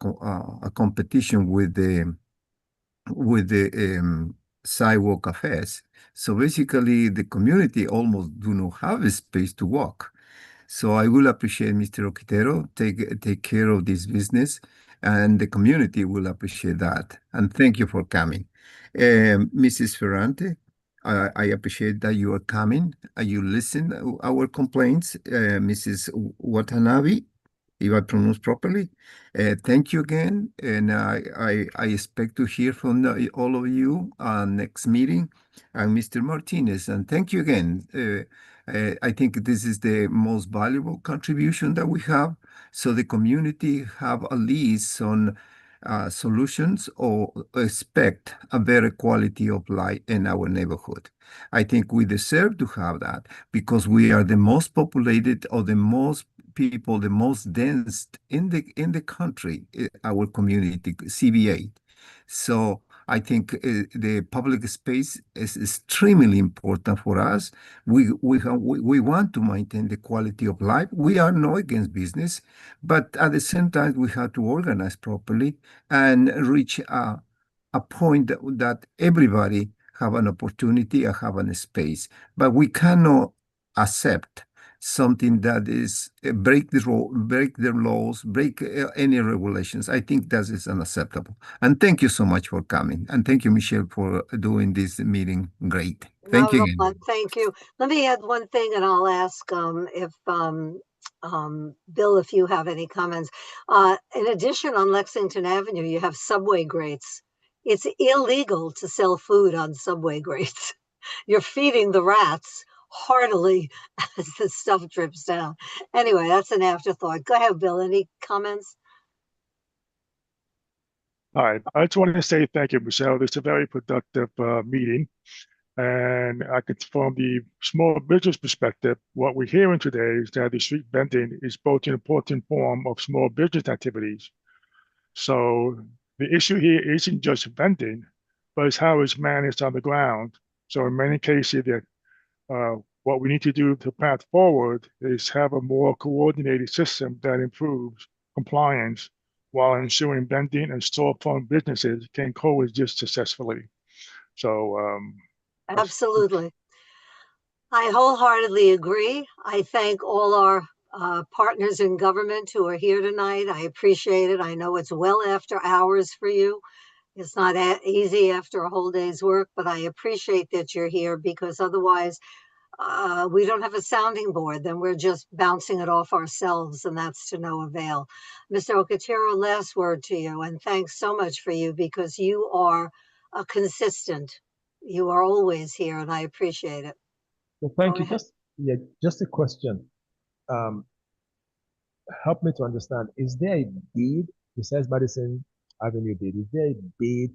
competition with the sidewalk cafes. So basically, the community almost do not have a space to walk. So I will appreciate Mr. Okitero take care of this business, and the community will appreciate that. And thank you for coming. Mrs. Ferrante, I appreciate that you are coming. You listen to our complaints. Mrs. Watanabe, if I pronounce properly. Thank you again, and I expect to hear from all of you next meeting. And Mr. Martinez, and thank you again. I think this is the most valuable contribution that we have, so the community have at least some solutions or expect a better quality of life in our neighborhood. I think we deserve to have that because we are the most populated or the most people, the most dense in the country, our community, CB8. So I think the public space is extremely important for us. We want to maintain the quality of life. We are not against business, but at the same time, we have to organize properly and reach a point that everybody have an opportunity and have a space. But we cannot accept something that is break the laws, break any regulations. I think that is unacceptable. And thank you so much for coming. And thank you, Michelle, for doing this meeting. Great. Thank Not you at again. all. Thank you. Let me add one thing, and I'll ask if Bill, if you have any comments. In addition, on Lexington Avenue, you have subway grates. It's illegal to sell food on subway grates. You're feeding the rats heartily as the stuff drips down. Anyway, that's an afterthought. Go ahead, Bill. Any comments? All right. I just wanted to say thank you, Michelle. This is a very productive meeting. And I could, from the small business perspective, what we're hearing today is that the street vending is both an important form of small business activities. So the issue here isn't just vending, but it's how it's managed on the ground. So in many cases, that what we need to do to path forward is have a more coordinated system that improves compliance while ensuring vending and storefront businesses can coexist successfully. So absolutely. I wholeheartedly agree. I thank all our partners in government who are here tonight. I appreciate it. I know it's well after hours for you. It's not easy after a whole day's work, but I appreciate that you're here, because otherwise we don't have a sounding board. Then we're just bouncing it off ourselves, and that's to no avail. Mr. Okechero, last word to you, and thanks so much for you, because you are a consistent. You are always here, and I appreciate it. Well, thank you. Just a question. Help me to understand. Is there a bid besides Madison Avenue bid? Is there a bid?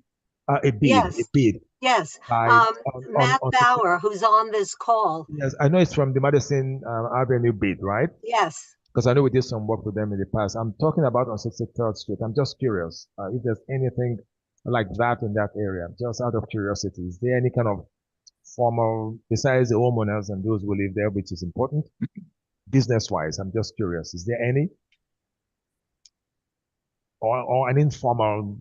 Yes. A bid. Yes. Matt Bauer, who's on this call. Yes, I know it's from the Madison Avenue bid, right? Yes. Because I know we did some work with them in the past. I'm talking about on 63rd Street. I'm just curious if there's anything like that in that area. Just out of curiosity, is there any kind of formal, besides the homeowners and those who live there, which is important, business-wise? I'm just curious. Is there any? Or an informal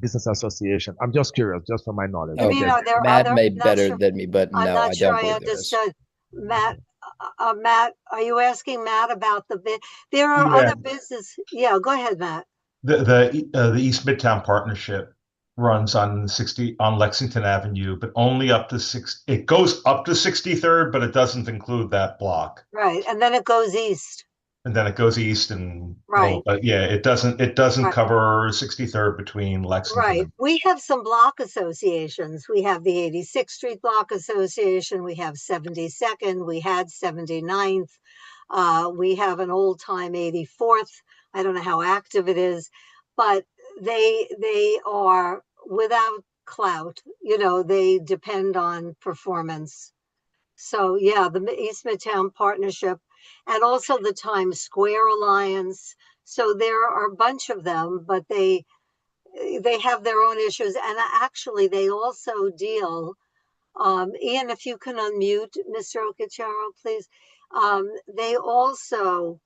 business association? I'm just curious, just from my knowledge. Matt may better than me, but I'm no, not I sure don't I believe there is. understood. Matt, are you asking Matt about the bid? There are other business. Yeah, go ahead, Matt. The East Midtown Partnership runs on Lexington Avenue, but only up to it goes up to 63rd, but it doesn't include that block. Right, and then it goes east. And then it goes east and right. But yeah, it doesn't Right. cover 63rd between Lexington. Right. We have some block associations. We have the 86th Street Block Association. We have 72nd. We had 79th. We have an old time 84th. I don't know how active it is, but they are without clout. You know, they depend on performance. So yeah, the East Midtown Partnership, and also the Times Square Alliance. So there are a bunch of them, but they have their own issues, and actually they also deal, Ian, if you can unmute Mr. Okechero, please. They also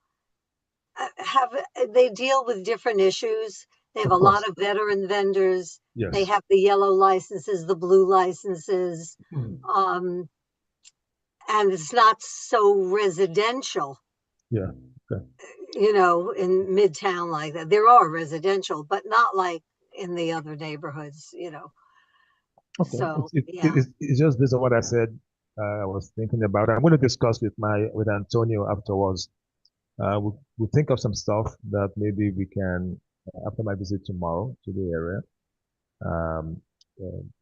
they deal with different issues. They have a lot of veteran vendors. Yes. They have the yellow licenses, the blue licenses, and it's not so residential. Yeah. Okay. You know, in Midtown like that. There are residential, but not like in the other neighborhoods, you know. Okay. So it's just based on what I said. I was thinking about. I'm going to discuss with Antonio afterwards. We'll think of some stuff that maybe we can after my visit tomorrow to the area.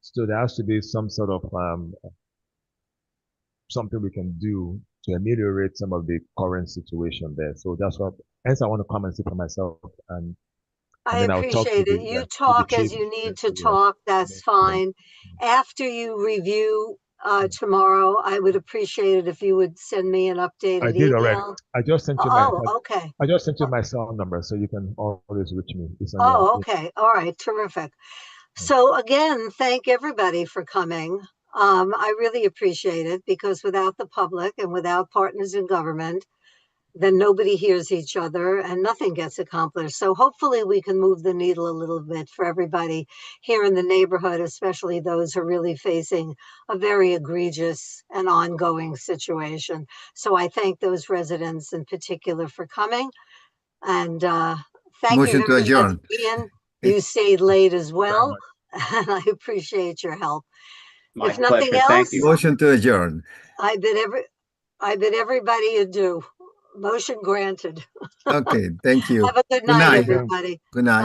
So there has to be some sort of something we can do to ameliorate some of the current situation there. So that's what. Hence, I want to come and see for myself and I appreciate it. You talk as you need to talk. That's fine. After you review tomorrow, I would appreciate it if you would send me an updated I did email. already. I just sent you okay. I just sent you my cell number, so you can always reach me. Okay. All right. Terrific. So again, thank everybody for coming. I really appreciate it, because without the public and without partners in government, then nobody hears each other and nothing gets accomplished. So hopefully we can move the needle a little bit for everybody here in the neighborhood, especially those who are really facing a very egregious and ongoing situation. So I thank those residents in particular for coming. And thank Motion you to very adjourn. much, Ian. You stayed late as well, and I appreciate your help. My if nothing pleasure. else, Thank you. Motion to adjourn. I bid everybody adieu. Motion granted. Okay, thank you. Have a good night, everybody. Good night.